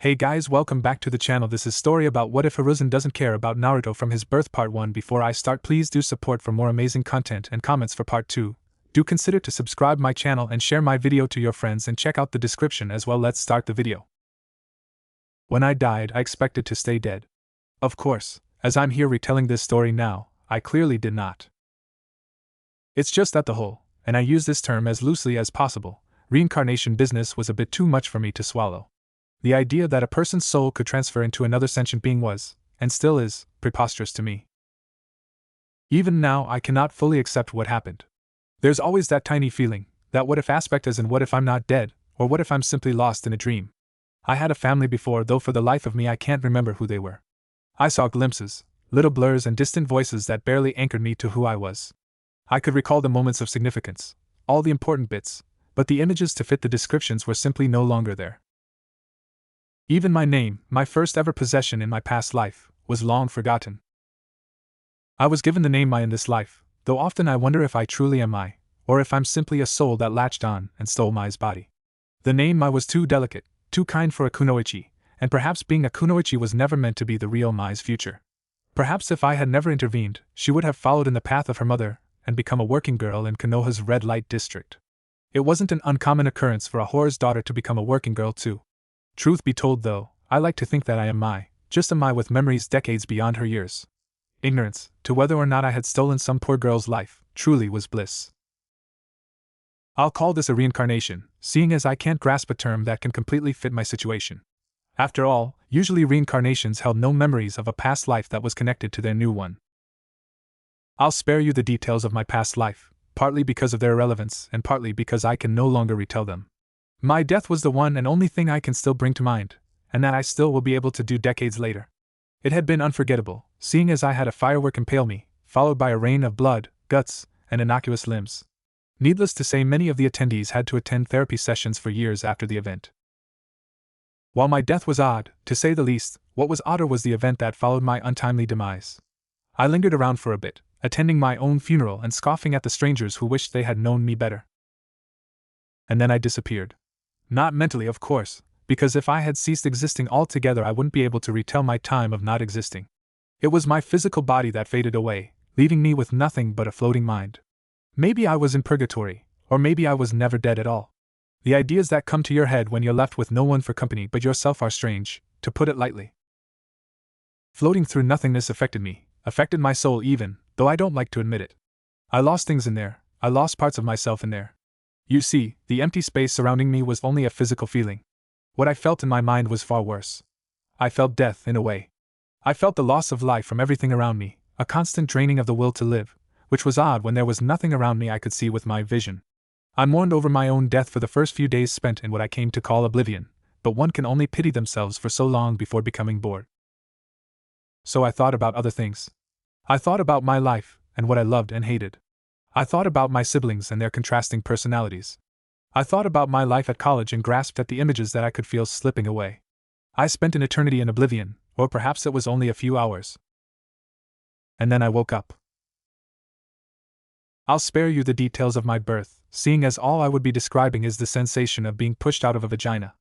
Hey guys, welcome back to the channel. This is story about what if Hiruzen doesn't care about Naruto from his birth part 1. Before I start, please do support for more amazing content and comments for part 2. Do consider to subscribe my channel and share my video to your friends and check out the description as well. Let's start the video. When I died, I expected to stay dead. Of course, as I'm here retelling this story now, I clearly did not. It's just that the whole, and I use this term as loosely as possible, reincarnation business was a bit too much for me to swallow. The idea that a person's soul could transfer into another sentient being was, and still is, preposterous to me. Even now, I cannot fully accept what happened. There's always that tiny feeling, that what if aspect, as in what if I'm not dead, or what if I'm simply lost in a dream. I had a family before, though for the life of me I can't remember who they were. I saw glimpses, little blurs and distant voices that barely anchored me to who I was. I could recall the moments of significance, all the important bits, but the images to fit the descriptions were simply no longer there. Even my name, my first ever possession in my past life, was long forgotten. I was given the name Mai in this life, though often I wonder if I truly am Mai, or if I'm simply a soul that latched on and stole Mai's body. The name Mai was too delicate, too kind for a kunoichi, and perhaps being a kunoichi was never meant to be the real Mai's future. Perhaps if I had never intervened, she would have followed in the path of her mother and become a working girl in Konoha's red light district. It wasn't an uncommon occurrence for a whore's daughter to become a working girl too. Truth be told though, I like to think that I am Mai, just a Mai with memories decades beyond her years. Ignorance, to whether or not I had stolen some poor girl's life, truly was bliss. I'll call this a reincarnation, seeing as I can't grasp a term that can completely fit my situation. After all, usually reincarnations held no memories of a past life that was connected to their new one. I'll spare you the details of my past life, partly because of their irrelevance and partly because I can no longer retell them. My death was the one and only thing I can still bring to mind, and that I still will be able to do decades later. It had been unforgettable, seeing as I had a firework impale me, followed by a rain of blood, guts, and innocuous limbs. Needless to say, many of the attendees had to attend therapy sessions for years after the event. While my death was odd, to say the least, what was odder was the event that followed my untimely demise. I lingered around for a bit, attending my own funeral and scoffing at the strangers who wished they had known me better. And then I disappeared. Not mentally, of course, because if I had ceased existing altogether I wouldn't be able to retell my time of not existing. It was my physical body that faded away, leaving me with nothing but a floating mind. Maybe I was in purgatory, or maybe I was never dead at all. The ideas that come to your head when you're left with no one for company but yourself are strange, to put it lightly. Floating through nothingness affected me, affected my soul even, though I don't like to admit it. I lost things in there, I lost parts of myself in there. You see, the empty space surrounding me was only a physical feeling. What I felt in my mind was far worse. I felt death, in a way. I felt the loss of life from everything around me, a constant draining of the will to live, which was odd when there was nothing around me I could see with my vision. I mourned over my own death for the first few days spent in what I came to call oblivion, but one can only pity themselves for so long before becoming bored. So I thought about other things. I thought about my life, and what I loved and hated. I thought about my siblings and their contrasting personalities. I thought about my life at college and grasped at the images that I could feel slipping away. I spent an eternity in oblivion, or perhaps it was only a few hours. And then I woke up. I'll spare you the details of my birth, seeing as all I would be describing is the sensation of being pushed out of a vagina.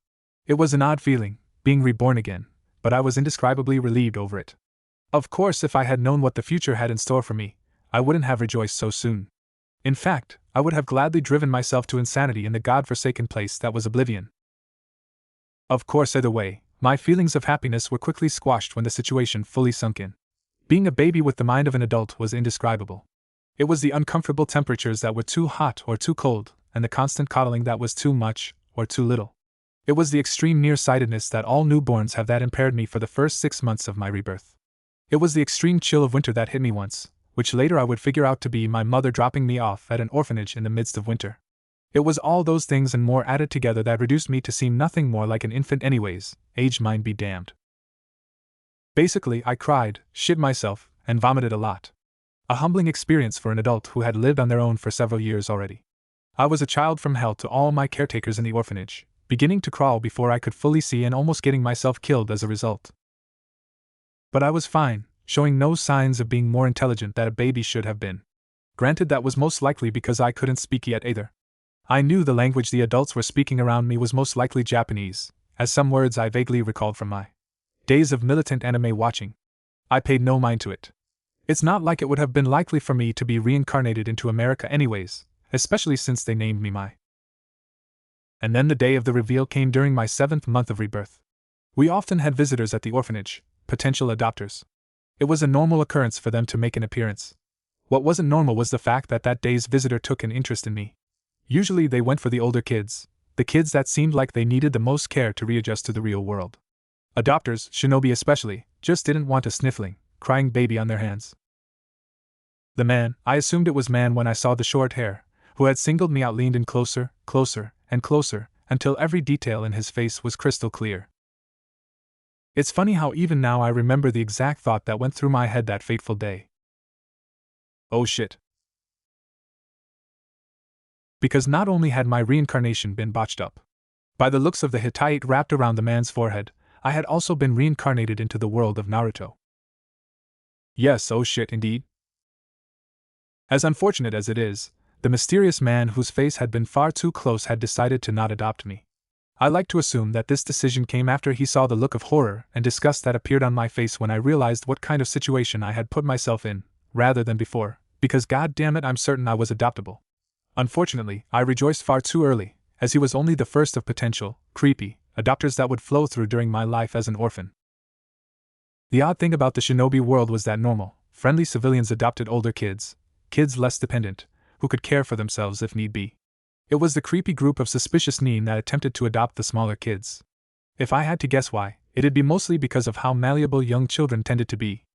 It was an odd feeling, being reborn again, but I was indescribably relieved over it. Of course, if I had known what the future had in store for me, I wouldn't have rejoiced so soon. In fact, I would have gladly driven myself to insanity in the god-forsaken place that was oblivion. Of course, either way, my feelings of happiness were quickly squashed when the situation fully sunk in. Being a baby with the mind of an adult was indescribable. It was the uncomfortable temperatures that were too hot or too cold, and the constant coddling that was too much or too little. It was the extreme nearsightedness that all newborns have that impaired me for the first 6 months of my rebirth. It was the extreme chill of winter that hit me once, which later I would figure out to be my mother dropping me off at an orphanage in the midst of winter. It was all those things and more added together that reduced me to seem nothing more like an infant anyways, age mine be damned. Basically, I cried, shit myself, and vomited a lot. A humbling experience for an adult who had lived on their own for several years already. I was a child from hell to all my caretakers in the orphanage, beginning to crawl before I could fully see and almost getting myself killed as a result. But I was fine, showing no signs of being more intelligent than a baby should have been. Granted, that was most likely because I couldn't speak yet either. I knew the language the adults were speaking around me was most likely Japanese, as some words I vaguely recalled from my days of militant anime watching. I paid no mind to it. It's not like it would have been likely for me to be reincarnated into America anyways, especially since they named me my. And then the day of the reveal came during my 7th month of rebirth. We often had visitors at the orphanage, potential adopters. It was a normal occurrence for them to make an appearance. What wasn't normal was the fact that that day's visitor took an interest in me. Usually they went for the older kids, the kids that seemed like they needed the most care to readjust to the real world. Adopters, shinobi especially, just didn't want a sniffling, crying baby on their hands. The man, I assumed it was man when I saw the short hair, who had singled me out, leaned in closer, closer, and closer, until every detail in his face was crystal clear. It's funny how even now I remember the exact thought that went through my head that fateful day. Oh shit. Because not only had my reincarnation been botched up by the looks of the Hittite wrapped around the man's forehead, I had also been reincarnated into the world of Naruto. Yes, oh shit indeed. As unfortunate as it is, the mysterious man whose face had been far too close had decided to not adopt me. I like to assume that this decision came after he saw the look of horror and disgust that appeared on my face when I realized what kind of situation I had put myself in, rather than before, because god damn it, I'm certain I was adoptable. Unfortunately, I rejoiced far too early, as he was only the first of potential, creepy, adopters that would flow through during my life as an orphan. The odd thing about the shinobi world was that normal, friendly civilians adopted older kids less dependent, who could care for themselves if need be. It was the creepy group of suspicious neem that attempted to adopt the smaller kids. If I had to guess why, it'd be mostly because of how malleable young children tended to be.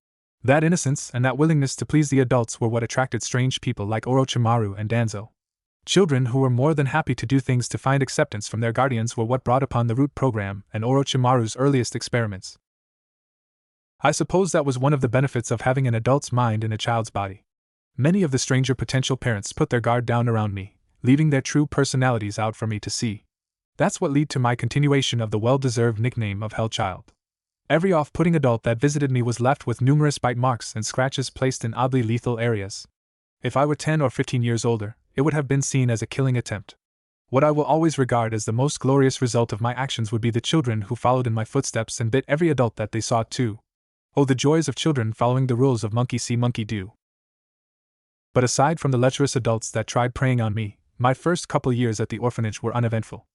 That innocence and that willingness to please the adults were what attracted strange people like Orochimaru and Danzo. Children who were more than happy to do things to find acceptance from their guardians were what brought upon the Root program and Orochimaru's earliest experiments. I suppose that was one of the benefits of having an adult's mind in a child's body. Many of the stranger potential parents put their guard down around me, leaving their true personalities out for me to see. That's what led to my continuation of the well-deserved nickname of Hell Child. Every off-putting adult that visited me was left with numerous bite marks and scratches placed in oddly lethal areas. If I were 10 or 15 years older, it would have been seen as a killing attempt. What I will always regard as the most glorious result of my actions would be the children who followed in my footsteps and bit every adult that they saw too. Oh, the joys of children following the rules of monkey see, monkey do. But aside from the lecherous adults that tried preying on me, my first couple years at the orphanage were uneventful.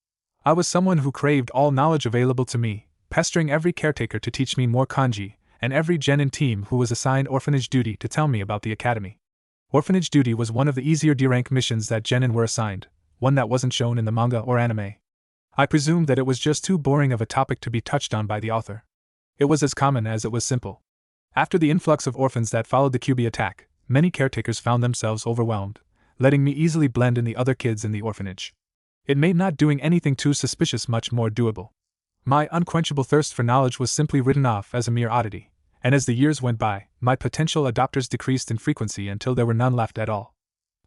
I was someone who craved all knowledge available to me, pestering every caretaker to teach me more kanji, and every genin team who was assigned orphanage duty to tell me about the academy. Orphanage duty was one of the easier D-rank missions that genin were assigned, one that wasn't shown in the manga or anime. I presumed that it was just too boring of a topic to be touched on by the author. It was as common as it was simple. After the influx of orphans that followed the QB attack, many caretakers found themselves overwhelmed, letting me easily blend in the other kids in the orphanage. It made not doing anything too suspicious much more doable. My unquenchable thirst for knowledge was simply written off as a mere oddity, and as the years went by, my potential adopters decreased in frequency until there were none left at all.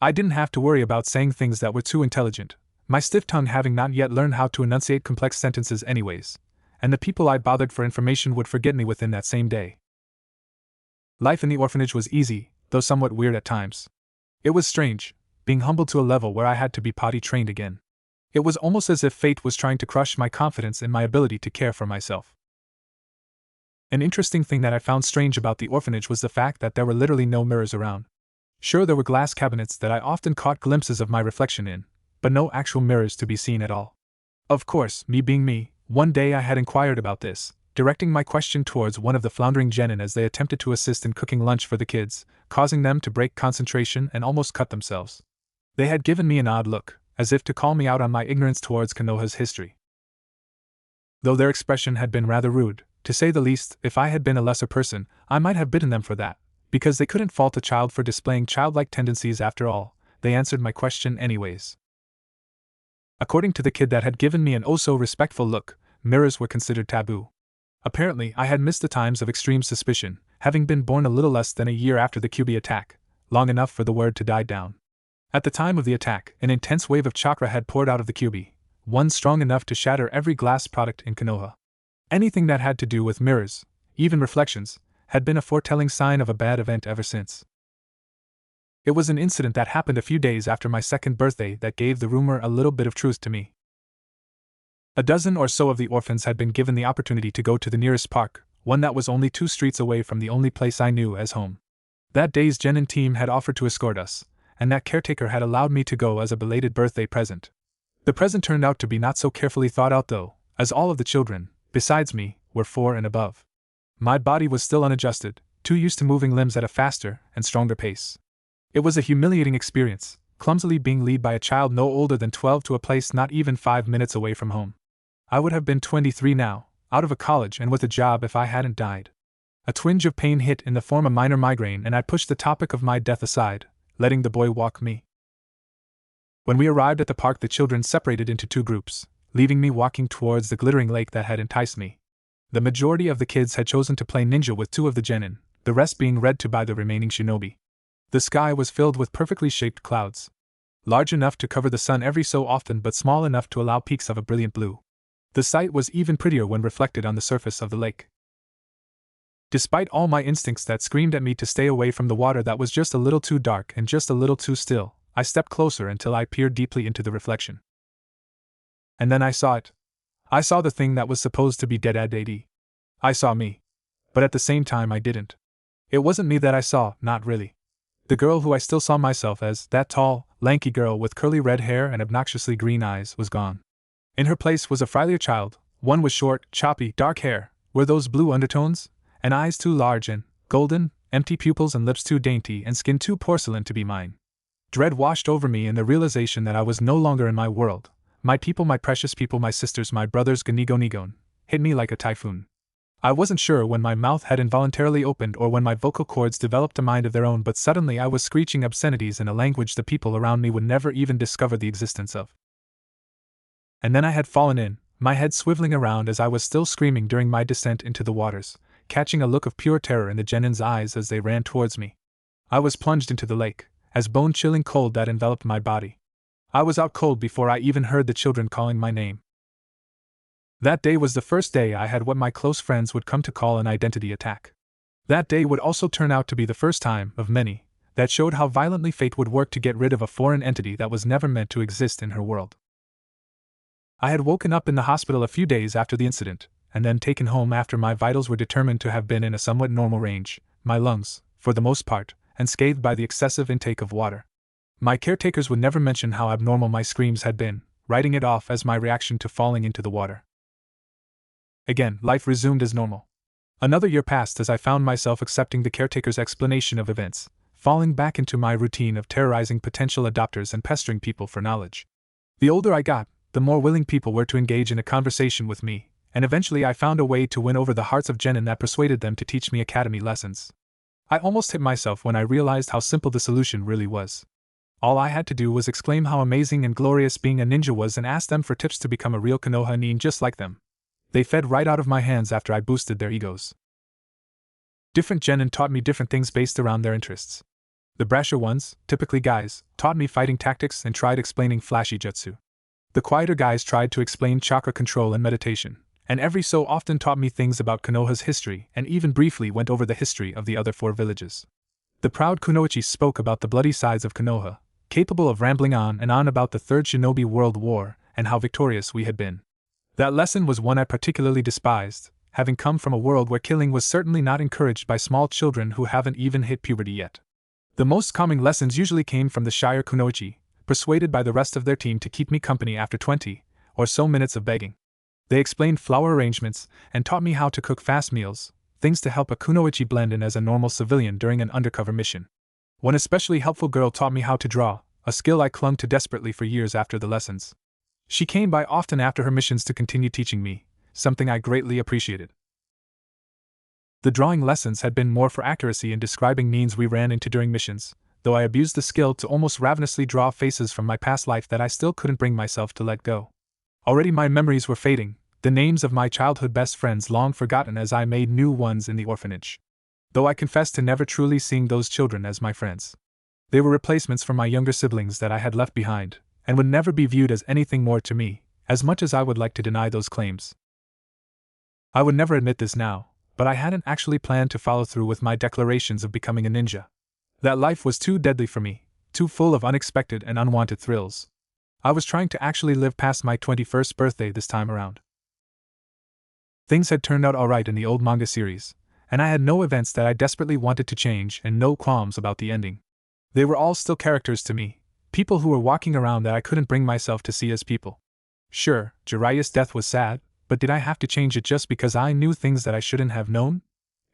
I didn't have to worry about saying things that were too intelligent, my stiff tongue having not yet learned how to enunciate complex sentences anyways, and the people I bothered for information would forget me within that same day. Life in the orphanage was easy, though somewhat weird at times. It was strange, being humbled to a level where I had to be potty trained again. It was almost as if fate was trying to crush my confidence in my ability to care for myself. An interesting thing that I found strange about the orphanage was the fact that there were literally no mirrors around. Sure, there were glass cabinets that I often caught glimpses of my reflection in, but no actual mirrors to be seen at all. Of course, me being me, one day I had inquired about this, directing my question towards one of the floundering genin as they attempted to assist in cooking lunch for the kids, causing them to break concentration and almost cut themselves. They had given me an odd look, as if to call me out on my ignorance towards Konoha's history. Though their expression had been rather rude, to say the least, if I had been a lesser person, I might have bitten them for that, because they couldn't fault a child for displaying childlike tendencies after all. They answered my question anyways. According to the kid that had given me an oh-so-respectful look, mirrors were considered taboo. Apparently, I had missed the times of extreme suspicion, having been born a little less than a year after the QB attack, long enough for the word to die down. At the time of the attack, an intense wave of chakra had poured out of the QB, one strong enough to shatter every glass product in Konoha. Anything that had to do with mirrors, even reflections, had been a foretelling sign of a bad event ever since. It was an incident that happened a few days after my second birthday that gave the rumor a little bit of truth to me. A dozen or so of the orphans had been given the opportunity to go to the nearest park, one that was only 2 streets away from the only place I knew as home. That day's Genin team had offered to escort us, and that caretaker had allowed me to go as a belated birthday present. The present turned out to be not so carefully thought out though, as all of the children, besides me, were 4 and above. My body was still unadjusted, too used to moving limbs at a faster and stronger pace. It was a humiliating experience, clumsily being led by a child no older than 12 to a place not even 5 minutes away from home. I would have been 23 now, out of a college and with a job if I hadn't died. A twinge of pain hit in the form of minor migraine and I pushed the topic of my death aside, letting the boy walk me. When we arrived at the park, the children separated into 2 groups, leaving me walking towards the glittering lake that had enticed me. The majority of the kids had chosen to play ninja with 2 of the genin, the rest being read to by the remaining shinobi. The sky was filled with perfectly shaped clouds, large enough to cover the sun every so often but small enough to allow peaks of a brilliant blue. The sight was even prettier when reflected on the surface of the lake. Despite all my instincts that screamed at me to stay away from the water that was just a little too dark and just a little too still, I stepped closer until I peered deeply into the reflection. And then I saw it. I saw the thing that was supposed to be dead at AD. I saw me. But at the same time I didn't. It wasn't me that I saw, not really. The girl who I still saw myself as, that tall, lanky girl with curly red hair and obnoxiously green eyes, was gone. In her place was a friendlier child, one with short, choppy, dark hair, were those blue undertones, and eyes too large and golden, empty pupils and lips too dainty and skin too porcelain to be mine. Dread washed over me in the realization that I was no longer in my world. My people, my precious people, my sisters, my brothers, Ganigon, hit me like a typhoon. I wasn't sure when my mouth had involuntarily opened or when my vocal cords developed a mind of their own, but suddenly I was screeching obscenities in a language the people around me would never even discover the existence of. And then I had fallen in, my head swiveling around as I was still screaming during my descent into the waters, catching a look of pure terror in the genin's eyes as they ran towards me. I was plunged into the lake, as bone-chilling cold that enveloped my body. I was out cold before I even heard the children calling my name. That day was the first day I had what my close friends would come to call an identity attack. That day would also turn out to be the first time, of many, that showed how violently fate would work to get rid of a foreign entity that was never meant to exist in her world. I had woken up in the hospital a few days after the incident, and then taken home after my vitals were determined to have been in a somewhat normal range, my lungs, for the most part, unscathed by the excessive intake of water. My caretakers would never mention how abnormal my screams had been, writing it off as my reaction to falling into the water. Again, life resumed as normal. Another year passed as I found myself accepting the caretaker's explanation of events, falling back into my routine of terrorizing potential adopters and pestering people for knowledge. The older I got, the more willing people were to engage in a conversation with me, and eventually I found a way to win over the hearts of genin that persuaded them to teach me academy lessons. I almost hit myself when I realized how simple the solution really was. All I had to do was exclaim how amazing and glorious being a ninja was and ask them for tips to become a real Konoha nin just like them. They fed right out of my hands after I boosted their egos. Different genin taught me different things based around their interests. The brasher ones, typically guys, taught me fighting tactics and tried explaining flashy jutsu. The quieter guys tried to explain chakra control and meditation, and every so often taught me things about Konoha's history and even briefly went over the history of the other 4 villages. The proud kunoichi spoke about the bloody sides of Konoha, capable of rambling on and on about the Third Shinobi World War and how victorious we had been. That lesson was one I particularly despised, having come from a world where killing was certainly not encouraged by small children who haven't even hit puberty yet. The most calming lessons usually came from the shyer kunoichi, persuaded by the rest of their team to keep me company after 20 or so minutes of begging. They explained flower arrangements and taught me how to cook fast meals, things to help a kunoichi blend in as a normal civilian during an undercover mission. One especially helpful girl taught me how to draw, a skill I clung to desperately for years after the lessons. She came by often after her missions to continue teaching me, something I greatly appreciated. The drawing lessons had been more for accuracy in describing needs we ran into during missions, though I abused the skill to almost ravenously draw faces from my past life that I still couldn't bring myself to let go. Already my memories were fading, the names of my childhood best friends long forgotten as I made new ones in the orphanage. Though I confessed to never truly seeing those children as my friends. They were replacements for my younger siblings that I had left behind, and would never be viewed as anything more to me, as much as I would like to deny those claims. I would never admit this now, but I hadn't actually planned to follow through with my declarations of becoming a ninja. That life was too deadly for me, too full of unexpected and unwanted thrills. I was trying to actually live past my 21st birthday this time around. Things had turned out alright in the old manga series, and I had no events that I desperately wanted to change and no qualms about the ending. They were all still characters to me, people who were walking around that I couldn't bring myself to see as people. Sure, Jiraiya's death was sad, but did I have to change it just because I knew things that I shouldn't have known?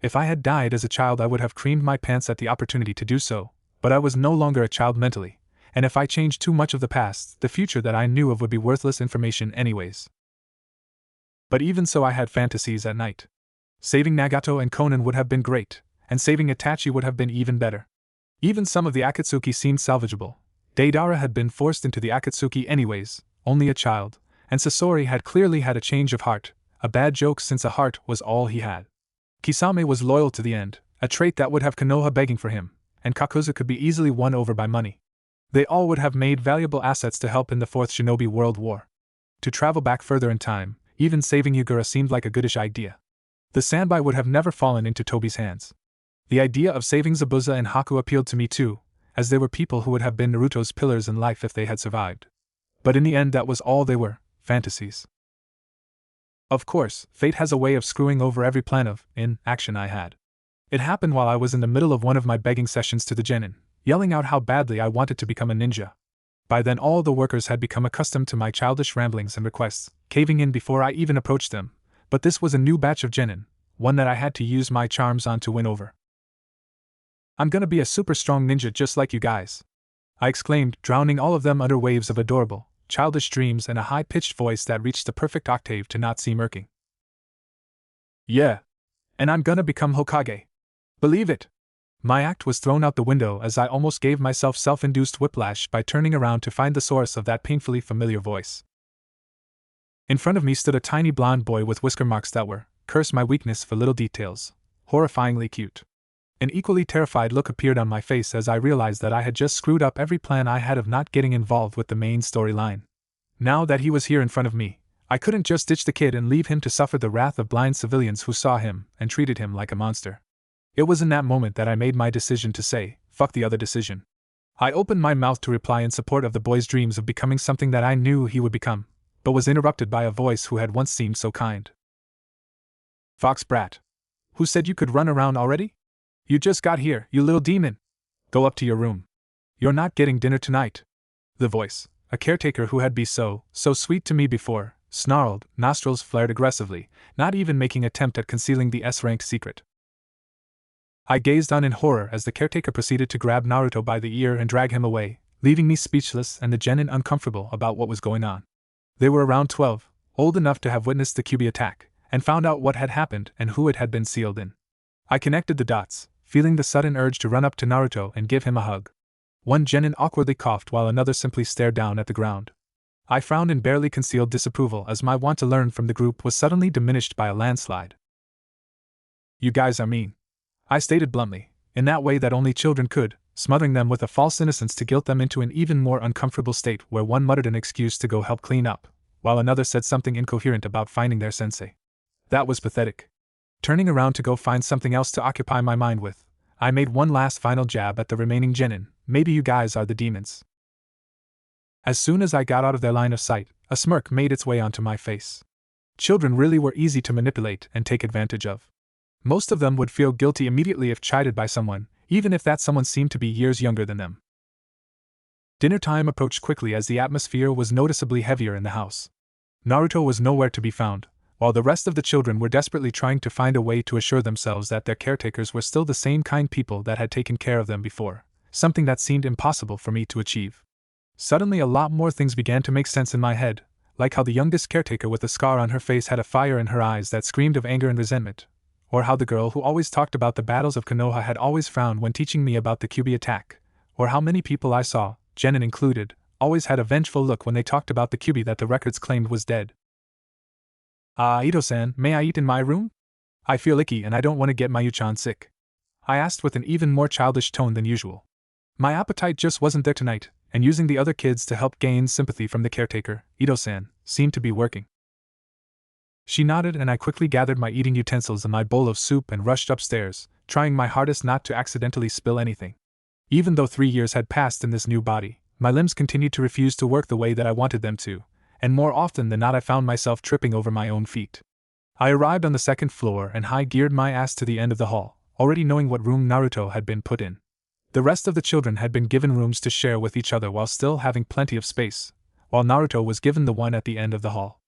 If I had died as a child, I would have creamed my pants at the opportunity to do so, but I was no longer a child mentally, and if I changed too much of the past, the future that I knew of would be worthless information anyways. But even so, I had fantasies at night. Saving Nagato and Konan would have been great, and saving Itachi would have been even better. Even some of the Akatsuki seemed salvageable. Deidara had been forced into the Akatsuki anyways, only a child, and Sasori had clearly had a change of heart, a bad joke since a heart was all he had. Kisame was loyal to the end, a trait that would have Konoha begging for him, and Kakuzu could be easily won over by money. They all would have made valuable assets to help in the Fourth Shinobi World War. To travel back further in time, even saving Yugura seemed like a goodish idea. The Sanbai would have never fallen into Tobi's hands. The idea of saving Zabuza and Haku appealed to me too, as they were people who would have been Naruto's pillars in life if they had survived. But in the end, that was all they were, fantasies. Of course, fate has a way of screwing over every plan of action I had. It happened while I was in the middle of one of my begging sessions to the genin, yelling out how badly I wanted to become a ninja. By then all the workers had become accustomed to my childish ramblings and requests, caving in before I even approached them, but this was a new batch of genin, one that I had to use my charms on to win over. "I'm gonna be a super strong ninja just like you guys," I exclaimed, drowning all of them under waves of adorable, childish dreams and a high-pitched voice that reached the perfect octave to not seem irking. "Yeah. And I'm gonna become Hokage. Believe it." My act was thrown out the window as I almost gave myself self-induced whiplash by turning around to find the source of that painfully familiar voice. In front of me stood a tiny blonde boy with whisker marks that were, curse my weakness for little details, horrifyingly cute. An equally terrified look appeared on my face as I realized that I had just screwed up every plan I had of not getting involved with the main storyline. Now that he was here in front of me, I couldn't just ditch the kid and leave him to suffer the wrath of blind civilians who saw him and treated him like a monster. It was in that moment that I made my decision to say, fuck the other decision. I opened my mouth to reply in support of the boy's dreams of becoming something that I knew he would become, but was interrupted by a voice who had once seemed so kind. "Fox brat. Who said you could run around already? You just got here, you little demon. Go up to your room. You're not getting dinner tonight." The voice, a caretaker who had been so sweet to me before, snarled, nostrils flared aggressively, not even making attempt at concealing the S-rank secret. I gazed on in horror as the caretaker proceeded to grab Naruto by the ear and drag him away, leaving me speechless and the genin uncomfortable about what was going on. They were around 12, old enough to have witnessed the Kyuubi attack, and found out what had happened and who it had been sealed in. I connected the dots, feeling the sudden urge to run up to Naruto and give him a hug. One genin awkwardly coughed while another simply stared down at the ground. I frowned in barely concealed disapproval as my want to learn from the group was suddenly diminished by a landslide. "You guys are mean," I stated bluntly, in that way that only children could, smothering them with a false innocence to guilt them into an even more uncomfortable state where one muttered an excuse to go help clean up, while another said something incoherent about finding their sensei. That was pathetic. Turning around to go find something else to occupy my mind with, I made one last final jab at the remaining genin. "Maybe you guys are the demons." As soon as I got out of their line of sight, a smirk made its way onto my face. Children really were easy to manipulate and take advantage of. Most of them would feel guilty immediately if chided by someone, even if that someone seemed to be years younger than them. Dinner time approached quickly as the atmosphere was noticeably heavier in the house. Naruto was nowhere to be found, while the rest of the children were desperately trying to find a way to assure themselves that their caretakers were still the same kind people that had taken care of them before, something that seemed impossible for me to achieve. Suddenly a lot more things began to make sense in my head, like how the youngest caretaker with a scar on her face had a fire in her eyes that screamed of anger and resentment, or how the girl who always talked about the battles of Konoha had always frowned when teaching me about the Kyuubi attack, or how many people I saw, Genin included, always had a vengeful look when they talked about the Kyuubi that the records claimed was dead. Ito-san, may I eat in my room? I feel icky and I don't want to get Mayu-chan sick," I asked with an even more childish tone than usual. My appetite just wasn't there tonight, and using the other kids to help gain sympathy from the caretaker, Ito-san, seemed to be working. She nodded and I quickly gathered my eating utensils and my bowl of soup and rushed upstairs, trying my hardest not to accidentally spill anything. Even though 3 years had passed in this new body, my limbs continued to refuse to work the way that I wanted them to, and more often than not I found myself tripping over my own feet. I arrived on the second floor and high-geared my ass to the end of the hall, already knowing what room Naruto had been put in. The rest of the children had been given rooms to share with each other while still having plenty of space, while Naruto was given the one at the end of the hall.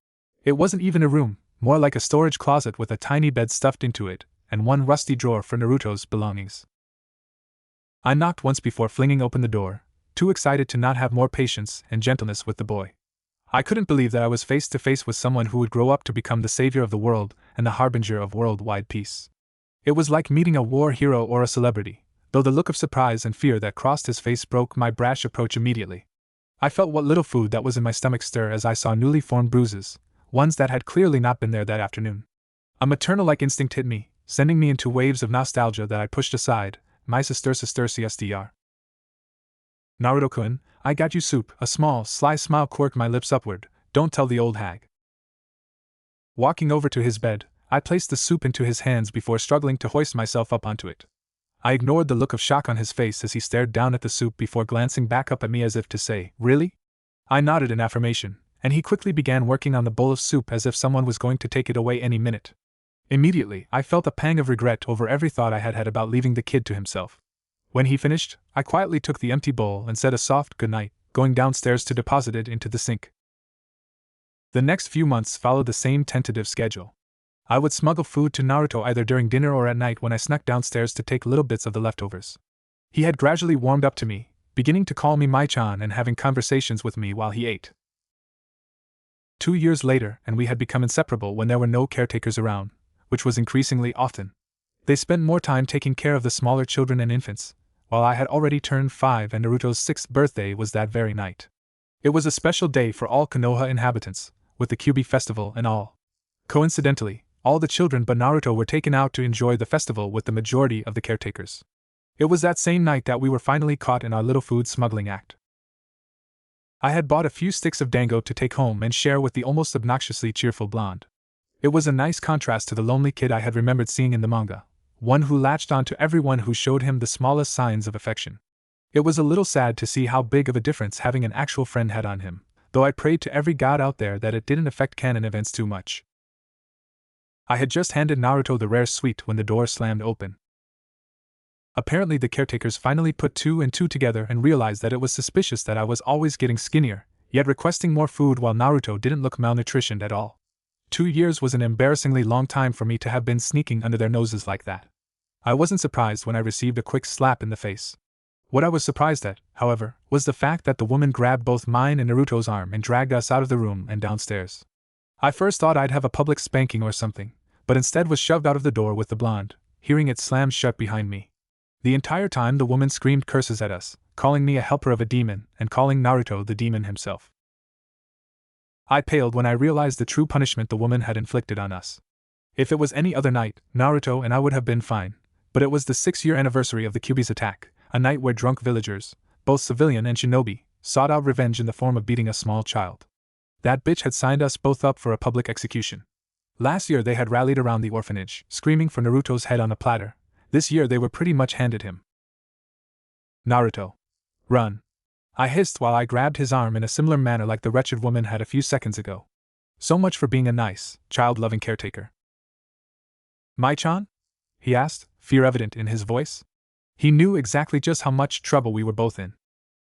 It wasn't even a room, more like a storage closet with a tiny bed stuffed into it, and one rusty drawer for Naruto's belongings. I knocked once before flinging open the door, too excited to not have more patience and gentleness with the boy. I couldn't believe that I was face to face with someone who would grow up to become the savior of the world and the harbinger of worldwide peace. It was like meeting a war hero or a celebrity, though the look of surprise and fear that crossed his face broke my brash approach immediately. I felt what little food that was in my stomach stir as I saw newly formed bruises, ones that had clearly not been there that afternoon. A maternal-like instinct hit me, sending me into waves of nostalgia that I pushed aside. My sister CSTR. Naruto-kun, I got you soup. A small, sly smile quirked my lips upward. Don't tell the old hag. Walking over to his bed, I placed the soup into his hands before struggling to hoist myself up onto it. I ignored the look of shock on his face as he stared down at the soup before glancing back up at me as if to say, "Really?" I nodded in affirmation, and he quickly began working on the bowl of soup as if someone was going to take it away any minute. Immediately, I felt a pang of regret over every thought I had had about leaving the kid to himself. When he finished, I quietly took the empty bowl and said a soft goodnight, going downstairs to deposit it into the sink. The next few months followed the same tentative schedule. I would smuggle food to Naruto either during dinner or at night when I snuck downstairs to take little bits of the leftovers. He had gradually warmed up to me, beginning to call me Mai-chan and having conversations with me while he ate. 2 years later, and we had become inseparable when there were no caretakers around, which was increasingly often. They spent more time taking care of the smaller children and infants, while I had already turned 5 and Naruto's 6th birthday was that very night. It was a special day for all Konoha inhabitants, with the Kyuubi festival and all. Coincidentally, all the children but Naruto were taken out to enjoy the festival with the majority of the caretakers. It was that same night that we were finally caught in our little food smuggling act. I had bought a few sticks of dango to take home and share with the almost obnoxiously cheerful blonde. It was a nice contrast to the lonely kid I had remembered seeing in the manga, one who latched on to everyone who showed him the smallest signs of affection. It was a little sad to see how big of a difference having an actual friend had on him, though I prayed to every god out there that it didn't affect canon events too much. I had just handed Naruto the rare sweet when the door slammed open. Apparently the caretakers finally put 2 and 2 together and realized that it was suspicious that I was always getting skinnier, yet requesting more food while Naruto didn't look malnutritioned at all. 2 years was an embarrassingly long time for me to have been sneaking under their noses like that. I wasn't surprised when I received a quick slap in the face. What I was surprised at, however, was the fact that the woman grabbed both mine and Naruto's arm and dragged us out of the room and downstairs. I first thought I'd have a public spanking or something, but instead was shoved out of the door with the blonde, hearing it slam shut behind me. The entire time the woman screamed curses at us, calling me a helper of a demon and calling Naruto the demon himself. I paled when I realized the true punishment the woman had inflicted on us. If it was any other night, Naruto and I would have been fine, but it was the 6-year anniversary of the Kyuubi's attack, a night where drunk villagers, both civilian and shinobi, sought out revenge in the form of beating a small child. That bitch had signed us both up for a public execution. Last year they had rallied around the orphanage, screaming for Naruto's head on a platter. This year they were pretty much handed him. Naruto. Run. I hissed while I grabbed his arm in a similar manner like the wretched woman had a few seconds ago. So much for being a nice, child-loving caretaker. Mai-chan? He asked, fear evident in his voice. He knew exactly just how much trouble we were both in.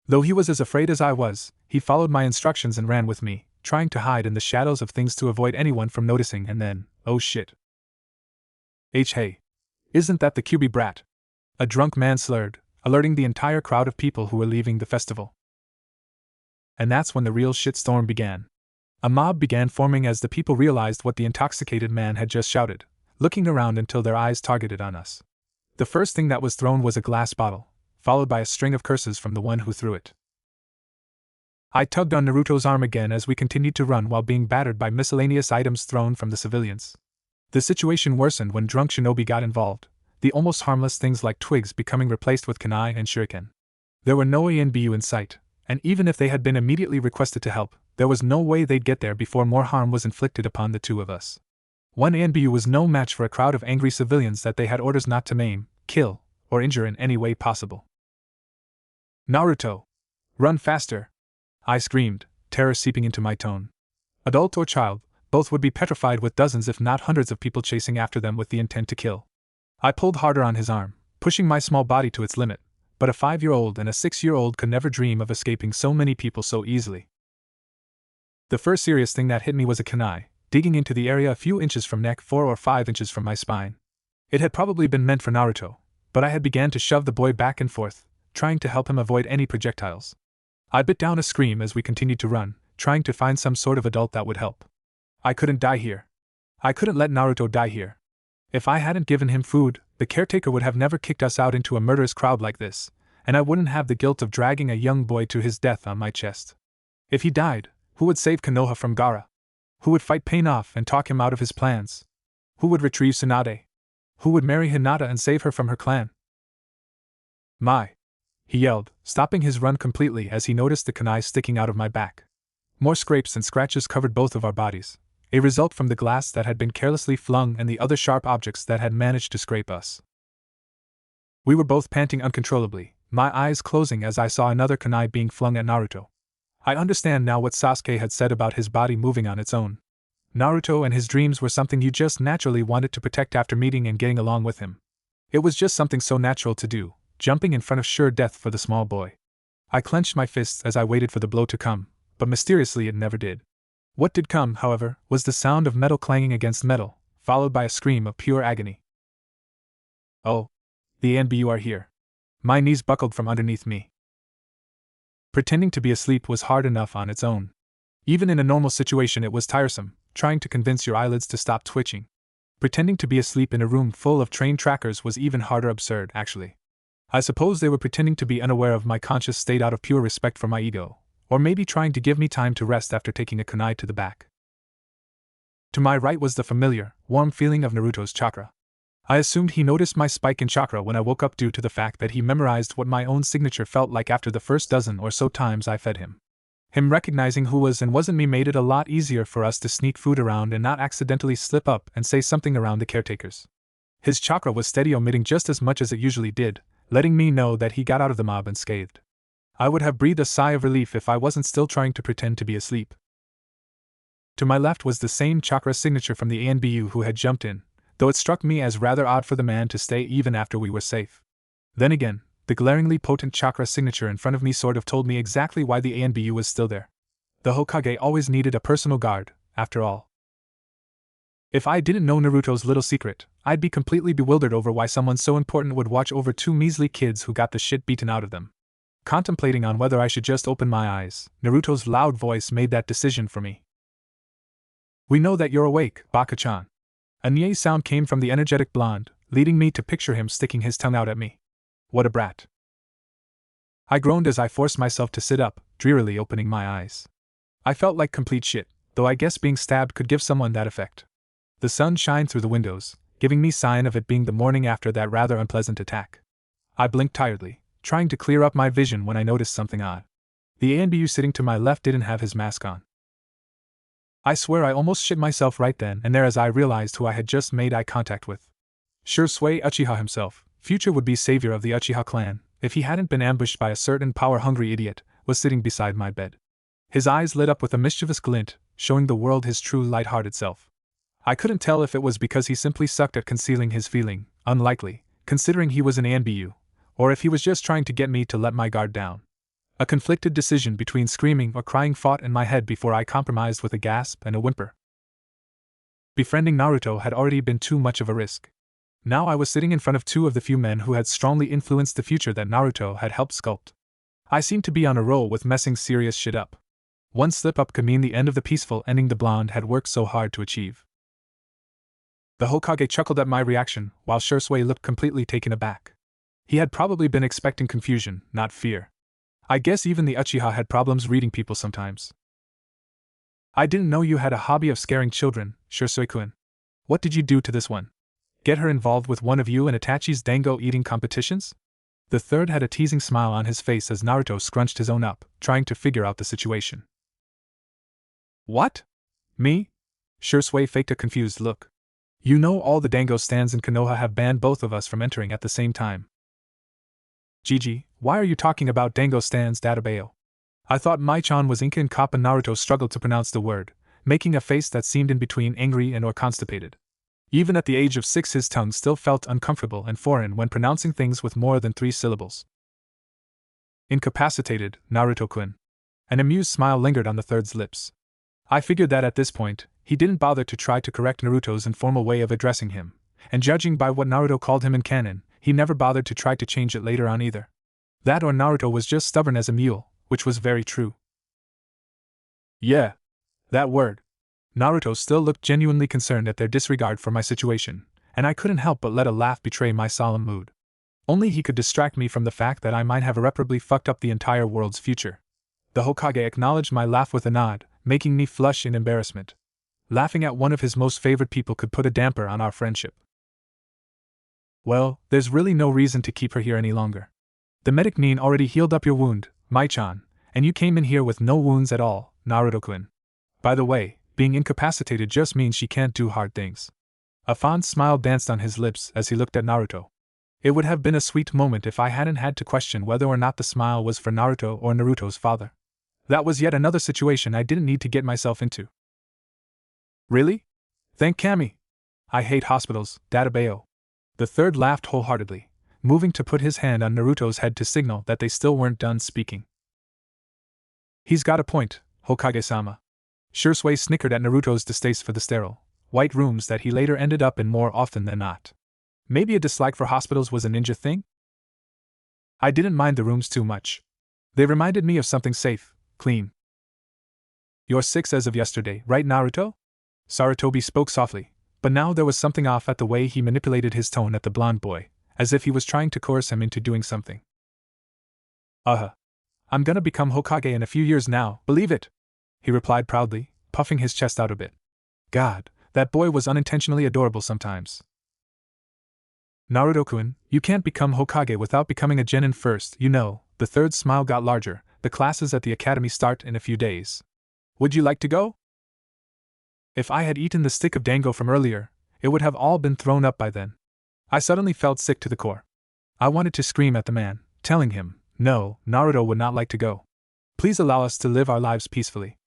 Though he was as afraid as I was, he followed my instructions and ran with me, trying to hide in the shadows of things to avoid anyone from noticing, and then, oh shit. Hey. Isn't that the Kyuubi brat? A drunk man slurred, alerting the entire crowd of people who were leaving the festival. And that's when the real shitstorm began. A mob began forming as the people realized what the intoxicated man had just shouted, looking around until their eyes targeted on us. The first thing that was thrown was a glass bottle, followed by a string of curses from the one who threw it. I tugged on Naruto's arm again as we continued to run while being battered by miscellaneous items thrown from the civilians. The situation worsened when drunk shinobi got involved, the almost harmless things like twigs becoming replaced with kunai and shuriken. There were no ANBU in sight, and even if they had been immediately requested to help, there was no way they'd get there before more harm was inflicted upon the two of us. One ANBU was no match for a crowd of angry civilians that they had orders not to maim, kill, or injure in any way possible. Naruto! Run faster! I screamed, terror seeping into my tone. Adult or child, both would be petrified with dozens if not hundreds of people chasing after them with the intent to kill. I pulled harder on his arm, pushing my small body to its limit, but a 5-year-old and a 6-year-old could never dream of escaping so many people so easily. The first serious thing that hit me was a kunai, digging into the area a few inches from neck, 4 or 5 inches from my spine. It had probably been meant for Naruto, but I had begun to shove the boy back and forth, trying to help him avoid any projectiles. I bit down a scream as we continued to run, trying to find some sort of adult that would help. I couldn't die here. I couldn't let Naruto die here. If I hadn't given him food, the caretaker would have never kicked us out into a murderous crowd like this, and I wouldn't have the guilt of dragging a young boy to his death on my chest. If he died, who would save Konoha from Gaara? Who would fight Pain off and talk him out of his plans? Who would retrieve Tsunade? Who would marry Hinata and save her from her clan? My! He yelled, stopping his run completely as he noticed the kunai sticking out of my back. More scrapes and scratches covered both of our bodies, a result from the glass that had been carelessly flung and the other sharp objects that had managed to scrape us. We were both panting uncontrollably, my eyes closing as I saw another kunai being flung at Naruto. I understand now what Sasuke had said about his body moving on its own. Naruto and his dreams were something you just naturally wanted to protect after meeting and getting along with him. It was just something so natural to do, jumping in front of sure death for the small boy. I clenched my fists as I waited for the blow to come, but mysteriously it never did. What did come, however, was the sound of metal clanging against metal, followed by a scream of pure agony. Oh. The ANBU are here. My knees buckled from underneath me. Pretending to be asleep was hard enough on its own. Even in a normal situation it was tiresome, trying to convince your eyelids to stop twitching. Pretending to be asleep in a room full of trained trackers was even harder, absurd, actually. I suppose they were pretending to be unaware of my conscious state out of pure respect for my ego, or maybe trying to give me time to rest after taking a kunai to the back. To my right was the familiar, warm feeling of Naruto's chakra. I assumed he noticed my spike in chakra when I woke up due to the fact that he memorized what my own signature felt like after the first dozen or so times I fed him. Him recognizing who was and wasn't me made it a lot easier for us to sneak food around and not accidentally slip up and say something around the caretakers. His chakra was steady, omitting just as much as it usually did, letting me know that he got out of the mob unscathed. I would have breathed a sigh of relief if I wasn't still trying to pretend to be asleep. To my left was the same chakra signature from the ANBU who had jumped in, though it struck me as rather odd for the man to stay even after we were safe. Then again, the glaringly potent chakra signature in front of me sort of told me exactly why the ANBU was still there. The Hokage always needed a personal guard, after all. If I didn't know Naruto's little secret, I'd be completely bewildered over why someone so important would watch over two measly kids who got the shit beaten out of them. Contemplating on whether I should just open my eyes, Naruto's loud voice made that decision for me. "We know that you're awake, Baka-chan." A nye sound came from the energetic blonde, leading me to picture him sticking his tongue out at me. What a brat. I groaned as I forced myself to sit up, drearily opening my eyes. I felt like complete shit, though I guess being stabbed could give someone that effect. The sun shined through the windows, giving me sign of it being the morning after that rather unpleasant attack. I blinked tiredly, trying to clear up my vision when I noticed something odd. The ANBU sitting to my left didn't have his mask on. I swear I almost shit myself right then and there as I realized who I had just made eye contact with. Shursui Uchiha himself, future would-be savior of the Uchiha clan, if he hadn't been ambushed by a certain power-hungry idiot, was sitting beside my bed. His eyes lit up with a mischievous glint, showing the world his true light-hearted self. I couldn't tell if it was because he simply sucked at concealing his feeling, unlikely, considering he was an ANBU, or if he was just trying to get me to let my guard down. A conflicted decision between screaming or crying fought in my head before I compromised with a gasp and a whimper. Befriending Naruto had already been too much of a risk. Now I was sitting in front of two of the few men who had strongly influenced the future that Naruto had helped sculpt. I seemed to be on a roll with messing serious shit up. One slip-up could mean the end of the peaceful ending the blonde had worked so hard to achieve. The Hokage chuckled at my reaction, while Shursui looked completely taken aback. He had probably been expecting confusion, not fear. I guess even the Uchiha had problems reading people sometimes. "I didn't know you had a hobby of scaring children, Shursui-kun. What did you do to this one? Get her involved with one of you and Itachi's dango eating competitions?" The third had a teasing smile on his face as Naruto scrunched his own up, trying to figure out the situation. "What? Me?" Shursui faked a confused look. "You know all the dango stands in Konoha have banned both of us from entering at the same time." "Gigi, why are you talking about dango stands, Databayo?" I thought Mai-chan was Inca and Kappa. Naruto struggled to pronounce the word, making a face that seemed in between angry and or constipated. Even at the age of 6 his tongue still felt uncomfortable and foreign when pronouncing things with more than 3 syllables. Incapacitated, Naruto-kun. An amused smile lingered on the third's lips. I figured that at this point, he didn't bother to try to correct Naruto's informal way of addressing him, and judging by what Naruto called him in canon, he never bothered to try to change it later on either. That or Naruto was just stubborn as a mule, which was very true. Yeah. That word. Naruto still looked genuinely concerned at their disregard for my situation, and I couldn't help but let a laugh betray my solemn mood. Only he could distract me from the fact that I might have irreparably fucked up the entire world's future. The Hokage acknowledged my laugh with a nod, making me flush in embarrassment. Laughing at one of his most favored people could put a damper on our friendship. Well, there's really no reason to keep her here any longer. The medic Nin already healed up your wound, Mai-chan, and you came in here with no wounds at all, Naruto-kun. By the way, being incapacitated just means she can't do hard things. A fond smile danced on his lips as he looked at Naruto. It would have been a sweet moment if I hadn't had to question whether or not the smile was for Naruto or Naruto's father. That was yet another situation I didn't need to get myself into. Really? Thank Kami. I hate hospitals, Databeo. The third laughed wholeheartedly, moving to put his hand on Naruto's head to signal that they still weren't done speaking. He's got a point, Hokage-sama. Shursui snickered at Naruto's distaste for the sterile, white rooms that he later ended up in more often than not. Maybe a dislike for hospitals was a ninja thing? I didn't mind the rooms too much. They reminded me of something safe, clean. You're 6 as of yesterday, right, Naruto? Sarutobi spoke softly, but now there was something off at the way he manipulated his tone at the blonde boy, as if he was trying to coerce him into doing something. I'm gonna become Hokage in a few years now, believe it, he replied proudly, puffing his chest out a bit. God, that boy was unintentionally adorable sometimes. Naruto-kun, you can't become Hokage without becoming a genin first, you know. The third smile got larger. The classes at the academy start in a few days. Would you like to go? If I had eaten the stick of dango from earlier, it would have all been thrown up by then. I suddenly felt sick to the core. I wanted to scream at the man, telling him, no, Naruto would not like to go. Please allow us to live our lives peacefully.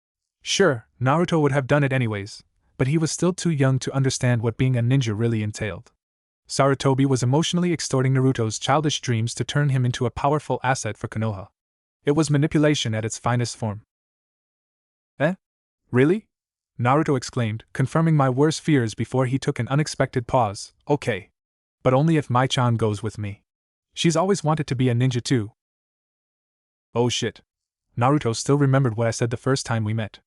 Sure, Naruto would have done it anyways, but he was still too young to understand what being a ninja really entailed. Sarutobi was emotionally extorting Naruto's childish dreams to turn him into a powerful asset for Konoha. It was manipulation at its finest form. Eh? Really? Naruto exclaimed, confirming my worst fears before he took an unexpected pause. Okay. But only if Mai-chan goes with me. She's always wanted to be a ninja too. Oh shit. Naruto still remembered what I said the first time we met.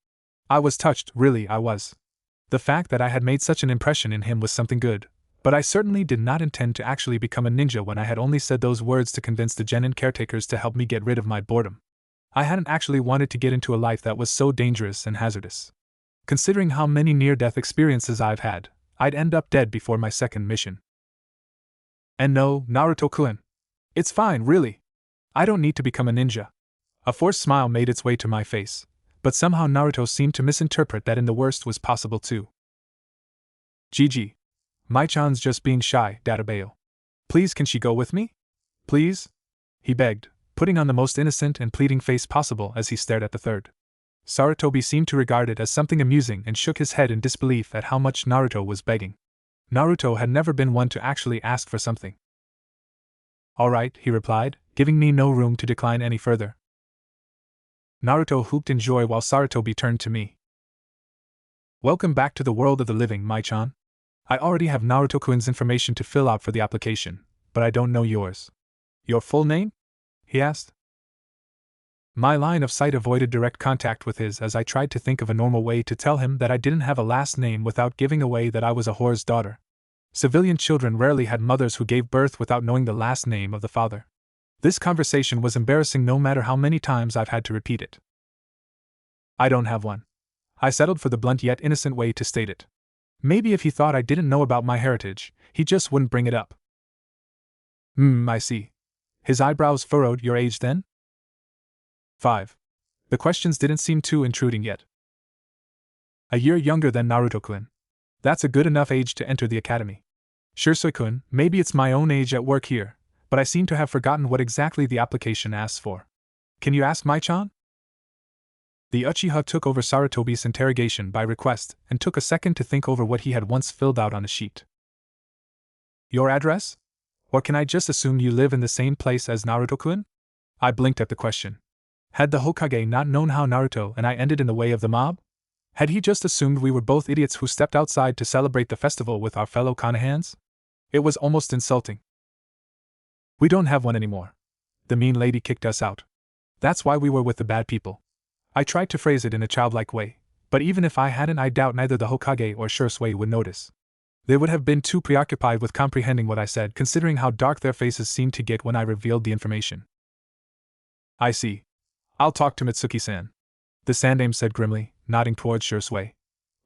I was touched, really I was. The fact that I had made such an impression in him was something good, but I certainly did not intend to actually become a ninja when I had only said those words to convince the genin caretakers to help me get rid of my boredom. I hadn't actually wanted to get into a life that was so dangerous and hazardous. Considering how many near-death experiences I've had, I'd end up dead before my second mission. And no, Naruto-kun. It's fine, really. I don't need to become a ninja. A forced smile made its way to my face, but somehow Naruto seemed to misinterpret that in the worst was possible too. GG. Mai-chan's just being shy, Databeo. Please can she go with me? Please? He begged, putting on the most innocent and pleading face possible as he stared at the third. Sarutobi seemed to regard it as something amusing and shook his head in disbelief at how much Naruto was begging. Naruto had never been one to actually ask for something. Alright, he replied, giving me no room to decline any further. Naruto whooped in joy while Sarutobi turned to me. Welcome back to the world of the living, Mai-chan. I already have Naruto-kun's information to fill out for the application, but I don't know yours. Your full name? He asked. My line of sight avoided direct contact with his as I tried to think of a normal way to tell him that I didn't have a last name without giving away that I was a whore's daughter. Civilian children rarely had mothers who gave birth without knowing the last name of the father. This conversation was embarrassing no matter how many times I've had to repeat it. I don't have one. I settled for the blunt yet innocent way to state it. Maybe if he thought I didn't know about my heritage, he just wouldn't bring it up. I see. His eyebrows furrowed. Your age then? 5. The questions didn't seem too intruding yet. A year younger than Naruto-kun. That's a good enough age to enter the academy. Shursui-kun, maybe it's my own age at work here, but I seem to have forgotten what exactly the application asks for. Can you ask Mai-chan? The Uchiha took over Sarutobi's interrogation by request and took a second to think over what he had once filled out on a sheet. Your address? Or can I just assume you live in the same place as Naruto-kun? I blinked at the question. Had the Hokage not known how Naruto and I ended in the way of the mob? Had he just assumed we were both idiots who stepped outside to celebrate the festival with our fellow Konohans? It was almost insulting. We don't have one anymore. The mean lady kicked us out. That's why we were with the bad people. I tried to phrase it in a childlike way, but even if I hadn't, I doubt neither the Hokage or Shursui would notice. They would have been too preoccupied with comprehending what I said, considering how dark their faces seemed to get when I revealed the information. I see. I'll talk to Mitsuki-san, the Sandaime said grimly, nodding towards Shursui.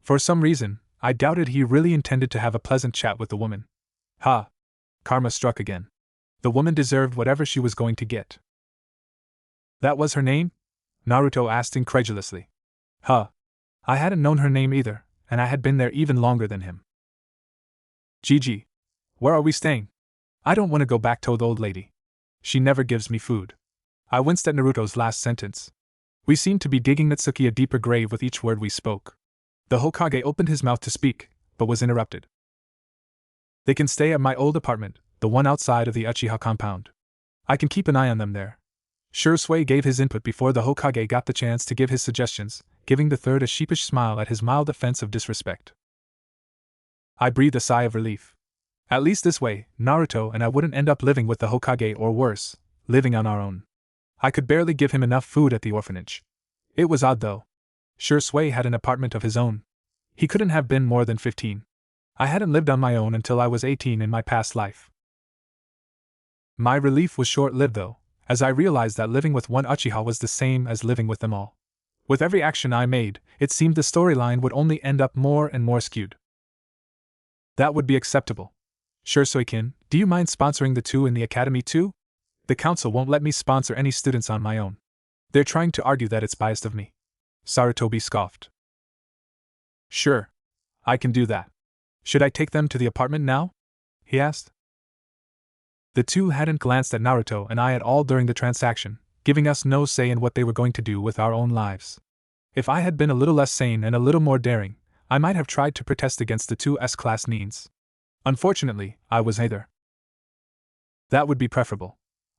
For some reason, I doubted he really intended to have a pleasant chat with the woman. Ha! Karma struck again. The woman deserved whatever she was going to get. That was her name? Naruto asked incredulously. Huh. I hadn't known her name either, and I had been there even longer than him. Gigi. Where are we staying? I don't want to go back, told the old lady. She never gives me food. I winced at Naruto's last sentence. We seemed to be digging Natsuki a deeper grave with each word we spoke. The Hokage opened his mouth to speak, but was interrupted. They can stay at my old apartment, the one outside of the Uchiha compound. I can keep an eye on them there. Shursui gave his input before the Hokage got the chance to give his suggestions, giving the third a sheepish smile at his mild offense of disrespect. I breathed a sigh of relief. At least this way, Naruto and I wouldn't end up living with the Hokage, or worse, living on our own. I could barely give him enough food at the orphanage. It was odd though. Shursui had an apartment of his own. He couldn't have been more than 15. I hadn't lived on my own until I was 18 in my past life. My relief was short-lived though, as I realized that living with one Uchiha was the same as living with them all. With every action I made, it seemed the storyline would only end up more and more skewed. That would be acceptable. Shursui-kin, do you mind sponsoring the two in the academy too? The council won't let me sponsor any students on my own. They're trying to argue that it's biased of me. Sarutobi scoffed. Sure. I can do that. Should I take them to the apartment now? He asked. The two hadn't glanced at Naruto and I at all during the transaction, giving us no say in what they were going to do with our own lives. If I had been a little less sane and a little more daring, I might have tried to protest against the two S-class needs. Unfortunately, I was neither. That would be preferable.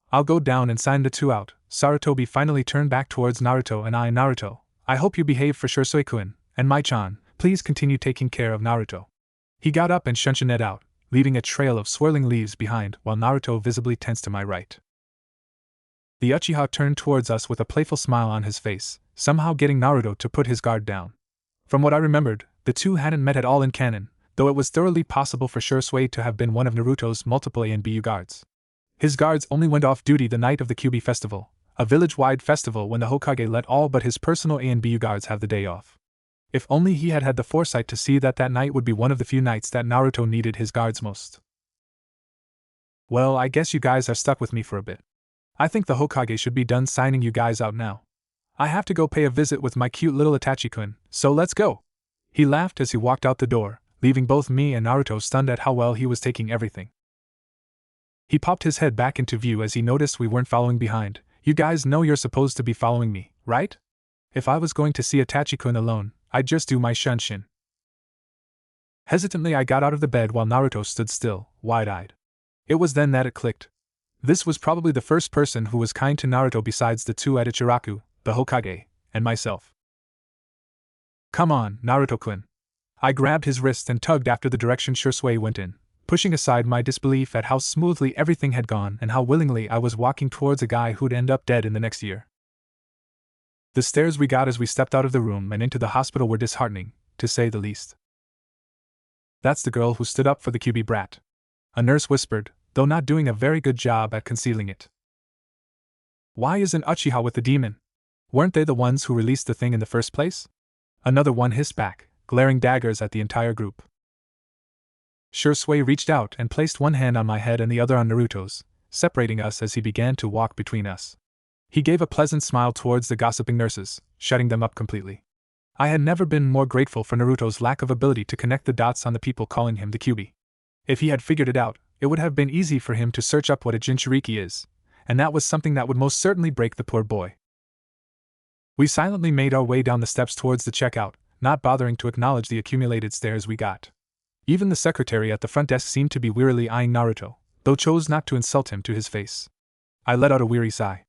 I'll go down and sign the two out. Sarutobi finally turned back towards Naruto and I. Naruto, I hope you behave for Shursui-kun, and Mai-chan, please continue taking care of Naruto. He got up and shunted out, leaving a trail of swirling leaves behind while Naruto visibly tensed to my right. The Uchiha turned towards us with a playful smile on his face, somehow getting Naruto to put his guard down. From what I remembered, the two hadn't met at all in canon, though it was thoroughly possible for Shursui to have been one of Naruto's multiple A and BU guards. His guards only went off duty the night of the Kyuubi festival, a village-wide festival when the Hokage let all but his personal A and BU guards have the day off. If only he had had the foresight to see that that night would be one of the few nights that Naruto needed his guards most. Well, I guess you guys are stuck with me for a bit. I think the Hokage should be done signing you guys out now. I have to go pay a visit with my cute little Itachi-kun, so let's go. He laughed as he walked out the door, leaving both me and Naruto stunned at how well he was taking everything. He popped his head back into view as he noticed we weren't following behind. You guys know you're supposed to be following me, right? If I was going to see Itachi-kun alone, I'd just do my shunshin. Hesitantly I got out of the bed while Naruto stood still, wide-eyed. It was then that it clicked. This was probably the first person who was kind to Naruto besides the two at Ichiraku, the Hokage, and myself. Come on, Naruto-kun. I grabbed his wrist and tugged after the direction Shursui went in, pushing aside my disbelief at how smoothly everything had gone and how willingly I was walking towards a guy who'd end up dead in the next year. The stares we got as we stepped out of the room and into the hospital were disheartening, to say the least. That's the girl who stood up for the Kyuubi brat. A nurse whispered, though not doing a very good job at concealing it. Why isn't Uchiha with the demon? Weren't they the ones who released the thing in the first place? Another one hissed back, glaring daggers at the entire group. Shursui reached out and placed one hand on my head and the other on Naruto's, separating us as he began to walk between us. He gave a pleasant smile towards the gossiping nurses, shutting them up completely. I had never been more grateful for Naruto's lack of ability to connect the dots on the people calling him the Kyuubi. If he had figured it out, it would have been easy for him to search up what a Jinchuriki is, and that was something that would most certainly break the poor boy. We silently made our way down the steps towards the checkout, not bothering to acknowledge the accumulated stares we got. Even the secretary at the front desk seemed to be wearily eyeing Naruto, though chose not to insult him to his face. I let out a weary sigh.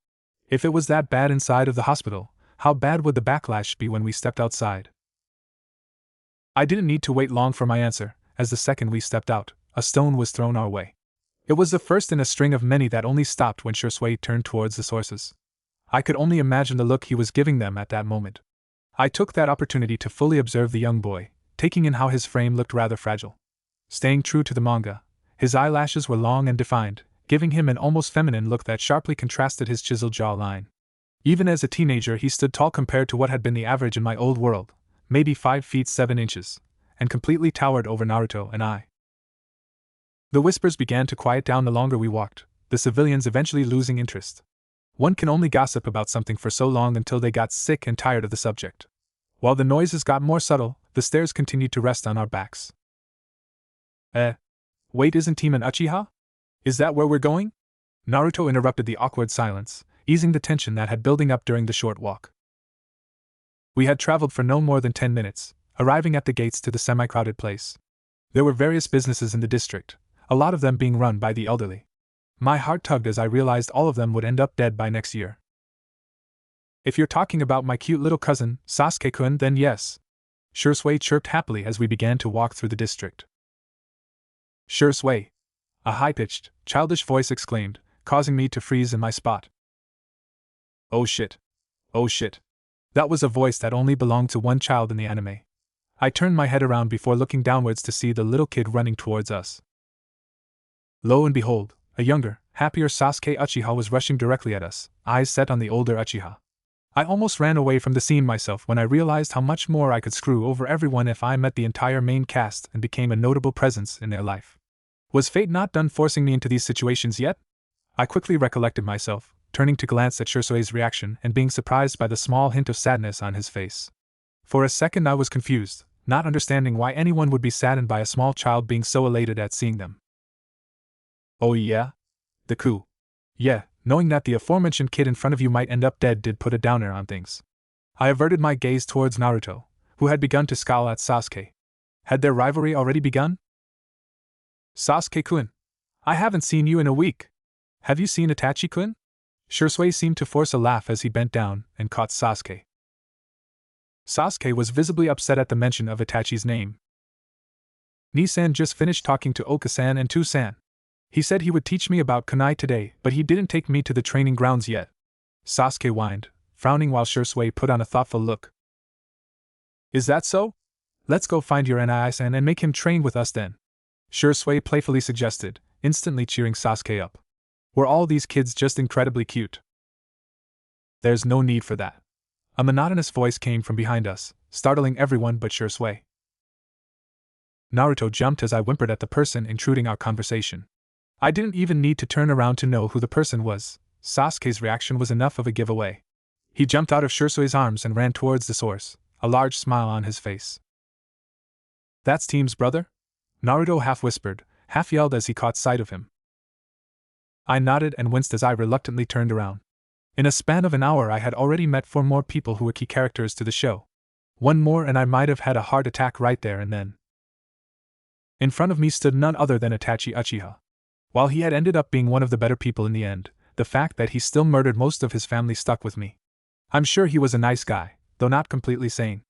If it was that bad inside of the hospital, how bad would the backlash be when we stepped outside? I didn't need to wait long for my answer, as the second we stepped out, a stone was thrown our way. It was the first in a string of many that only stopped when Shursui turned towards the sources. I could only imagine the look he was giving them at that moment. I took that opportunity to fully observe the young boy, taking in how his frame looked rather fragile. Staying true to the manga, his eyelashes were long and defined, giving him an almost feminine look that sharply contrasted his chiseled jawline. Even as a teenager he stood tall compared to what had been the average in my old world, maybe 5 feet 7 inches, and completely towered over Naruto and I. The whispers began to quiet down the longer we walked, the civilians eventually losing interest. One can only gossip about something for so long until they got sick and tired of the subject. While the noises got more subtle, the stares continued to rest on our backs. Wait, isn't Team an Uchiha? Is that where we're going? Naruto interrupted the awkward silence, easing the tension that had building up during the short walk. We had traveled for no more than 10 minutes, arriving at the gates to the semi-crowded place. There were various businesses in the district, a lot of them being run by the elderly. My heart tugged as I realized all of them would end up dead by next year. If you're talking about my cute little cousin, Sasuke-kun, then yes. Shursui chirped happily as we began to walk through the district. Shursui! A high-pitched, childish voice exclaimed, causing me to freeze in my spot. Oh shit. Oh shit. That was a voice that only belonged to one child in the anime. I turned my head around before looking downwards to see the little kid running towards us. Lo and behold, a younger, happier Sasuke Uchiha was rushing directly at us, eyes set on the older Uchiha. I almost ran away from the scene myself when I realized how much more I could screw over everyone if I met the entire main cast and became a notable presence in their life. Was fate not done forcing me into these situations yet? I quickly recollected myself, turning to glance at Shursui's reaction and being surprised by the small hint of sadness on his face. For a second I was confused, not understanding why anyone would be saddened by a small child being so elated at seeing them. Oh yeah? The coup. Yeah, knowing that the aforementioned kid in front of you might end up dead did put a downer on things. I averted my gaze towards Naruto, who had begun to scowl at Sasuke. Had their rivalry already begun? Sasuke-kun, I haven't seen you in a week. Have you seen Itachi-kun? Shursui seemed to force a laugh as he bent down and caught Sasuke. Sasuke was visibly upset at the mention of Itachi's name. Ni-san just finished talking to Oka-san and Tu-san. He said he would teach me about kunai today, but he didn't take me to the training grounds yet. Sasuke whined, frowning while Shursui put on a thoughtful look. Is that so? Let's go find your Ni-san and make him train with us then. Shursui playfully suggested, instantly cheering Sasuke up. Were all these kids just incredibly cute? There's no need for that. A monotonous voice came from behind us, startling everyone but Shursui. Naruto jumped as I whimpered at the person intruding our conversation. I didn't even need to turn around to know who the person was. Sasuke's reaction was enough of a giveaway. He jumped out of Shursui's arms and ran towards the source, a large smile on his face. That's Team's brother? Naruto half whispered, half yelled as he caught sight of him. I nodded and winced as I reluctantly turned around. In a span of an hour I had already met 4 more people who were key characters to the show. One more and I might have had a heart attack right there and then. In front of me stood none other than Itachi Uchiha. While he had ended up being one of the better people in the end, the fact that he still murdered most of his family stuck with me. I'm sure he was a nice guy, though not completely sane.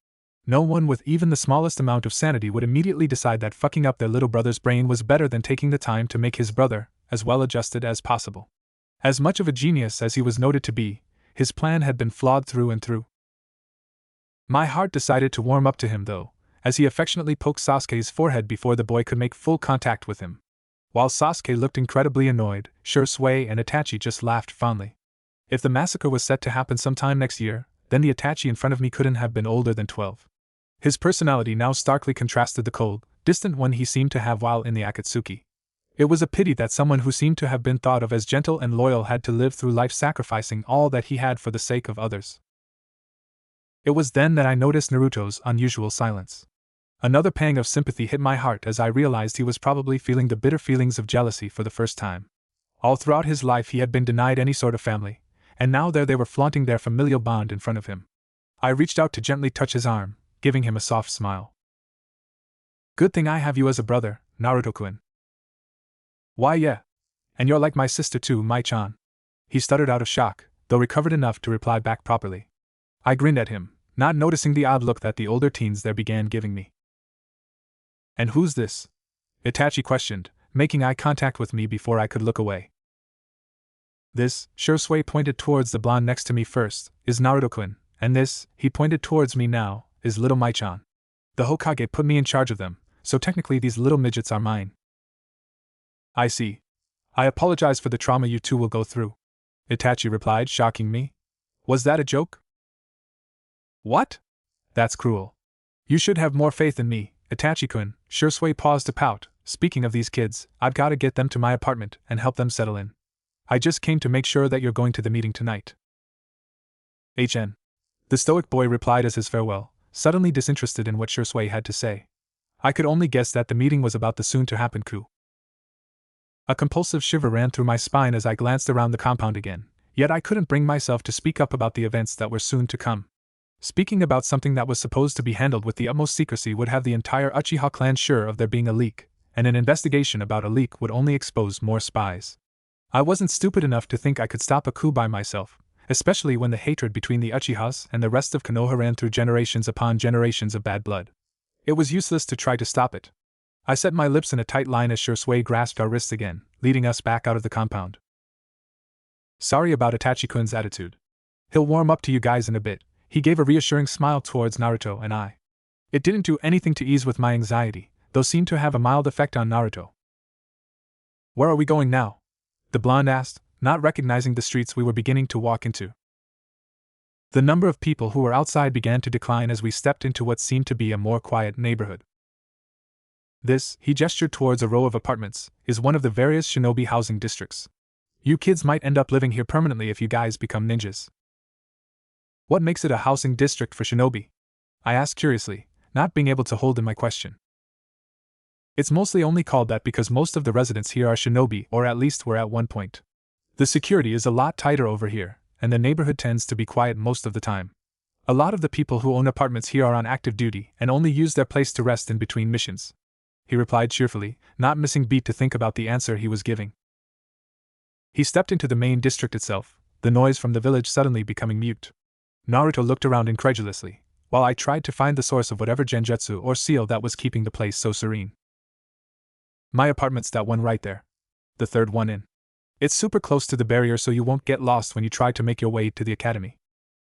No one with even the smallest amount of sanity would immediately decide that fucking up their little brother's brain was better than taking the time to make his brother as well adjusted as possible. As much of a genius as he was noted to be, his plan had been flawed through and through. My heart decided to warm up to him though, as he affectionately poked Sasuke's forehead before the boy could make full contact with him. While Sasuke looked incredibly annoyed, Shursui and Itachi just laughed fondly. If the massacre was set to happen sometime next year, then the Itachi in front of me couldn't have been older than 12. His personality now starkly contrasted the cold, distant one he seemed to have while in the Akatsuki. It was a pity that someone who seemed to have been thought of as gentle and loyal had to live through life sacrificing all that he had for the sake of others. It was then that I noticed Naruto's unusual silence. Another pang of sympathy hit my heart as I realized he was probably feeling the bitter feelings of jealousy for the first time. All throughout his life he had been denied any sort of family, and now there they were flaunting their familial bond in front of him. I reached out to gently touch his arm, giving him a soft smile. Good thing I have you as a brother, Naruto-kun. Why yeah. And you're like my sister too, Mai-chan. He stuttered out of shock, though recovered enough to reply back properly. I grinned at him, not noticing the odd look that the older teens there began giving me. And who's this? Itachi questioned, making eye contact with me before I could look away. This, Shursui pointed towards the blonde next to me first, is Naruto-kun, and this, he pointed towards me now, is little Mai-chan. The Hokage put me in charge of them, so technically these little midgets are mine. I see. I apologize for the trauma you two will go through. Itachi replied, shocking me. Was that a joke? What? That's cruel. You should have more faith in me, Itachi-kun. Shursui paused to pout. Speaking of these kids, I've got to get them to my apartment and help them settle in. I just came to make sure that you're going to the meeting tonight. HN. The stoic boy replied as his farewell, suddenly disinterested in what Shursui had to say. I could only guess that the meeting was about the soon-to-happen coup. A compulsive shiver ran through my spine as I glanced around the compound again, yet I couldn't bring myself to speak up about the events that were soon to come. Speaking about something that was supposed to be handled with the utmost secrecy would have the entire Uchiha clan sure of there being a leak, and an investigation about a leak would only expose more spies. I wasn't stupid enough to think I could stop a coup by myself, especially when the hatred between the Uchihas and the rest of Konoha ran through generations upon generations of bad blood. It was useless to try to stop it. I set my lips in a tight line as Shursui grasped our wrists again, leading us back out of the compound. Sorry about Itachi-kun's attitude. He'll warm up to you guys in a bit. He gave a reassuring smile towards Naruto and I. It didn't do anything to ease with my anxiety, though seemed to have a mild effect on Naruto. Where are we going now? The blonde asked, not recognizing the streets we were beginning to walk into. The number of people who were outside began to decline as we stepped into what seemed to be a more quiet neighborhood. This, he gestured towards a row of apartments, is one of the various shinobi housing districts. You kids might end up living here permanently if you guys become ninjas. What makes it a housing district for shinobi? I asked curiously, not being able to hold in my question. It's mostly only called that because most of the residents here are shinobi, or at least were at one point. The security is a lot tighter over here, and the neighborhood tends to be quiet most of the time. A lot of the people who own apartments here are on active duty and only use their place to rest in between missions. He replied cheerfully, not missing beat to think about the answer he was giving. He stepped into the main district itself, the noise from the village suddenly becoming mute. Naruto looked around incredulously, while I tried to find the source of whatever genjutsu or seal that was keeping the place so serene. My apartment's that one right there. The third one in. It's super close to the barrier so you won't get lost when you try to make your way to the academy.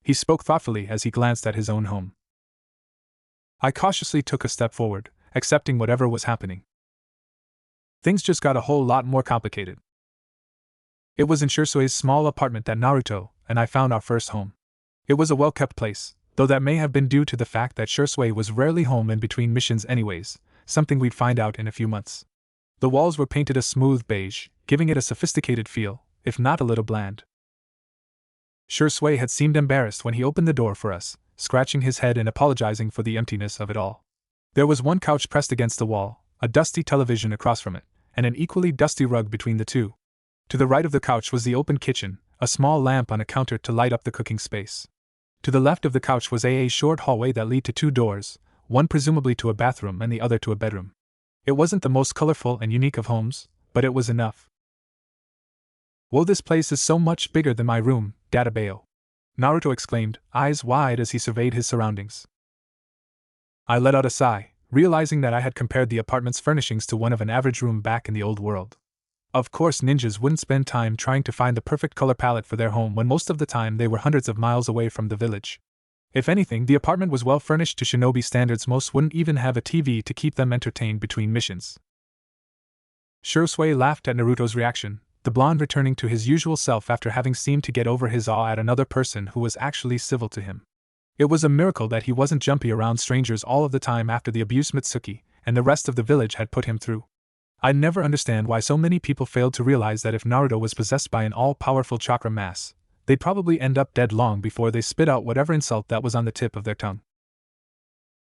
He spoke thoughtfully as he glanced at his own home. I cautiously took a step forward, accepting whatever was happening. Things just got a whole lot more complicated. It was in Shursui's small apartment that Naruto and I found our first home. It was a well-kept place, though that may have been due to the fact that Shursui was rarely home in between missions anyways, something we'd find out in a few months. The walls were painted a smooth beige, giving it a sophisticated feel, if not a little bland. Shursui had seemed embarrassed when he opened the door for us, scratching his head and apologizing for the emptiness of it all. There was one couch pressed against the wall, a dusty television across from it, and an equally dusty rug between the two. To the right of the couch was the open kitchen, a small lamp on a counter to light up the cooking space. To the left of the couch was a short hallway that led to two doors, one presumably to a bathroom and the other to a bedroom. It wasn't the most colorful and unique of homes, but it was enough. Whoa, this place is so much bigger than my room, Databeo. Naruto exclaimed, eyes wide as he surveyed his surroundings. I let out a sigh, realizing that I had compared the apartment's furnishings to one of an average room back in the old world. Of course, ninjas wouldn't spend time trying to find the perfect color palette for their home when most of the time they were hundreds of miles away from the village. If anything, the apartment was well furnished to shinobi standards. Most wouldn't even have a TV to keep them entertained between missions. Shursui laughed at Naruto's reaction, the blonde returning to his usual self after having seemed to get over his awe at another person who was actually civil to him. It was a miracle that he wasn't jumpy around strangers all of the time after the abuse Mitsuki and the rest of the village had put him through. I'd never understand why so many people failed to realize that if Naruto was possessed by an all-powerful chakra mass, they'd probably end up dead long before they spit out whatever insult that was on the tip of their tongue.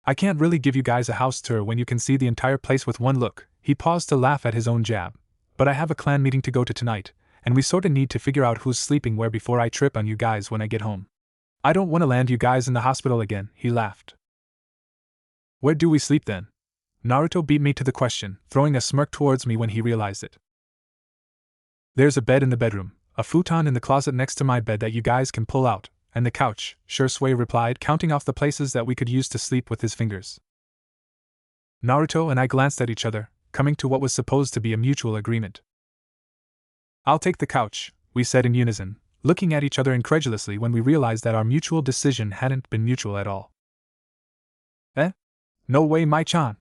I can't really give you guys a house tour when you can see the entire place with one look. He paused to laugh at his own jab. But I have a clan meeting to go to tonight, and we sorta need to figure out who's sleeping where before I trip on you guys when I get home. I don't want to land you guys in the hospital again, he laughed. Where do we sleep then? Naruto beat me to the question, throwing a smirk towards me when he realized it. There's a bed in the bedroom, a futon in the closet next to my bed that you guys can pull out, and the couch, Shursui replied, counting off the places that we could use to sleep with his fingers. Naruto and I glanced at each other, coming to what was supposed to be a mutual agreement. I'll take the couch, we said in unison, looking at each other incredulously when we realized that our mutual decision hadn't been mutual at all. Eh? No way, Mai-chan.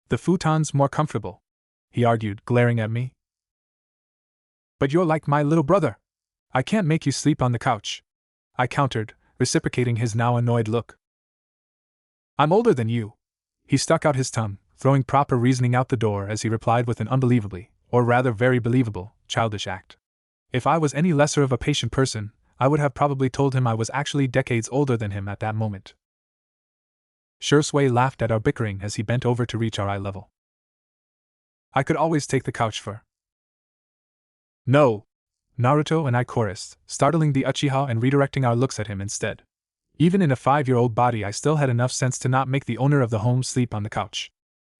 The futon's more comfortable, he argued, glaring at me. But you're like my little brother. I can't make you sleep on the couch, I countered, reciprocating his now annoyed look. I'm older than you. He stuck out his tongue, throwing proper reasoning out the door as he replied with an unbelievably, or rather very believable, childish act. If I was any lesser of a patient person, I would have probably told him I was actually decades older than him at that moment. Shursui laughed at our bickering as he bent over to reach our eye level. I could always take the couch for. No! Naruto and I chorused, startling the Uchiha and redirecting our looks at him instead. Even in a 5-year-old body, I still had enough sense to not make the owner of the home sleep on the couch.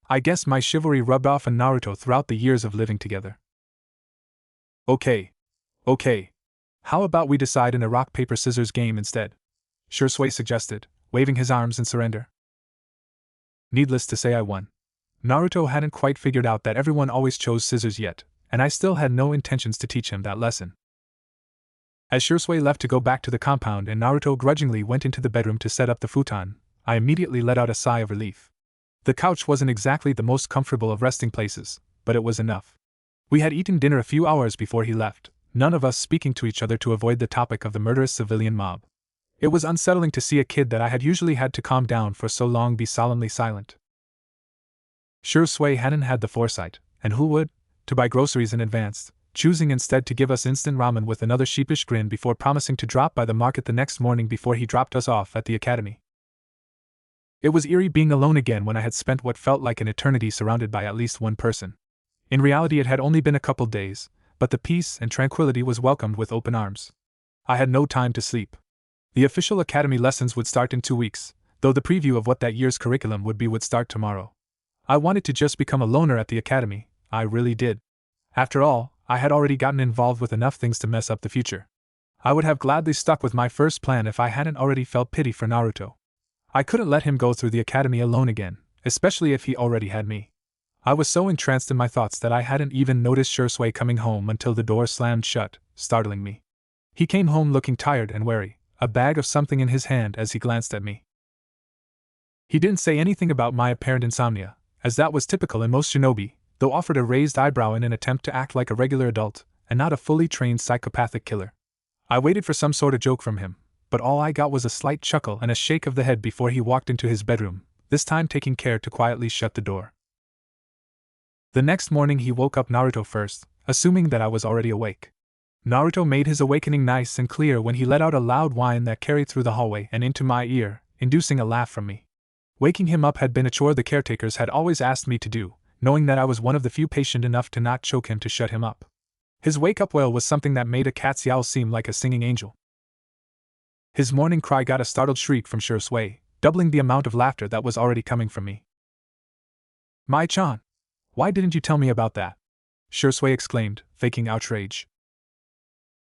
I guess my chivalry rubbed off on Naruto throughout the years of living together. Okay. How about we decide in a rock-paper-scissors game instead? Shursui suggested, waving his arms in surrender. Needless to say, I won. Naruto hadn't quite figured out that everyone always chose scissors yet, and I still had no intentions to teach him that lesson. As Shursui left to go back to the compound and Naruto grudgingly went into the bedroom to set up the futon, I immediately let out a sigh of relief. The couch wasn't exactly the most comfortable of resting places, but it was enough. We had eaten dinner a few hours before he left, none of us speaking to each other to avoid the topic of the murderous civilian mob. It was unsettling to see a kid that I had usually had to calm down for so long be solemnly silent. Shursui hadn't had the foresight, and who would, to buy groceries in advance, choosing instead to give us instant ramen with another sheepish grin before promising to drop by the market the next morning before he dropped us off at the academy. It was eerie being alone again when I had spent what felt like an eternity surrounded by at least one person. In reality, it had only been a couple days, but the peace and tranquility was welcomed with open arms. I had no time to sleep. The official academy lessons would start in 2 weeks, though the preview of what that year's curriculum would start tomorrow. I wanted to just become a loner at the academy, I really did. After all, I had already gotten involved with enough things to mess up the future. I would have gladly stuck with my first plan if I hadn't already felt pity for Naruto. I couldn't let him go through the academy alone again, especially if he already had me. I was so entranced in my thoughts that I hadn't even noticed Shursui coming home until the door slammed shut, startling me. He came home looking tired and wary, a bag of something in his hand as he glanced at me. He didn't say anything about my apparent insomnia, as that was typical in most shinobi, though offered a raised eyebrow in an attempt to act like a regular adult, and not a fully trained psychopathic killer. I waited for some sort of joke from him, but all I got was a slight chuckle and a shake of the head before he walked into his bedroom, this time taking care to quietly shut the door. The next morning he woke up Naruto first, assuming that I was already awake. Naruto made his awakening nice and clear when he let out a loud whine that carried through the hallway and into my ear, inducing a laugh from me. Waking him up had been a chore the caretakers had always asked me to do, knowing that I was one of the few patient enough to not choke him to shut him up. His wake-up wail was something that made a cat's yowl seem like a singing angel. His morning cry got a startled shriek from Shursui, doubling the amount of laughter that was already coming from me. Mai-chan! Why didn't you tell me about that? Shursui exclaimed, faking outrage.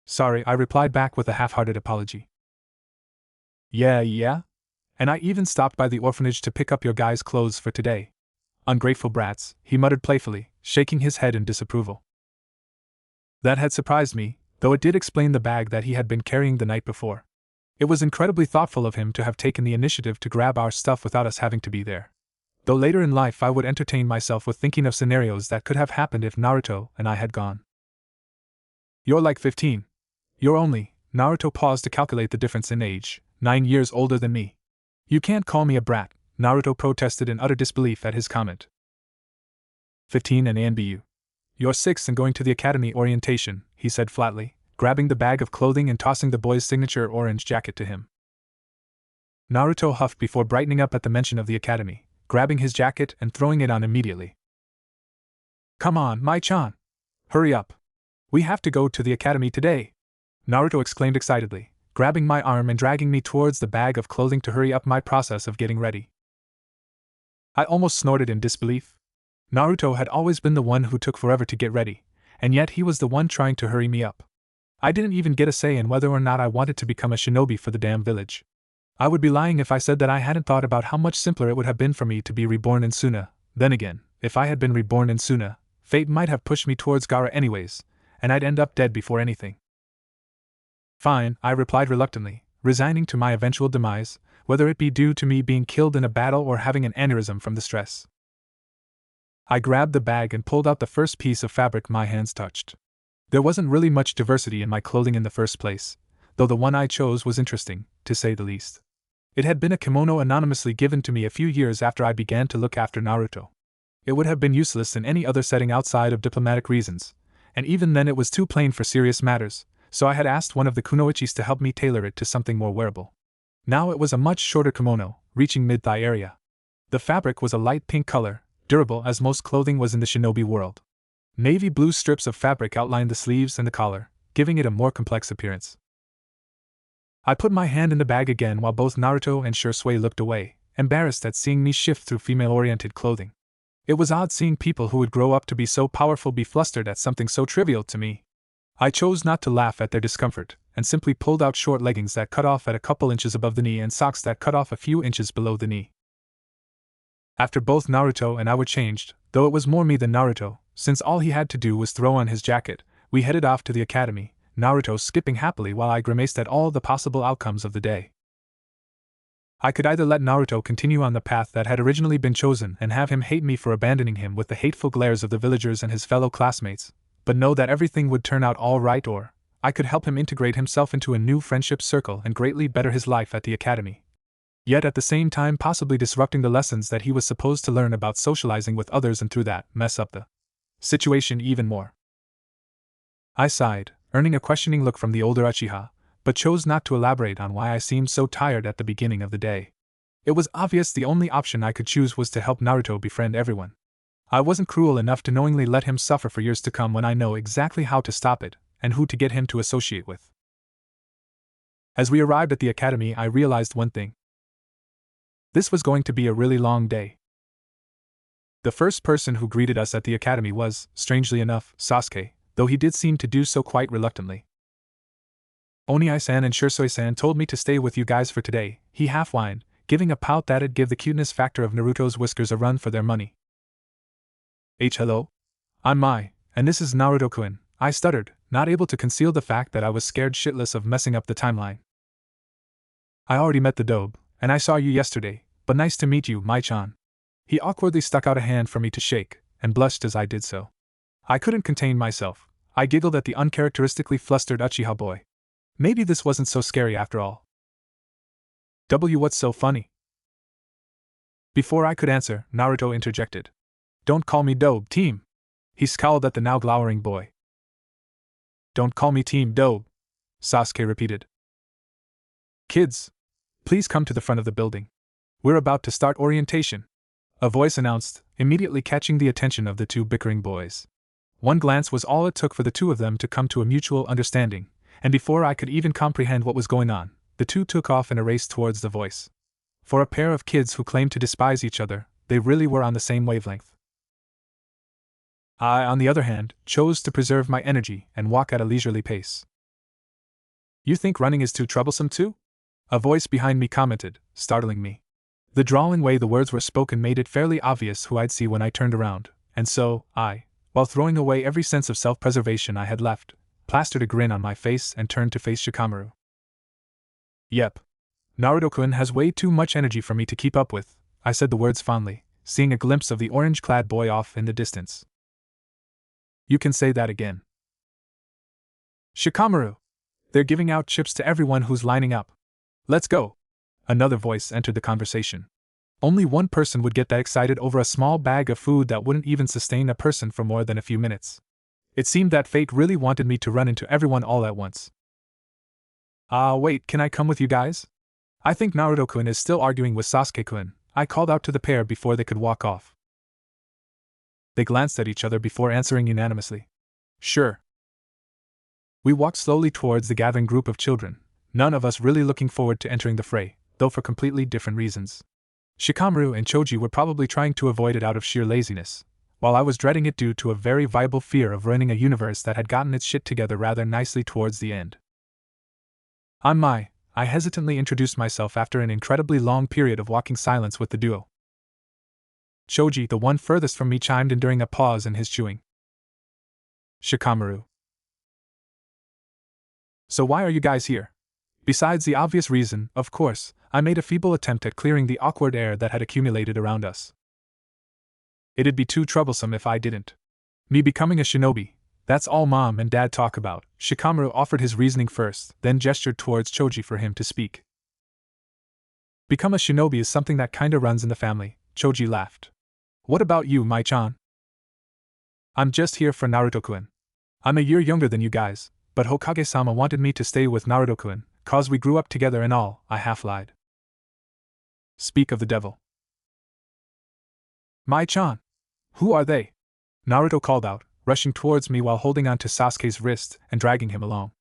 Sorry, I replied back with a half-hearted apology. Yeah? And I even stopped by the orphanage to pick up your guys' clothes for today. Ungrateful brats, he muttered playfully, shaking his head in disapproval. That had surprised me, though it did explain the bag that he had been carrying the night before. It was incredibly thoughtful of him to have taken the initiative to grab our stuff without us having to be there. Though later in life I would entertain myself with thinking of scenarios that could have happened if Naruto and I had gone. You're like 15. You're only, Naruto paused to calculate the difference in age, 9 years older than me. You can't call me a brat, Naruto protested in utter disbelief at his comment. 15 and ANBU. You're 6 and going to the academy orientation, he said flatly, grabbing the bag of clothing and tossing the boy's signature orange jacket to him. Naruto huffed before brightening up at the mention of the academy, grabbing his jacket and throwing it on immediately. Come on, Mai-chan! Hurry up! We have to go to the academy today! Naruto exclaimed excitedly, grabbing my arm and dragging me towards the bag of clothing to hurry up my process of getting ready. I almost snorted in disbelief. Naruto had always been the one who took forever to get ready, and yet he was the one trying to hurry me up. I didn't even get a say in whether or not I wanted to become a shinobi for the damn village. I would be lying if I said that I hadn't thought about how much simpler it would have been for me to be reborn in Suna. Then again, if I had been reborn in Suna, fate might have pushed me towards Gaara anyways, and I'd end up dead before anything. Fine, I replied reluctantly, resigning to my eventual demise, whether it be due to me being killed in a battle or having an aneurysm from the stress. I grabbed the bag and pulled out the first piece of fabric my hands touched. There wasn't really much diversity in my clothing in the first place, though the one I chose was interesting, to say the least. It had been a kimono anonymously given to me a few years after I began to look after Naruto. It would have been useless in any other setting outside of diplomatic reasons, and even then it was too plain for serious matters, so I had asked one of the kunoichis to help me tailor it to something more wearable. Now it was a much shorter kimono, reaching mid-thigh area. The fabric was a light pink color, durable as most clothing was in the shinobi world. Navy blue strips of fabric outlined the sleeves and the collar, giving it a more complex appearance. I put my hand in the bag again while both Naruto and Shisui looked away, embarrassed at seeing me shift through female-oriented clothing. It was odd seeing people who would grow up to be so powerful be flustered at something so trivial to me. I chose not to laugh at their discomfort, and simply pulled out short leggings that cut off at a couple inches above the knee and socks that cut off a few inches below the knee. After both Naruto and I were changed, though it was more me than Naruto, since all he had to do was throw on his jacket, we headed off to the academy, Naruto skipping happily while I grimaced at all the possible outcomes of the day. I could either let Naruto continue on the path that had originally been chosen and have him hate me for abandoning him with the hateful glares of the villagers and his fellow classmates, but know that everything would turn out all right, or I could help him integrate himself into a new friendship circle and greatly better his life at the academy. Yet at the same time possibly disrupting the lessons that he was supposed to learn about socializing with others and through that mess up the situation even more. I sighed, earning a questioning look from the older Uchiha, but chose not to elaborate on why I seemed so tired at the beginning of the day. It was obvious the only option I could choose was to help Naruto befriend everyone. I wasn't cruel enough to knowingly let him suffer for years to come when I know exactly how to stop it, and who to get him to associate with. As we arrived at the academy, I realized one thing. This was going to be a really long day. The first person who greeted us at the academy was, strangely enough, Sasuke, though he did seem to do so quite reluctantly. Oniai-san and Shisui-san told me to stay with you guys for today, he half-whined, giving a pout that'd give the cuteness factor of Naruto's whiskers a run for their money. Hello? I'm Mai, and this is Naruto-kun, I stuttered, not able to conceal the fact that I was scared shitless of messing up the timeline. I already met the dobe, and I saw you yesterday, but nice to meet you, Mai-chan. He awkwardly stuck out a hand for me to shake, and blushed as I did so. I couldn't contain myself. I giggled at the uncharacteristically flustered Uchiha boy. Maybe this wasn't so scary after all. What's so funny? Before I could answer, Naruto interjected. Don't call me Dobe, team. He scowled at the now glowering boy. Don't call me Team Dobe, Sasuke repeated. Kids, please come to the front of the building. We're about to start orientation, a voice announced, immediately catching the attention of the two bickering boys. One glance was all it took for the two of them to come to a mutual understanding, and before I could even comprehend what was going on, the two took off in a race towards the voice. For a pair of kids who claimed to despise each other, they really were on the same wavelength. I, on the other hand, chose to preserve my energy and walk at a leisurely pace. You think running is too troublesome too? A voice behind me commented, startling me. The drawling way the words were spoken made it fairly obvious who I'd see when I turned around, and so, while throwing away every sense of self-preservation I had left, plastered a grin on my face and turned to face Shikamaru. Yep. Naruto-kun has way too much energy for me to keep up with, I said the words fondly, seeing a glimpse of the orange-clad boy off in the distance. You can say that again. Shikamaru! They're giving out chips to everyone who's lining up. Let's go! Another voice entered the conversation. Only one person would get that excited over a small bag of food that wouldn't even sustain a person for more than a few minutes. It seemed that fate really wanted me to run into everyone all at once. Wait, can I come with you guys? I think Naruto-kun is still arguing with Sasuke-kun, I called out to the pair before they could walk off. They glanced at each other before answering unanimously. Sure. We walked slowly towards the gathering group of children, none of us really looking forward to entering the fray, though for completely different reasons. Shikamaru and Choji were probably trying to avoid it out of sheer laziness, while I was dreading it due to a very viable fear of ruining a universe that had gotten its shit together rather nicely towards the end. I hesitantly introduced myself after an incredibly long period of walking silence with the duo. Choji, the one furthest from me, chimed in during a pause in his chewing. Shikamaru. So why are you guys here? Besides the obvious reason, of course, I made a feeble attempt at clearing the awkward air that had accumulated around us. It'd be too troublesome if I didn't. Me becoming a shinobi, that's all Mom and Dad talk about. Shikamaru offered his reasoning first, then gestured towards Choji for him to speak. Become a shinobi is something that kinda runs in the family, Choji laughed. What about you, Mai-chan? I'm just here for Naruto-kun. I'm a year younger than you guys, but Hokage-sama wanted me to stay with Naruto-kun, cause we grew up together and all, I half-lied. Speak of the devil. Mai-chan. Who are they? Naruto called out, rushing towards me while holding on to Sasuke's wrist and dragging him along.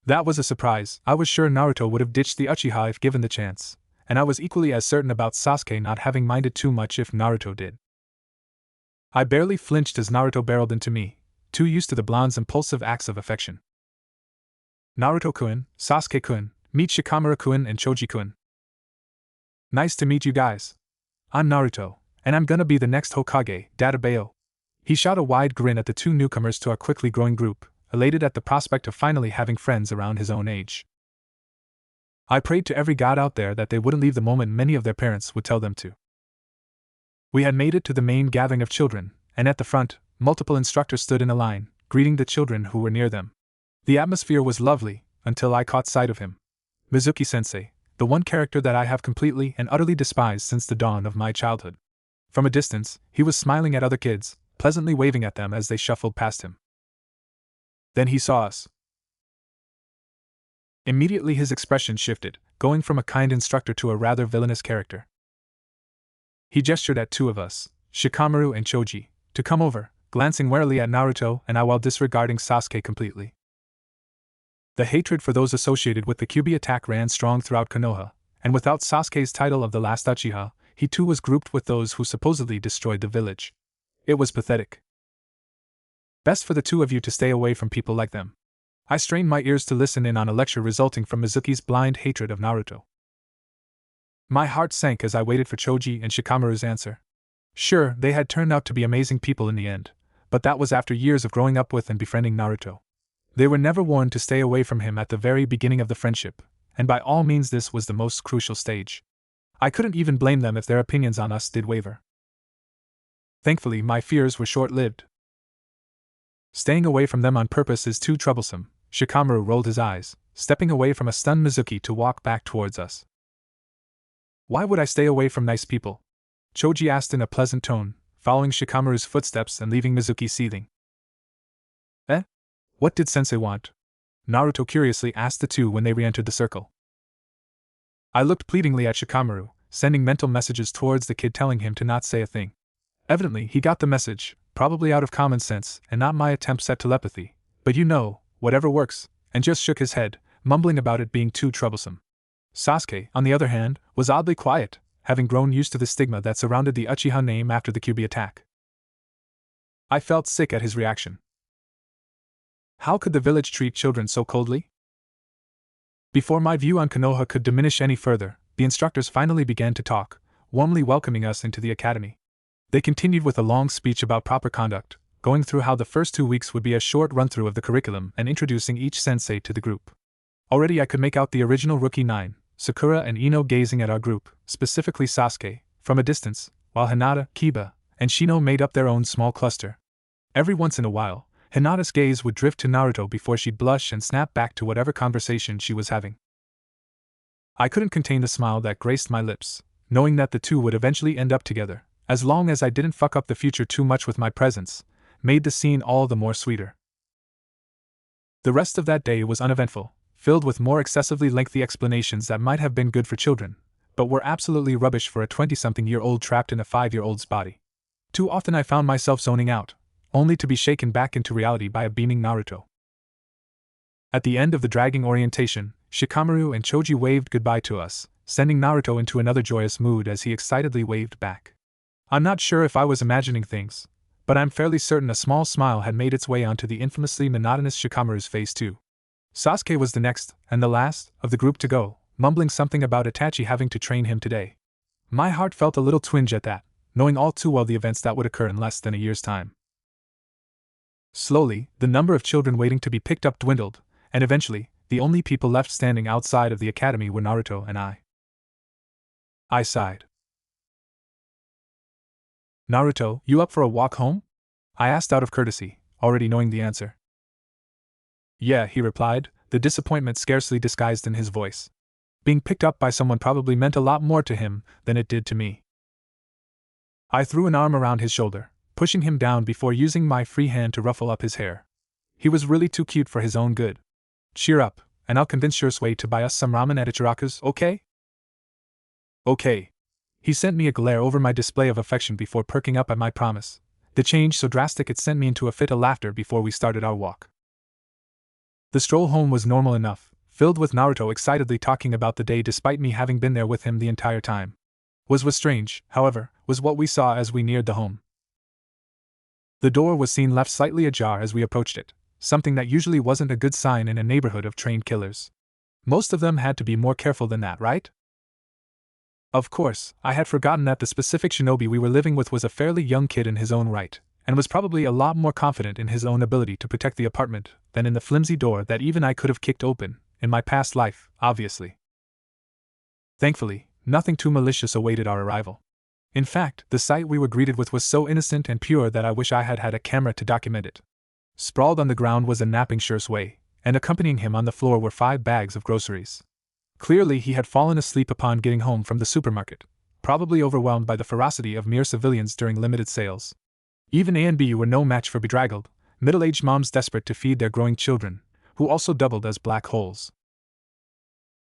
That was a surprise. I was sure Naruto would have ditched the Uchiha if given the chance, and I was equally as certain about Sasuke not having minded too much if Naruto did. I barely flinched as Naruto barreled into me, too used to the blonde's impulsive acts of affection. Naruto-kun, Sasuke-kun, meet Shikamaru-kun and Choji-kun. Nice to meet you guys. I'm Naruto, and I'm gonna be the next Hokage, Databeo. He shot a wide grin at the two newcomers to our quickly growing group, elated at the prospect of finally having friends around his own age. I prayed to every god out there that they wouldn't leave the moment many of their parents would tell them to. We had made it to the main gathering of children, and at the front, multiple instructors stood in a line, greeting the children who were near them. The atmosphere was lovely, until I caught sight of him. Mizuki-sensei, the one character that I have completely and utterly despised since the dawn of my childhood. From a distance, he was smiling at other kids, pleasantly waving at them as they shuffled past him. Then he saw us. Immediately his expression shifted, going from a kind instructor to a rather villainous character. He gestured at two of us, Shikamaru and Choji, to come over, glancing warily at Naruto and I while disregarding Sasuke completely. The hatred for those associated with the Kyuubi attack ran strong throughout Konoha, and without Sasuke's title of the last Uchiha, he too was grouped with those who supposedly destroyed the village. It was pathetic. Best for the two of you to stay away from people like them. I strained my ears to listen in on a lecture resulting from Mizuki's blind hatred of Naruto. My heart sank as I waited for Choji and Shikamaru's answer. Sure, they had turned out to be amazing people in the end, but that was after years of growing up with and befriending Naruto. They were never warned to stay away from him at the very beginning of the friendship, and by all means this was the most crucial stage. I couldn't even blame them if their opinions on us did waver. Thankfully, my fears were short-lived. Staying away from them on purpose is too troublesome, Shikamaru rolled his eyes, stepping away from a stunned Mizuki to walk back towards us. Why would I stay away from nice people? Choji asked in a pleasant tone, following Shikamaru's footsteps and leaving Mizuki seething. What did Sensei want? Naruto curiously asked the two when they re-entered the circle. I looked pleadingly at Shikamaru, sending mental messages towards the kid telling him to not say a thing. Evidently, he got the message, probably out of common sense and not my attempts at telepathy, but you know, whatever works, and just shook his head, mumbling about it being too troublesome. Sasuke, on the other hand, was oddly quiet, having grown used to the stigma that surrounded the Uchiha name after the Kyuubi attack. I felt sick at his reaction. How could the village treat children so coldly? Before my view on Konoha could diminish any further, the instructors finally began to talk, warmly welcoming us into the academy. They continued with a long speech about proper conduct, going through how the first 2 weeks would be a short run-through of the curriculum and introducing each sensei to the group. Already I could make out the original rookie 9, Sakura and Ino gazing at our group, specifically Sasuke, from a distance, while Hinata, Kiba, and Shino made up their own small cluster. Every once in a while, Hinata's gaze would drift to Naruto before she'd blush and snap back to whatever conversation she was having. I couldn't contain the smile that graced my lips, knowing that the two would eventually end up together, as long as I didn't fuck up the future too much with my presence, made the scene all the more sweeter. The rest of that day was uneventful, filled with more excessively lengthy explanations that might have been good for children, but were absolutely rubbish for a 20-something-year-old trapped in a 5-year-old's body. Too often I found myself zoning out, only to be shaken back into reality by a beaming Naruto. At the end of the dragging orientation, Shikamaru and Choji waved goodbye to us, sending Naruto into another joyous mood as he excitedly waved back. I'm not sure if I was imagining things, but I'm fairly certain a small smile had made its way onto the infamously monotonous Shikamaru's face too. Sasuke was the next, and the last, of the group to go, mumbling something about Itachi having to train him today. My heart felt a little twinge at that, knowing all too well the events that would occur in less than a year's time. Slowly, the number of children waiting to be picked up dwindled, and eventually, the only people left standing outside of the academy were Naruto and I. I sighed. Naruto, you up for a walk home? I asked out of courtesy, already knowing the answer. Yeah, he replied, the disappointment scarcely disguised in his voice. Being picked up by someone probably meant a lot more to him than it did to me. I threw an arm around his shoulder, pushing him down before using my free hand to ruffle up his hair. He was really too cute for his own good. Cheer up, and I'll convince Shursui to buy us some ramen at Ichiraku's, okay? Okay. He sent me a glare over my display of affection before perking up at my promise, the change so drastic it sent me into a fit of laughter before we started our walk. The stroll home was normal enough, filled with Naruto excitedly talking about the day despite me having been there with him the entire time. What was strange, however, was what we saw as we neared the home. The door was seen left slightly ajar as we approached it, something that usually wasn't a good sign in a neighborhood of trained killers. Most of them had to be more careful than that, right? Of course, I had forgotten that the specific shinobi we were living with was a fairly young kid in his own right, and was probably a lot more confident in his own ability to protect the apartment than in the flimsy door that even I could have kicked open, in my past life, obviously. Thankfully, nothing too malicious awaited our arrival. In fact, the sight we were greeted with was so innocent and pure that I wish I had had a camera to document it. Sprawled on the ground was a napping Shursui, and accompanying him on the floor were 5 bags of groceries. Clearly he had fallen asleep upon getting home from the supermarket, probably overwhelmed by the ferocity of mere civilians during limited sales. Even A and B were no match for bedraggled, middle-aged moms desperate to feed their growing children, who also doubled as black holes.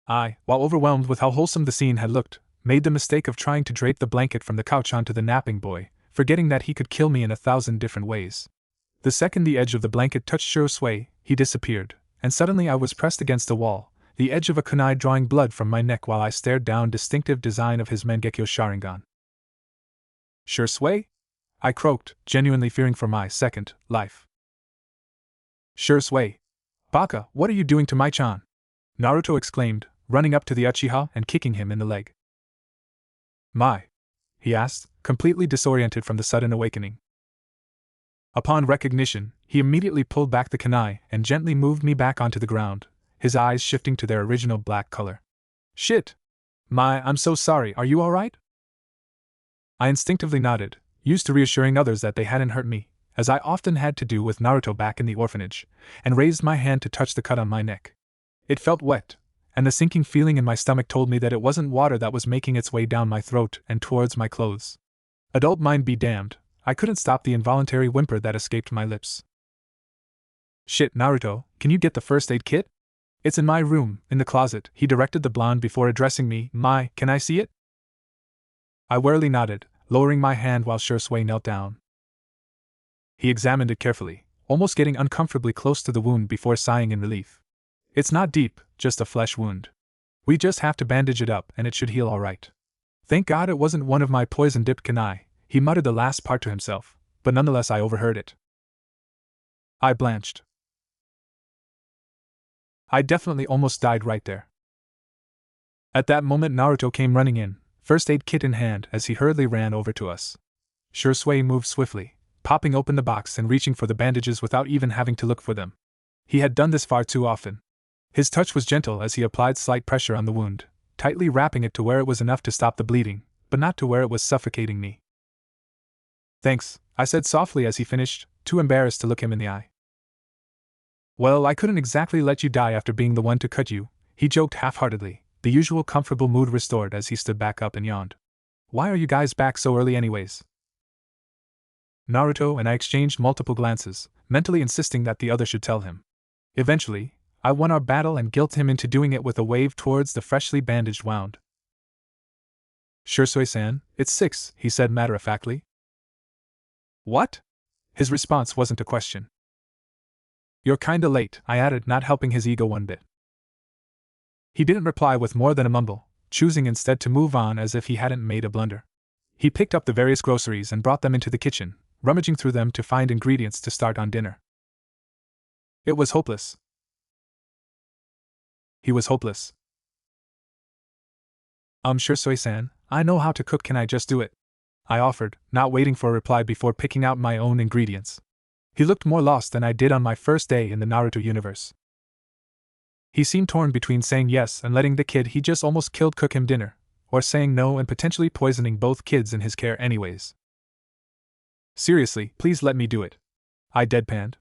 I, while overwhelmed with how wholesome the scene had looked, made the mistake of trying to drape the blanket from the couch onto the napping boy, forgetting that he could kill me in 1,000 different ways. The second the edge of the blanket touched Shursui, he disappeared, and suddenly I was pressed against the wall, the edge of a kunai drawing blood from my neck while I stared down distinctive design of his Mangekyo Sharingan. Shursui? I croaked, genuinely fearing for my second life. Shursui! Baka, what are you doing to my chan? Naruto exclaimed, running up to the Uchiha and kicking him in the leg. My? He asked, completely disoriented from the sudden awakening. Upon recognition, he immediately pulled back the kunai and gently moved me back onto the ground, his eyes shifting to their original black color. Shit! I'm so sorry, are you alright? I instinctively nodded, used to reassuring others that they hadn't hurt me, as I often had to do with Naruto back in the orphanage, and raised my hand to touch the cut on my neck. It felt wet, and the sinking feeling in my stomach told me that it wasn't water that was making its way down my throat and towards my clothes. Adult mind be damned, I couldn't stop the involuntary whimper that escaped my lips. Shit, Naruto, can you get the first aid kit? It's in my room, in the closet, he directed the blonde before addressing me. Can I see it? I warily nodded, lowering my hand while Shursui knelt down. He examined it carefully, almost getting uncomfortably close to the wound before sighing in relief. It's not deep, just a flesh wound. We just have to bandage it up and it should heal all right. Thank God it wasn't one of my poison-dipped kunai, he muttered the last part to himself, but nonetheless I overheard it. I blanched. I definitely almost died right there. At that moment Naruto came running in, first aid kit in hand, as he hurriedly ran over to us. Shursui moved swiftly, popping open the box and reaching for the bandages without even having to look for them. He had done this far too often. His touch was gentle as he applied slight pressure on the wound, tightly wrapping it to where it was enough to stop the bleeding, but not to where it was suffocating me. Thanks, I said softly as he finished, too embarrassed to look him in the eye. Well, I couldn't exactly let you die after being the one to cut you, he joked half-heartedly, the usual comfortable mood restored as he stood back up and yawned. Why are you guys back so early anyways? Naruto and I exchanged multiple glances, mentally insisting that the other should tell him. Eventually, I won our battle and guilted him into doing it with a wave towards the freshly bandaged wound. Shursui-san, it's 6, he said matter-of-factly. What? His response wasn't a question. You're kinda late, I added, not helping his ego one bit. He didn't reply with more than a mumble, choosing instead to move on as if he hadn't made a blunder. He picked up the various groceries and brought them into the kitchen, rummaging through them to find ingredients to start on dinner. It was hopeless. He was hopeless. Shursui-san, I know how to cook, can I just do it? I offered, not waiting for a reply before picking out my own ingredients. He looked more lost than I did on my first day in the Naruto universe. He seemed torn between saying yes and letting the kid he just almost killed cook him dinner, or saying no and potentially poisoning both kids in his care anyways. Seriously, please let me do it. I deadpanned.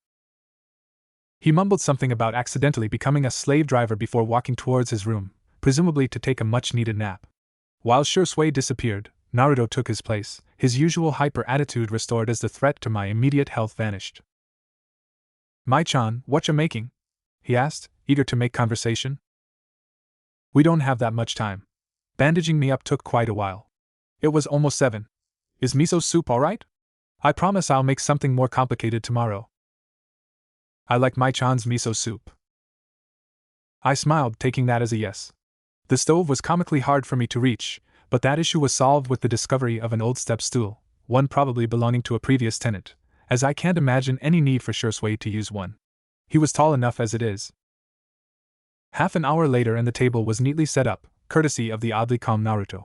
He mumbled something about accidentally becoming a slave driver before walking towards his room, presumably to take a much-needed nap. While Shursui disappeared, Naruto took his place, his usual hyper-attitude restored as the threat to my immediate health vanished. Mai-chan, whatcha making? He asked, eager to make conversation. We don't have that much time. Bandaging me up took quite a while. It was almost 7. Is miso soup alright? I promise I'll make something more complicated tomorrow. I like Mai-chan's miso soup. I smiled, taking that as a yes. The stove was comically hard for me to reach, but that issue was solved with the discovery of an old step stool, one probably belonging to a previous tenant, as I can't imagine any need for Shursui to use one. He was tall enough as it is. Half an hour later and the table was neatly set up, courtesy of the oddly calm Naruto.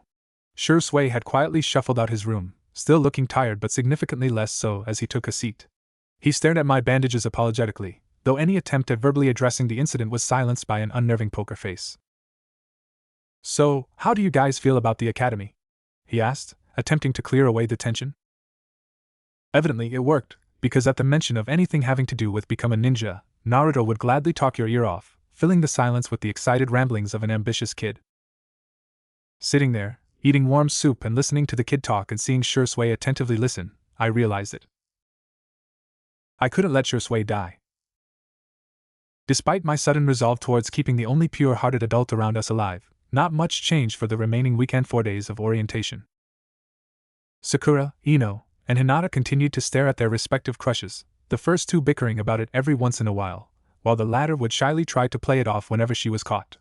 Shursui had quietly shuffled out his room, still looking tired but significantly less so as he took a seat. He stared at my bandages apologetically, though any attempt at verbally addressing the incident was silenced by an unnerving poker face. So, how do you guys feel about the academy? He asked, attempting to clear away the tension. Evidently it worked, because at the mention of anything having to do with become a ninja, Naruto would gladly talk your ear off, filling the silence with the excited ramblings of an ambitious kid. Sitting there, eating warm soup and listening to the kid talk and seeing Shursui attentively listen, I realized it. I couldn't let Shursui die. Despite my sudden resolve towards keeping the only pure-hearted adult around us alive, not much changed for the remaining weekend 4 days of orientation. Sakura, Ino, and Hinata continued to stare at their respective crushes, the first two bickering about it every once in a while the latter would shyly try to play it off whenever she was caught.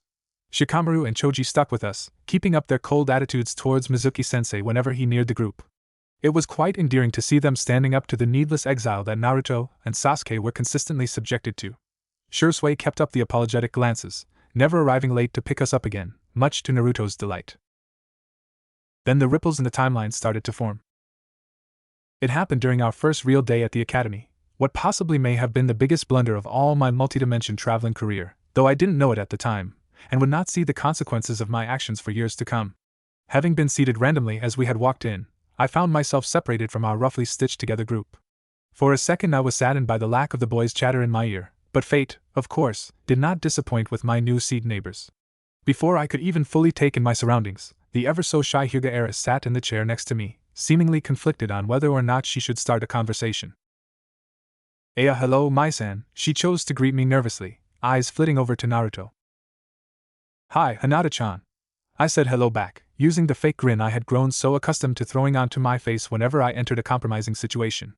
Shikamaru and Choji stuck with us, keeping up their cold attitudes towards Mizuki-sensei whenever he neared the group. It was quite endearing to see them standing up to the needless exile that Naruto and Sasuke were consistently subjected to. Shursui kept up the apologetic glances, never arriving late to pick us up again, much to Naruto's delight. Then the ripples in the timeline started to form. It happened during our first real day at the academy, what possibly may have been the biggest blunder of all my multidimension traveling career, though I didn't know it at the time, and would not see the consequences of my actions for years to come. Having been seated randomly as we had walked in, I found myself separated from our roughly stitched-together group. For a second I was saddened by the lack of the boys' chatter in my ear, but fate, of course, did not disappoint with my new seat neighbors. Before I could even fully take in my surroundings, the ever-so-shy Hyuga Eris sat in the chair next to me, seemingly conflicted on whether or not she should start a conversation. Hello, Mai-san, she chose to greet me nervously, eyes flitting over to Naruto. Hi, Hinata-chan. I said hello back, using the fake grin I had grown so accustomed to throwing onto my face whenever I entered a compromising situation.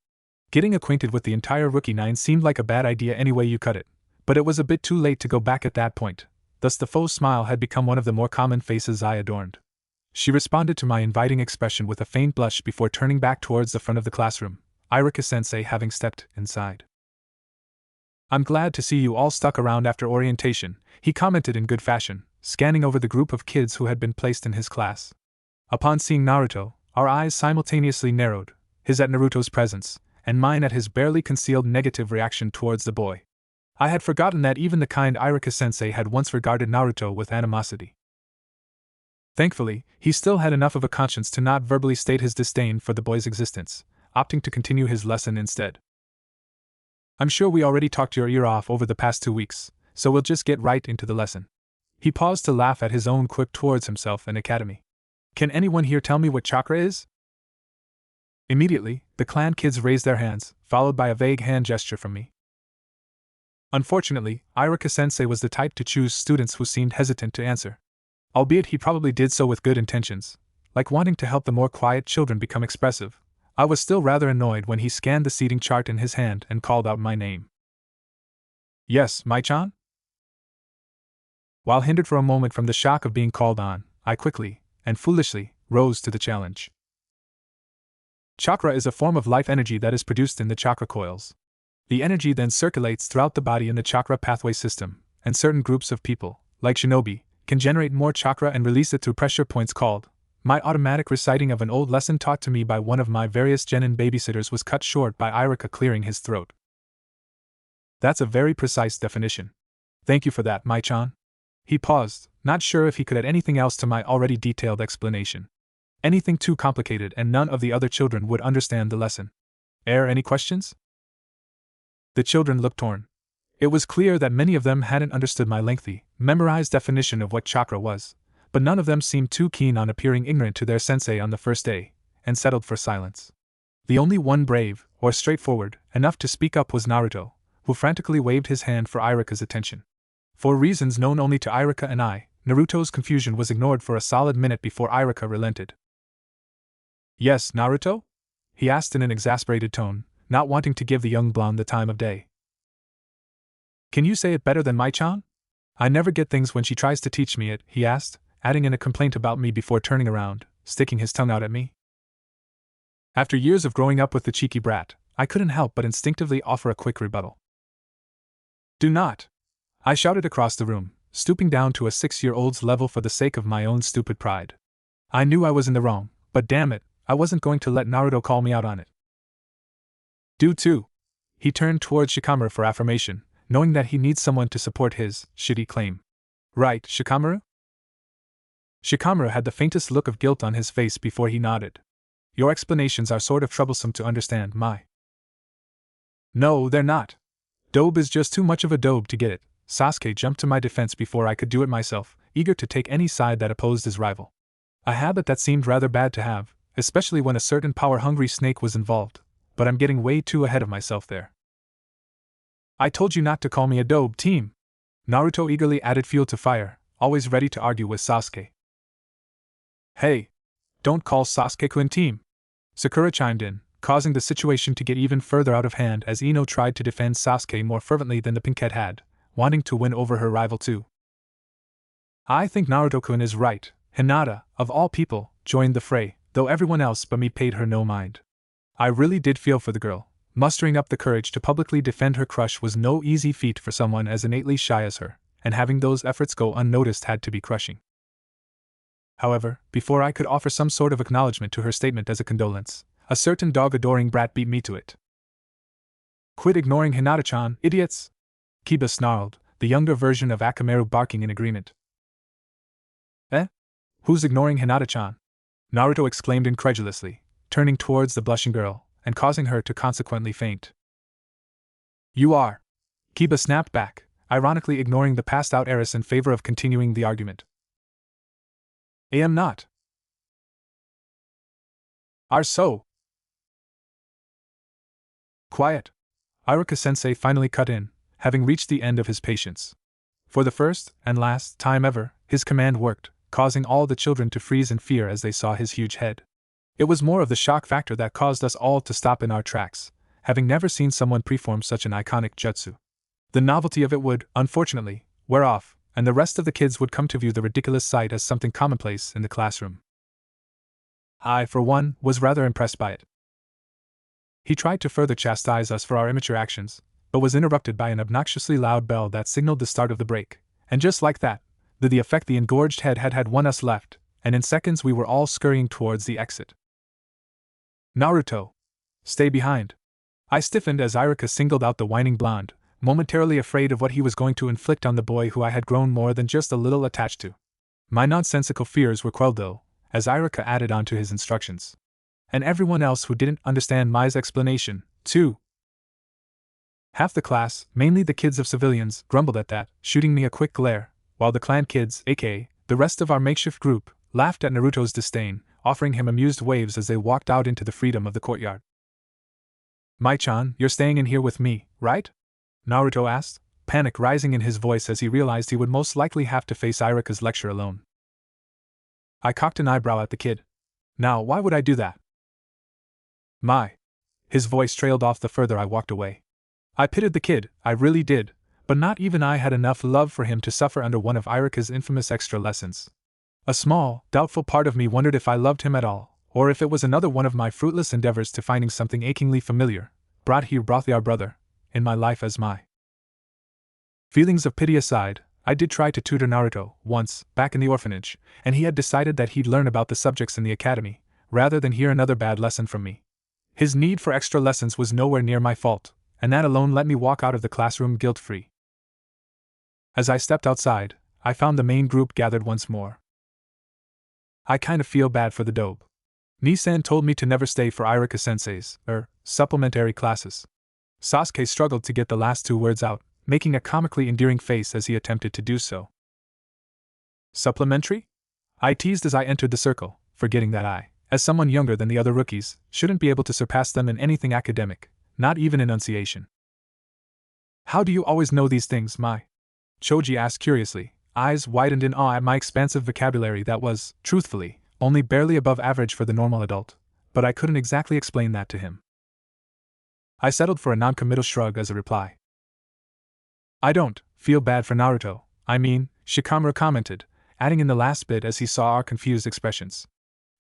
Getting acquainted with the entire Rookie 9 seemed like a bad idea any way you cut it, but it was a bit too late to go back at that point, thus the faux smile had become one of the more common faces I adorned. She responded to my inviting expression with a faint blush before turning back towards the front of the classroom, Irika-sensei having stepped inside. I'm glad to see you all stuck around after orientation, he commented in good fashion, scanning over the group of kids who had been placed in his class. Upon seeing Naruto, our eyes simultaneously narrowed, his at Naruto's presence, and mine at his barely concealed negative reaction towards the boy. I had forgotten that even the kind Irika-sensei had once regarded Naruto with animosity. Thankfully, he still had enough of a conscience to not verbally state his disdain for the boy's existence, opting to continue his lesson instead. I'm sure we already talked your ear off over the past 2 weeks, so we'll just get right into the lesson. He paused to laugh at his own quip towards himself and academy. Can anyone here tell me what chakra is? Immediately, the clan kids raised their hands, followed by a vague hand gesture from me. Unfortunately, Irika-sensei was the type to choose students who seemed hesitant to answer. Albeit he probably did so with good intentions, like wanting to help the more quiet children become expressive, I was still rather annoyed when he scanned the seating chart in his hand and called out my name. Yes, Mai-chan? While hindered for a moment from the shock of being called on, I quickly, and foolishly, rose to the challenge. Chakra is a form of life energy that is produced in the chakra coils. The energy then circulates throughout the body in the chakra pathway system, and certain groups of people, like shinobi, can generate more chakra and release it through pressure points called. My automatic reciting of an old lesson taught to me by one of my various genin babysitters was cut short by Irika clearing his throat. That's a very precise definition. Thank you for that, Mai-chan. He paused, not sure if he could add anything else to my already detailed explanation. Anything too complicated and none of the other children would understand the lesson. Any questions? The children looked torn. It was clear that many of them hadn't understood my lengthy, memorized definition of what chakra was, but none of them seemed too keen on appearing ignorant to their sensei on the first day, and settled for silence. The only one brave, or straightforward, enough to speak up was Naruto, who frantically waved his hand for Irika's attention. For reasons known only to Irika and I, Naruto's confusion was ignored for a solid minute before Irika relented. Yes, Naruto? He asked in an exasperated tone, not wanting to give the young blonde the time of day. Can you say it better than Mai-chan? I never get things when she tries to teach me it, he asked, adding in a complaint about me before turning around, sticking his tongue out at me. After years of growing up with the cheeky brat, I couldn't help but instinctively offer a quick rebuttal. Do not! I shouted across the room, stooping down to a 6-year-old's level for the sake of my own stupid pride. I knew I was in the wrong, but damn it, I wasn't going to let Naruto call me out on it. Do too. He turned towards Shikamaru for affirmation, knowing that he needs someone to support his shitty claim. Right, Shikamaru? Shikamaru had the faintest look of guilt on his face before he nodded. Your explanations are sort of troublesome to understand, Mai. No, they're not. Dobe is just too much of a dobe to get it. Sasuke jumped to my defense before I could do it myself, eager to take any side that opposed his rival. A habit that seemed rather bad to have, especially when a certain power-hungry snake was involved, but I'm getting way too ahead of myself there. I told you not to call me a dobe team. Naruto eagerly added fuel to fire, always ready to argue with Sasuke. Hey! Don't call Sasuke-kun team! Sakura chimed in, causing the situation to get even further out of hand as Ino tried to defend Sasuke more fervently than the pinkhead had, wanting to win over her rival too. I think Naruto-kun is right. Hinata, of all people, joined the fray, though everyone else but me paid her no mind. I really did feel for the girl. Mustering up the courage to publicly defend her crush was no easy feat for someone as innately shy as her, and having those efforts go unnoticed had to be crushing. However, before I could offer some sort of acknowledgement to her statement as a condolence, a certain dog-adoring brat beat me to it. Quit ignoring Hinata-chan, idiots! Kiba snarled, the younger version of Akamaru barking in agreement. Who's ignoring Hinata-chan? Naruto exclaimed incredulously, turning towards the blushing girl, and causing her to consequently faint. You are! Kiba snapped back, ironically ignoring the passed-out heiress in favor of continuing the argument. I am not. Are so. Quiet. Iruka-sensei finally cut in, having reached the end of his patience. For the first, and last, time ever, his command worked, causing all the children to freeze in fear as they saw his huge head. It was more of the shock factor that caused us all to stop in our tracks, having never seen someone perform such an iconic jutsu. The novelty of it would, unfortunately, wear off, and the rest of the kids would come to view the ridiculous sight as something commonplace in the classroom. I, for one, was rather impressed by it. He tried to further chastise us for our immature actions, but was interrupted by an obnoxiously loud bell that signaled the start of the break, and just like that, the effect the engorged head had won us left, and in seconds we were all scurrying towards the exit. Naruto! Stay behind! I stiffened as Iruka singled out the whining blonde, momentarily afraid of what he was going to inflict on the boy who I had grown more than just a little attached to. My nonsensical fears were quelled though, as Iruka added on to his instructions. And everyone else who didn't understand Mai's explanation, too. Half the class, mainly the kids of civilians, grumbled at that, shooting me a quick glare, while the clan kids, aka the rest of our makeshift group, laughed at Naruto's disdain, offering him amused waves as they walked out into the freedom of the courtyard. Mai-chan, you're staying in here with me, right? Naruto asked, panic rising in his voice as he realized he would most likely have to face Iruka's lecture alone. I cocked an eyebrow at the kid. Now, why would I do that? Mai. His voice trailed off the further I walked away. I pitied the kid, I really did, But not even I had enough love for him to suffer under one of Irika's infamous extra lessons. A small, doubtful part of me wondered if I loved him at all, or if it was another one of my fruitless endeavors to finding something achingly familiar, brought here our brother, in my life as my. Feelings of pity aside, I did try to tutor Naruto, once, back in the orphanage, and he had decided that he'd learn about the subjects in the academy, rather than hear another bad lesson from me. His need for extra lessons was nowhere near my fault, and that alone let me walk out of the classroom guilt-free. As I stepped outside, I found the main group gathered once more. I kinda feel bad for the dope. Nisan told me to never stay for Irika-sensei's, supplementary classes. Sasuke struggled to get the last two words out, making a comically endearing face as he attempted to do so. Supplementary? I teased as I entered the circle, forgetting that I, as someone younger than the other rookies, shouldn't be able to surpass them in anything academic, not even enunciation. How do you always know these things, Mai? Choji asked curiously, eyes widened in awe at my expansive vocabulary that was, truthfully, only barely above average for the normal adult, but I couldn't exactly explain that to him. I settled for a non-committal shrug as a reply. I don't feel bad for Naruto, Shikamaru commented, adding in the last bit as he saw our confused expressions.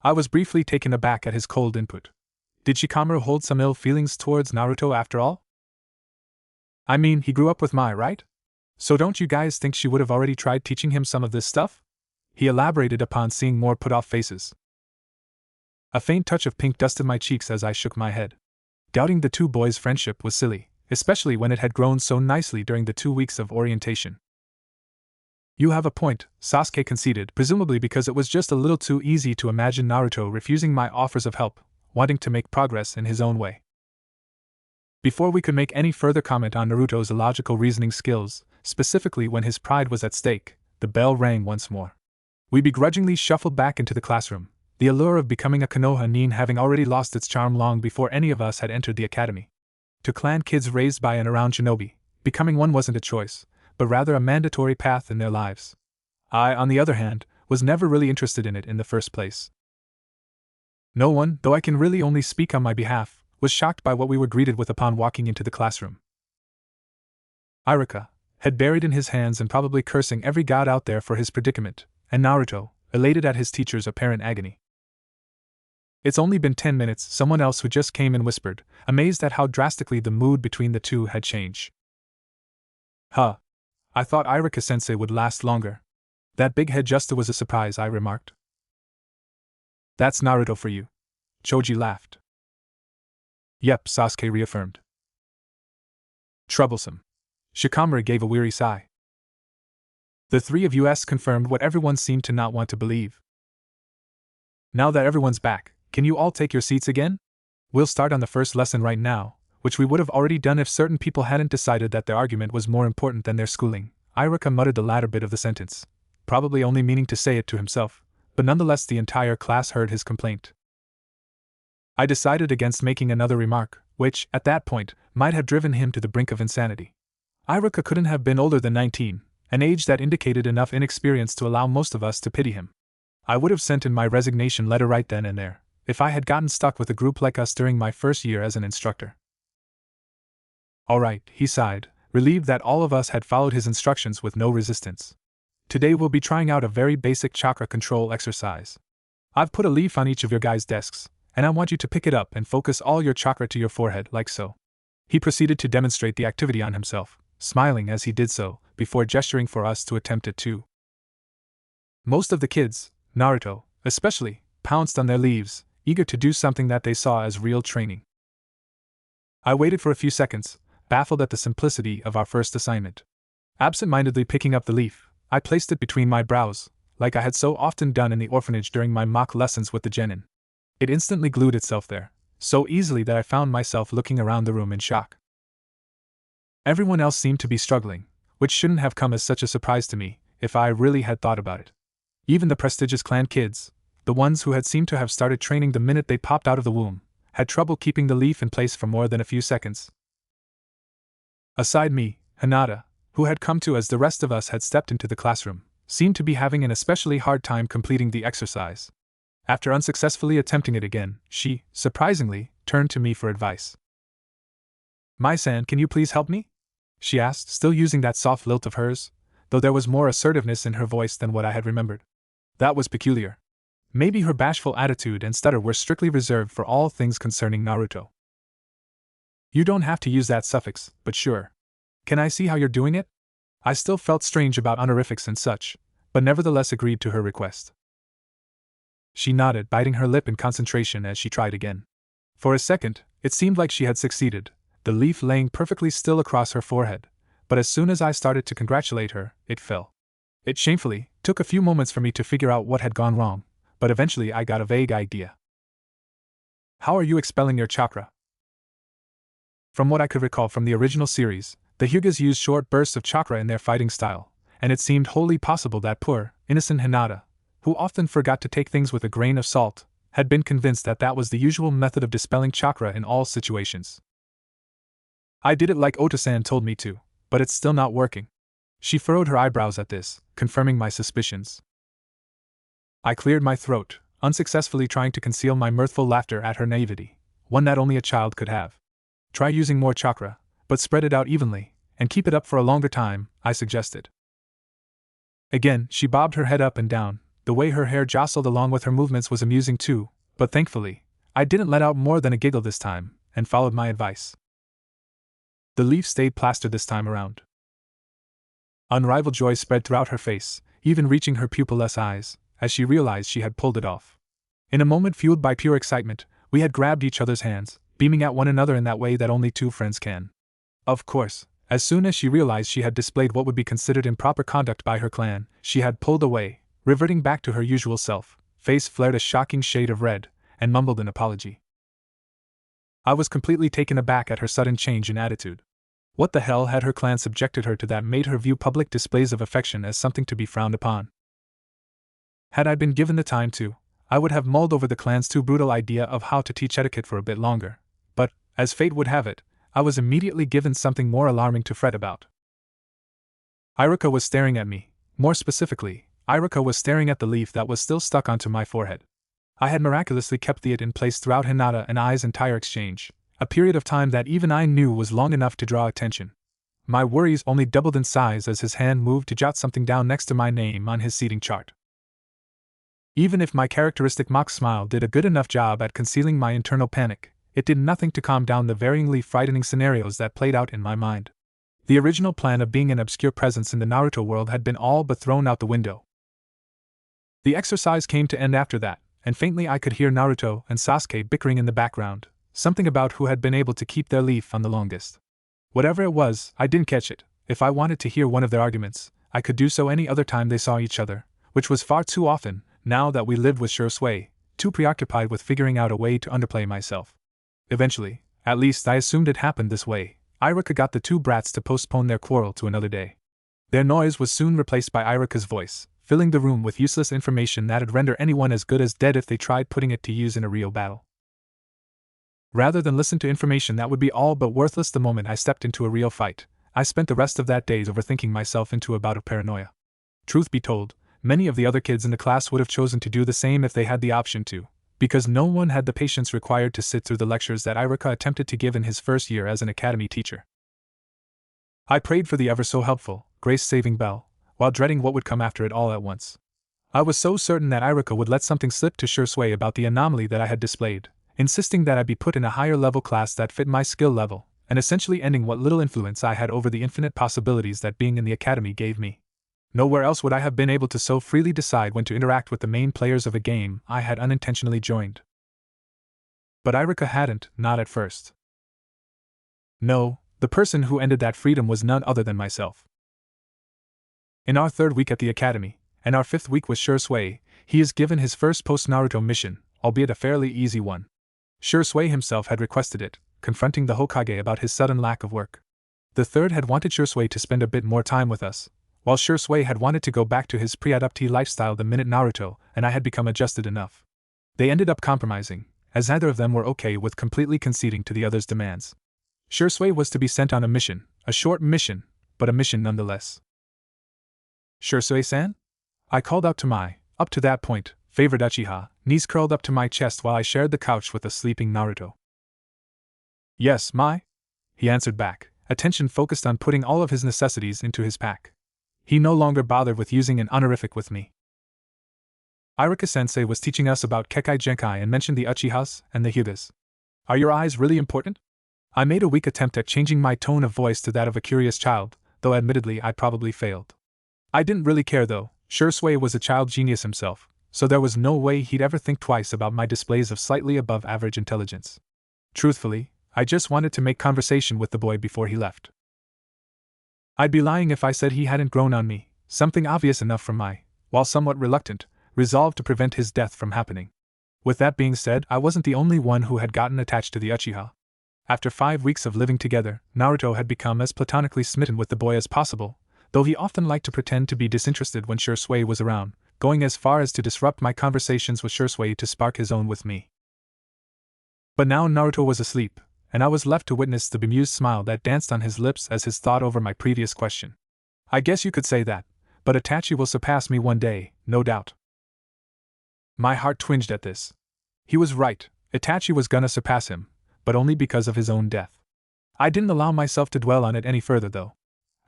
I was briefly taken aback at his cold input. Did Shikamaru hold some ill feelings towards Naruto after all? He grew up with Mai, right? So don't you guys think she would have already tried teaching him some of this stuff? He elaborated upon seeing more put-off faces. A faint touch of pink dusted my cheeks as I shook my head. Doubting the two boys' friendship was silly, especially when it had grown so nicely during the 2 weeks of orientation. You have a point, Sasuke conceded, presumably because it was just a little too easy to imagine Naruto refusing my offers of help, wanting to make progress in his own way. Before we could make any further comment on Naruto's illogical reasoning skills, specifically when his pride was at stake, the bell rang once more. We begrudgingly shuffled back into the classroom, the allure of becoming a Konoha nin having already lost its charm long before any of us had entered the academy. To clan kids raised by and around shinobi, becoming one wasn't a choice, but rather a mandatory path in their lives. I, on the other hand, was never really interested in it in the first place. No one, though I can really only speak on my behalf, was shocked by what we were greeted with upon walking into the classroom. Irika, head buried in his hands and probably cursing every god out there for his predicament, and Naruto, elated at his teacher's apparent agony. It's only been 10 minutes, someone else who just came in whispered, amazed at how drastically the mood between the two had changed. Huh. I thought Irika-sensei would last longer. That big head just was a surprise, I remarked. That's Naruto for you. Choji laughed. Yep, Sasuke reaffirmed. Troublesome. Shikamaru gave a weary sigh. The three of us confirmed what everyone seemed to not want to believe. Now that everyone's back, can you all take your seats again? We'll start on the first lesson right now, which we would have already done if certain people hadn't decided that their argument was more important than their schooling. Irika muttered the latter bit of the sentence, probably only meaning to say it to himself, but nonetheless the entire class heard his complaint. I decided against making another remark, which, at that point, might have driven him to the brink of insanity. Irika couldn't have been older than 19, an age that indicated enough inexperience to allow most of us to pity him. I would have sent in my resignation letter right then and there, if I had gotten stuck with a group like us during my first year as an instructor. All right, he sighed, relieved that all of us had followed his instructions with no resistance. Today we'll be trying out a very basic chakra control exercise. I've put a leaf on each of your guys' desks, and I want you to pick it up and focus all your chakra to your forehead like so. He proceeded to demonstrate the activity on himself, smiling as he did so, before gesturing for us to attempt it too. Most of the kids, Naruto especially, pounced on their leaves, eager to do something that they saw as real training. I waited for a few seconds, baffled at the simplicity of our first assignment. Absent-mindedly picking up the leaf, I placed it between my brows, like I had so often done in the orphanage during my mock lessons with the genin. It instantly glued itself there, so easily that I found myself looking around the room in shock. Everyone else seemed to be struggling, which shouldn't have come as such a surprise to me, if I really had thought about it. Even the prestigious clan kids, the ones who had seemed to have started training the minute they popped out of the womb, had trouble keeping the leaf in place for more than a few seconds. Aside me, Hinata, who had come to as the rest of us had stepped into the classroom, seemed to be having an especially hard time completing the exercise. After unsuccessfully attempting it again, she, surprisingly, turned to me for advice. Mai-san, can you please help me? she asked, still using that soft lilt of hers, though there was more assertiveness in her voice than what I had remembered. That was peculiar. Maybe her bashful attitude and stutter were strictly reserved for all things concerning Naruto. You don't have to use that suffix, but sure. Can I see how you're doing it? I still felt strange about honorifics and such, but nevertheless agreed to her request. She nodded, biting her lip in concentration as she tried again. For a second, it seemed like she had succeeded, the leaf laying perfectly still across her forehead, but as soon as I started to congratulate her, it fell. It shamefully took a few moments for me to figure out what had gone wrong, but eventually I got a vague idea. How are you expelling your chakra? From what I could recall from the original series, the Hyugas used short bursts of chakra in their fighting style, and it seemed wholly possible that poor, innocent Hinata, who often forgot to take things with a grain of salt, had been convinced that that was the usual method of dispelling chakra in all situations. I did it like Oto-san told me to, but it's still not working. She furrowed her eyebrows at this, confirming my suspicions. I cleared my throat, unsuccessfully trying to conceal my mirthful laughter at her naivety, one that only a child could have. Try using more chakra, but spread it out evenly, and keep it up for a longer time, I suggested. Again, she bobbed her head up and down. The way her hair jostled along with her movements was amusing too, but thankfully, I didn't let out more than a giggle this time, and followed my advice. The leaf stayed plastered this time around. Unrivaled joy spread throughout her face, even reaching her pupilless eyes, as she realized she had pulled it off. In a moment fueled by pure excitement, we had grabbed each other's hands, beaming at one another in that way that only two friends can. Of course, as soon as she realized she had displayed what would be considered improper conduct by her clan, she had pulled away, reverting back to her usual self, face flared a shocking shade of red, and mumbled an apology. I was completely taken aback at her sudden change in attitude. What the hell had her clan subjected her to that made her view public displays of affection as something to be frowned upon? Had I been given the time to, I would have mulled over the clan's too brutal idea of how to teach etiquette for a bit longer, but, as fate would have it, I was immediately given something more alarming to fret about. Iruka was staring at me. More specifically, Iruka was staring at the leaf that was still stuck onto my forehead. I had miraculously kept it in place throughout Hinata and I's entire exchange, a period of time that even I knew was long enough to draw attention. My worries only doubled in size as his hand moved to jot something down next to my name on his seating chart. Even if my characteristic mock smile did a good enough job at concealing my internal panic, it did nothing to calm down the varyingly frightening scenarios that played out in my mind. The original plan of being an obscure presence in the Naruto world had been all but thrown out the window. The exercise came to end after that, and faintly I could hear Naruto and Sasuke bickering in the background, something about who had been able to keep their leaf on the longest. Whatever it was, I didn't catch it. If I wanted to hear one of their arguments, I could do so any other time they saw each other, which was far too often, now that we lived with Shursui, too preoccupied with figuring out a way to underplay myself. Eventually, at least I assumed it happened this way, Iruka got the two brats to postpone their quarrel to another day. Their noise was soon replaced by Iruka's voice, filling the room with useless information that'd render anyone as good as dead if they tried putting it to use in a real battle. Rather than listen to information that would be all but worthless the moment I stepped into a real fight, I spent the rest of that day overthinking myself into a bout of paranoia. Truth be told, many of the other kids in the class would have chosen to do the same if they had the option to, because no one had the patience required to sit through the lectures that Iruka attempted to give in his first year as an academy teacher. I prayed for the ever-so-helpful, grace-saving bell, while dreading what would come after it all at once. I was so certain that Iruka would let something slip to Shursui about the anomaly that I had displayed, insisting that I be put in a higher-level class that fit my skill level, and essentially ending what little influence I had over the infinite possibilities that being in the academy gave me. Nowhere else would I have been able to so freely decide when to interact with the main players of a game I had unintentionally joined. But Iruka hadn't, not at first. No, the person who ended that freedom was none other than myself. In our third week at the academy, and our fifth week with Shursui, he is given his first post-Naruto mission, albeit a fairly easy one. Shursui himself had requested it, confronting the Hokage about his sudden lack of work. The third had wanted Shursui to spend a bit more time with us, while Shursui had wanted to go back to his pre-adoptee lifestyle the minute Naruto and I had become adjusted enough. They ended up compromising, as neither of them were okay with completely conceding to the other's demands. Shursui was to be sent on a mission, a short mission, but a mission nonetheless. Shursui-san? I called out to my, up to that point, favorite Uchiha, knees curled up to my chest while I shared the couch with a sleeping Naruto. Yes, Mai? He answered back, attention focused on putting all of his necessities into his pack. He no longer bothered with using an honorific with me. Iruka-sensei was teaching us about Kekai Genkai and mentioned the Uchihas and the Hyugas. Are your eyes really important? I made a weak attempt at changing my tone of voice to that of a curious child, though admittedly I probably failed. I didn't really care though. Shursui was a child genius himself, so there was no way he'd ever think twice about my displays of slightly above average intelligence. Truthfully, I just wanted to make conversation with the boy before he left. I'd be lying if I said he hadn't grown on me, something obvious enough from my, while somewhat reluctant, resolve to prevent his death from happening. With that being said, I wasn't the only one who had gotten attached to the Uchiha. After 5 weeks of living together, Naruto had become as platonically smitten with the boy as possible, though he often liked to pretend to be disinterested when Shursui was around, going as far as to disrupt my conversations with Shursui to spark his own with me. But now Naruto was asleep, and I was left to witness the bemused smile that danced on his lips as his thought over my previous question. I guess you could say that, but Itachi will surpass me one day, no doubt. My heart twinged at this. He was right, Itachi was gonna surpass him, but only because of his own death. I didn't allow myself to dwell on it any further though.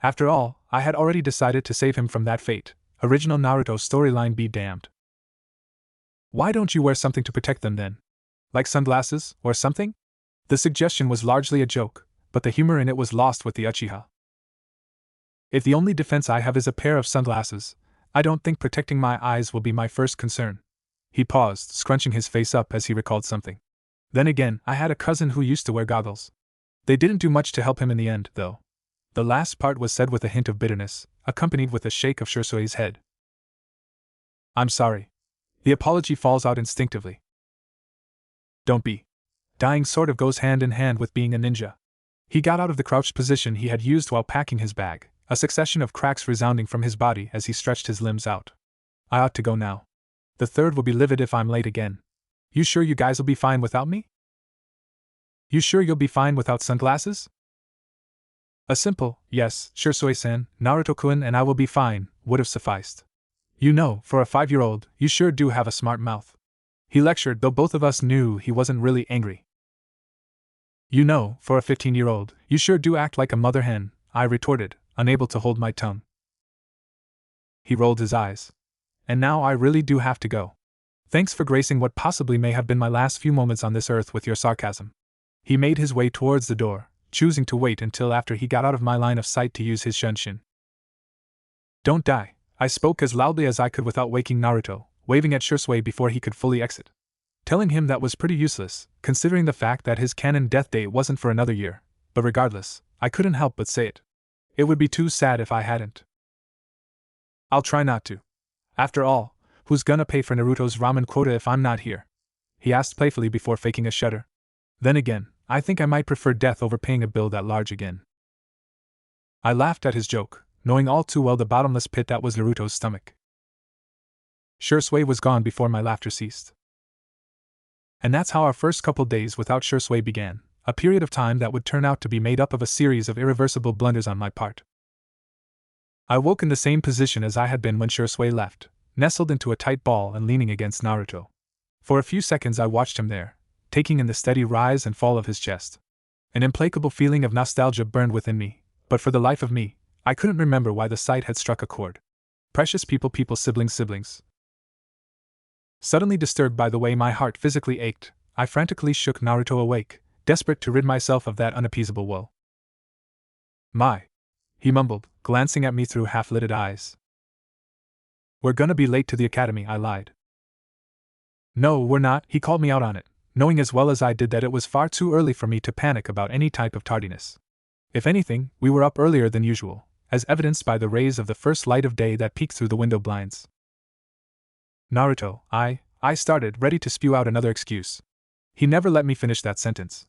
After all, I had already decided to save him from that fate. Original Naruto storyline be damned. Why don't you wear something to protect them then? Like sunglasses, or something? The suggestion was largely a joke, but the humor in it was lost with the Uchiha. If the only defense I have is a pair of sunglasses, I don't think protecting my eyes will be my first concern. He paused, scrunching his face up as he recalled something. Then again, I had a cousin who used to wear goggles. They didn't do much to help him in the end, though. The last part was said with a hint of bitterness, accompanied with a shake of Shursui's head. I'm sorry. The apology falls out instinctively. Don't be. Dying sort of goes hand in hand with being a ninja. He got out of the crouched position he had used while packing his bag, a succession of cracks resounding from his body as he stretched his limbs out. I ought to go now. The third will be livid if I'm late again. You sure you guys will be fine without me? You sure you'll be fine without sunglasses? A simple, yes, Shursui-san, Naruto-kun and I will be fine, would have sufficed. You know, for a 5-year-old, you sure do have a smart mouth. He lectured, though both of us knew he wasn't really angry. You know, for a 15-year-old, you sure do act like a mother hen, I retorted, unable to hold my tongue. He rolled his eyes. And now I really do have to go. Thanks for gracing what possibly may have been my last few moments on this earth with your sarcasm. He made his way towards the door, choosing to wait until after he got out of my line of sight to use his shunshin. Don't die, I spoke as loudly as I could without waking Naruto, waving at Shursui before he could fully exit. Telling him that was pretty useless, considering the fact that his canon death date wasn't for another year, but regardless, I couldn't help but say it. It would be too sad if I hadn't. I'll try not to. After all, who's gonna pay for Naruto's ramen quota if I'm not here? He asked playfully before faking a shudder. Then again, I think I might prefer death over paying a bill that large again. I laughed at his joke, knowing all too well the bottomless pit that was Naruto's stomach. Shursui was gone before my laughter ceased. And that's how our first couple days without Shursui began, a period of time that would turn out to be made up of a series of irreversible blunders on my part. I woke in the same position as I had been when Shursui left, nestled into a tight ball and leaning against Naruto. For a few seconds I watched him there, taking in the steady rise and fall of his chest. An implacable feeling of nostalgia burned within me, but for the life of me, I couldn't remember why the sight had struck a chord. Precious people, siblings. Suddenly disturbed by the way my heart physically ached, I frantically shook Naruto awake, desperate to rid myself of that unappeasable woe. My, he mumbled, glancing at me through half-lidded eyes. We're gonna be late to the academy, I lied. No, we're not, he called me out on it, knowing as well as I did that it was far too early for me to panic about any type of tardiness. If anything, we were up earlier than usual, as evidenced by the rays of the first light of day that peeked through the window blinds. Naruto, I started, ready to spew out another excuse. He never let me finish that sentence.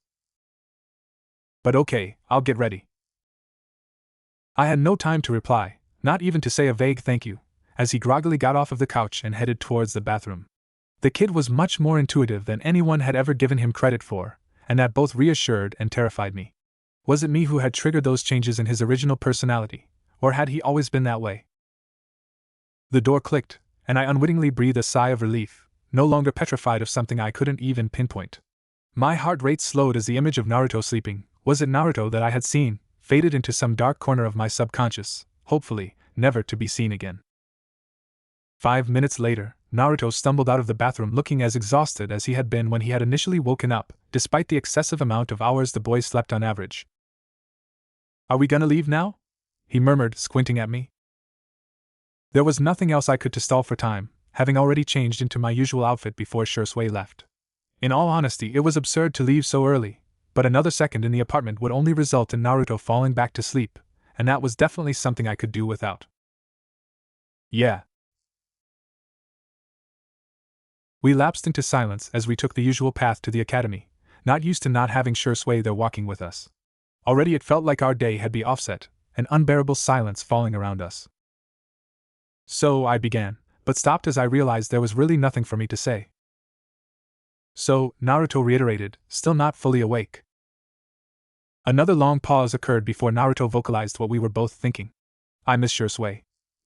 But okay, I'll get ready. I had no time to reply, not even to say a vague thank you, as he groggily got off of the couch and headed towards the bathroom. The kid was much more intuitive than anyone had ever given him credit for, and that both reassured and terrified me. Was it me who had triggered those changes in his original personality, or had he always been that way? The door clicked, and I unwittingly breathed a sigh of relief, no longer petrified of something I couldn't even pinpoint. My heart rate slowed as the image of Naruto sleeping, was it Naruto that I had seen, faded into some dark corner of my subconscious, hopefully, never to be seen again. 5 minutes later, Naruto stumbled out of the bathroom looking as exhausted as he had been when he had initially woken up, despite the excessive amount of hours the boy slept on average. "Are we gonna leave now?" he murmured, squinting at me. There was nothing else I could to stall for time, having already changed into my usual outfit before Shursui left. In all honesty, it was absurd to leave so early, but another second in the apartment would only result in Naruto falling back to sleep, and that was definitely something I could do without. Yeah. We lapsed into silence as we took the usual path to the academy, not used to not having Shursui there walking with us. Already it felt like our day had been offset, an unbearable silence falling around us. "So," I began, but stopped as I realized there was really nothing for me to say. "So," Naruto reiterated, still not fully awake. Another long pause occurred before Naruto vocalized what we were both thinking. "I miss Shursui."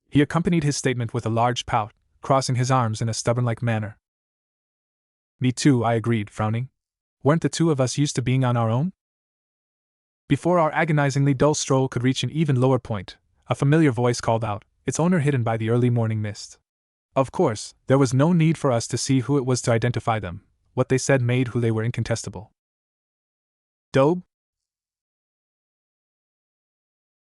He accompanied his statement with a large pout, crossing his arms in a stubborn-like manner. "Me too," I agreed, frowning. Weren't the two of us used to being on our own? Before our agonizingly dull stroll could reach an even lower point, a familiar voice called out, its owner hidden by the early morning mist. Of course, there was no need for us to see who it was to identify them. What they said made who they were incontestable. "Dobe?"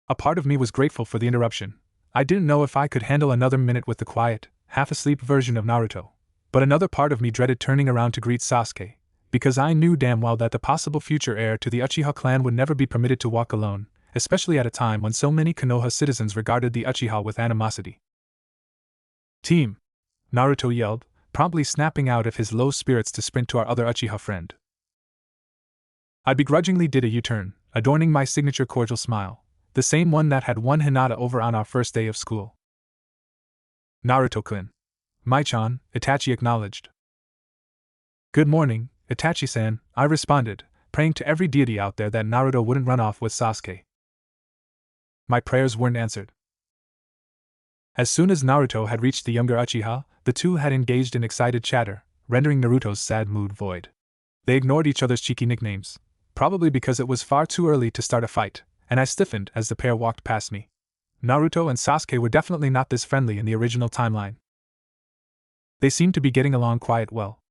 A part of me was grateful for the interruption. I didn't know if I could handle another minute with the quiet, half-asleep version of Naruto, but another part of me dreaded turning around to greet Sasuke, because I knew damn well that the possible future heir to the Uchiha clan would never be permitted to walk alone, especially at a time when so many Konoha citizens regarded the Uchiha with animosity. "Team!" Naruto yelled, promptly snapping out of his low spirits to sprint to our other Uchiha friend. I begrudgingly did a U-turn, adorning my signature cordial smile, the same one that had won Hinata over on our first day of school. "Naruto-kun." "Mai-chan," Itachi acknowledged. "Good morning, Itachi-san," I responded, praying to every deity out there that Naruto wouldn't run off with Sasuke. My prayers weren't answered. As soon as Naruto had reached the younger Uchiha, the two had engaged in excited chatter, rendering Naruto's sad mood void. They ignored each other's cheeky nicknames, probably because it was far too early to start a fight, and I stiffened as the pair walked past me. Naruto and Sasuke were definitely not this friendly in the original timeline. They seemed to be getting along quite well.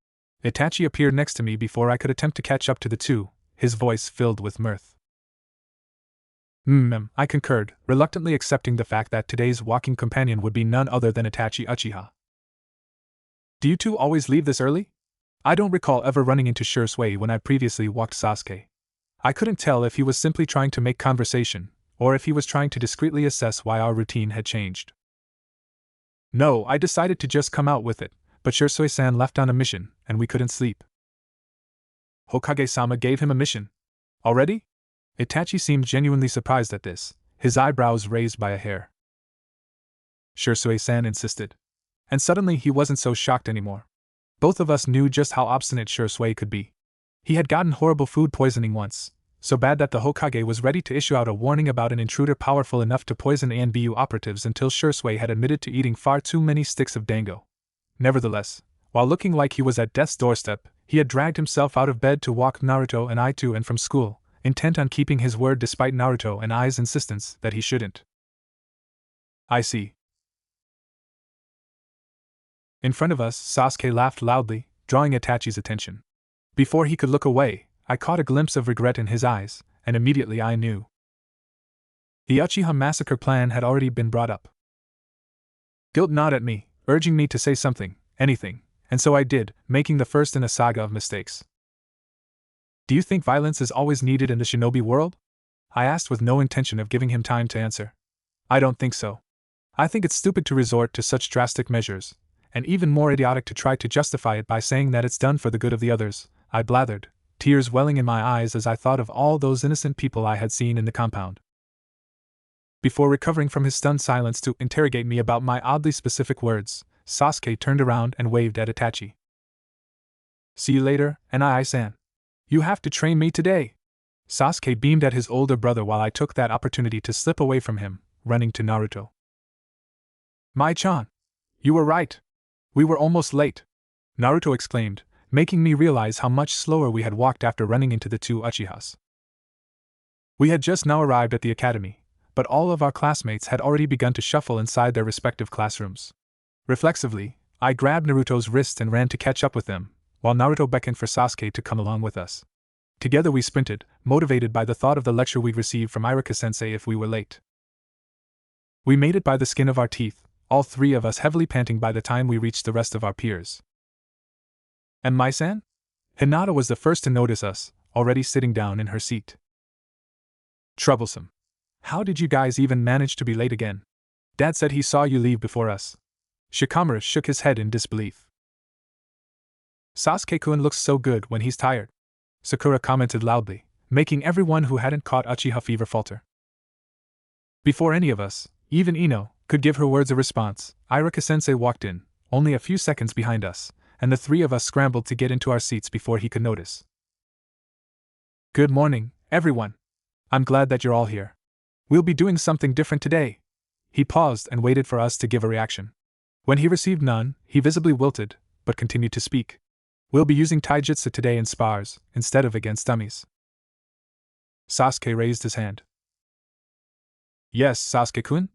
Itachi appeared next to me before I could attempt to catch up to the two, his voice filled with mirth. I concurred, reluctantly accepting the fact that today's walking companion would be none other than Itachi Uchiha. "Do you two always leave this early?" I don't recall ever running into Shursui when I previously walked Sasuke. I couldn't tell if he was simply trying to make conversation, or if he was trying to discreetly assess why our routine had changed. "No, I decided to just come out with it, but Shursui-san left on a mission, and we couldn't sleep." "Hokage-sama gave him a mission? Already?" Itachi seemed genuinely surprised at this, his eyebrows raised by a hair. Shursui-san insisted. And suddenly he wasn't so shocked anymore. Both of us knew just how obstinate Shursui could be. He had gotten horrible food poisoning once, so bad that the Hokage was ready to issue out a warning about an intruder powerful enough to poison ANBU operatives until Shursui had admitted to eating far too many sticks of dango. Nevertheless, while looking like he was at death's doorstep, he had dragged himself out of bed to walk Naruto and I to and from school, intent on keeping his word despite Naruto and I's insistence that he shouldn't. "I see." In front of us, Sasuke laughed loudly, drawing Itachi's attention. Before he could look away, I caught a glimpse of regret in his eyes, and immediately I knew. The Uchiha massacre plan had already been brought up. Guilt gnawed at me, urging me to say something, anything, and so I did, making the first in a saga of mistakes. "Do you think violence is always needed in the shinobi world?" I asked with no intention of giving him time to answer. "I don't think so. I think it's stupid to resort to such drastic measures, and even more idiotic to try to justify it by saying that it's done for the good of the others," I blathered, tears welling in my eyes as I thought of all those innocent people I had seen in the compound. Before recovering from his stunned silence to interrogate me about my oddly specific words, Sasuke turned around and waved at Itachi. "See you later, Nai-san. You have to train me today." Sasuke beamed at his older brother while I took that opportunity to slip away from him, running to Naruto. "Mai-chan! You were right. We were almost late," Naruto exclaimed, making me realize how much slower we had walked after running into the two Uchihas. We had just now arrived at the academy, but all of our classmates had already begun to shuffle inside their respective classrooms. Reflexively, I grabbed Naruto's wrist and ran to catch up with them, while Naruto beckoned for Sasuke to come along with us. Together we sprinted, motivated by the thought of the lecture we'd receive from Iruka-sensei if we were late. We made it by the skin of our teeth, all three of us heavily panting by the time we reached the rest of our peers. And Mai-san? Hinata was the first to notice us, already sitting down in her seat. Troublesome. How did you guys even manage to be late again? Dad said he saw you leave before us. Shikamaru shook his head in disbelief. Sasuke-kun looks so good when he's tired, Sakura commented loudly, making everyone who hadn't caught Uchiha fever falter. Before any of us, even Ino, could give her words a response, Iruka-sensei walked in, only a few seconds behind us, and the three of us scrambled to get into our seats before he could notice. Good morning, everyone. I'm glad that you're all here. We'll be doing something different today. He paused and waited for us to give a reaction. When he received none, he visibly wilted, but continued to speak. We'll be using taijutsu today in spars, instead of against dummies. Sasuke raised his hand. Yes, Sasuke-kun?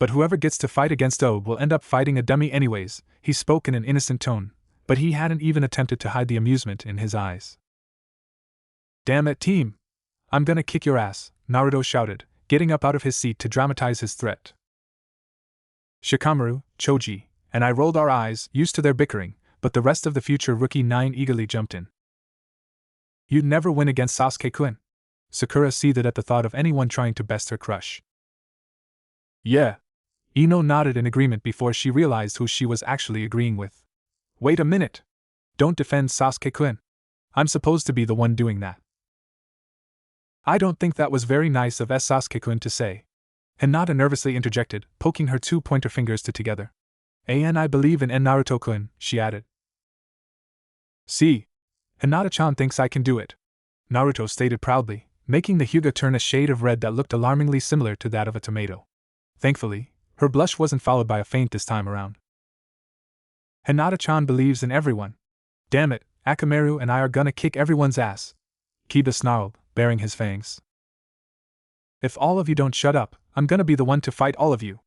But whoever gets to fight against O will end up fighting a dummy anyways, he spoke in an innocent tone, but he hadn't even attempted to hide the amusement in his eyes. Damn it, team! I'm gonna kick your ass, Naruto shouted, getting up out of his seat to dramatize his threat. Shikamaru, Choji, and I rolled our eyes, used to their bickering, but the rest of the future rookie 9 eagerly jumped in. You'd never win against Sasuke-kun. Sakura seethed at the thought of anyone trying to best her crush. Yeah. Ino nodded in agreement before she realized who she was actually agreeing with. Wait a minute. Don't defend Sasuke-kun. I'm supposed to be the one doing that. I don't think that was very nice of Sasuke-kun to say. Hinata nervously interjected, poking her 2 pointer fingers together. And I believe in Naruto-kun, she added. See. Hinata-chan thinks I can do it, Naruto stated proudly, making the Hyuga turn a shade of red that looked alarmingly similar to that of a tomato. Thankfully, her blush wasn't followed by a faint this time around. Hinata-chan believes in everyone. Damn it, Akamaru and I are gonna kick everyone's ass, Kiba snarled, baring his fangs. If all of you don't shut up, I'm gonna be the one to fight all of you.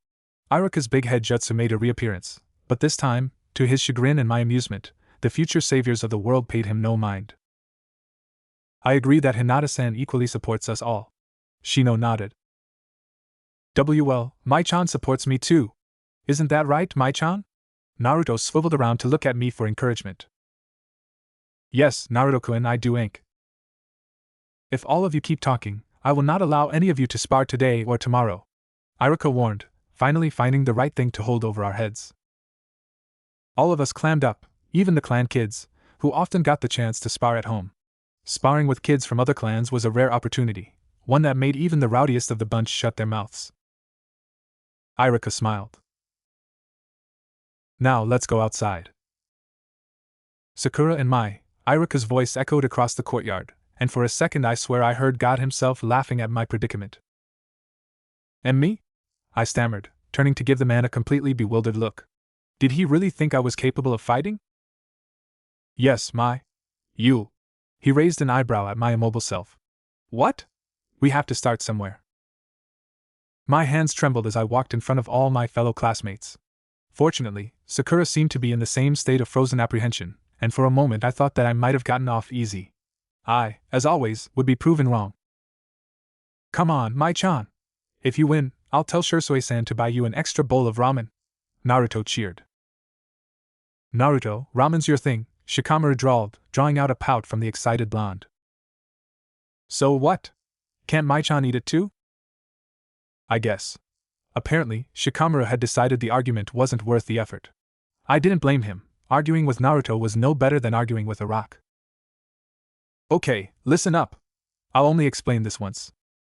Iruka's big head jutsu made a reappearance, but this time, to his chagrin and my amusement, the future saviors of the world paid him no mind. I agree that Hinata-san equally supports us all. Shino nodded. Well, Mai-chan supports me too. Isn't that right, Mai-chan? Naruto swiveled around to look at me for encouragement. Yes, Naruto-kun, I do ink. If all of you keep talking, I will not allow any of you to spar today or tomorrow, Iruka warned, finally finding the right thing to hold over our heads. All of us clammed up, even the clan kids, who often got the chance to spar at home. Sparring with kids from other clans was a rare opportunity, one that made even the rowdiest of the bunch shut their mouths. Iruka smiled. Now let's go outside. Sakura and Iruka's voice echoed across the courtyard, and for a second I swear I heard God himself laughing at my predicament. And me? I stammered, turning to give the man a completely bewildered look. Did he really think I was capable of fighting? Yes, you. He raised an eyebrow at my immobile self. What? We have to start somewhere. My hands trembled as I walked in front of all my fellow classmates. Fortunately, Sakura seemed to be in the same state of frozen apprehension, and for a moment I thought that I might have gotten off easy. I, as always, would be proven wrong. Come on, Mai-chan. If you win, I'll tell Shisui-san to buy you an extra bowl of ramen, Naruto cheered. Naruto, ramen's your thing, Shikamaru drawled, drawing out a pout from the excited blonde. So what? Can't Mai-chan eat it too? I guess. Apparently, Shikamaru had decided the argument wasn't worth the effort. I didn't blame him. Arguing with Naruto was no better than arguing with a rock. Okay, listen up. I'll only explain this once.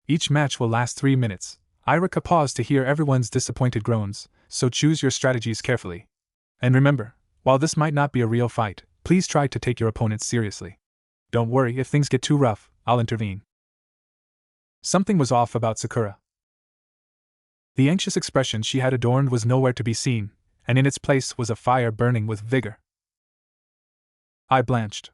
Each match will last 3 minutes. Iruka paused to hear everyone's disappointed groans, so choose your strategies carefully. And remember, while this might not be a real fight, please try to take your opponents seriously. Don't worry if things get too rough, I'll intervene. Something was off about Sakura. The anxious expression she had adorned was nowhere to be seen, and in its place was a fire burning with vigor. I blanched.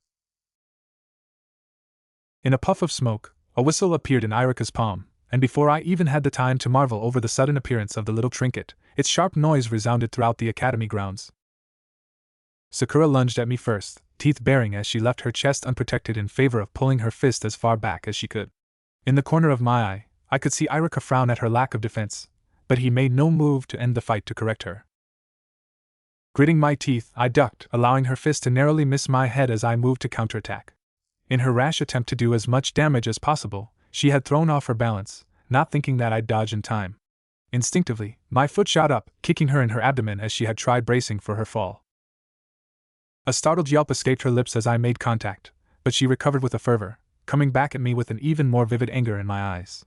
In a puff of smoke, A whistle appeared in Irika's palm, and before I even had the time to marvel over the sudden appearance of the little trinket, its sharp noise resounded throughout the academy grounds. Sakura lunged at me first, teeth baring as she left her chest unprotected in favor of pulling her fist as far back as she could. In the corner of my eye, I could see Irika frown at her lack of defense, but he made no move to end the fight to correct her. Gritting my teeth, I ducked, allowing her fist to narrowly miss my head as I moved to counterattack. In her rash attempt to do as much damage as possible, she had thrown off her balance, not thinking that I'd dodge in time. Instinctively, my foot shot up, kicking her in her abdomen as she had tried bracing for her fall. A startled yelp escaped her lips as I made contact, but she recovered with a fervor, coming back at me with an even more vivid anger in my eyes.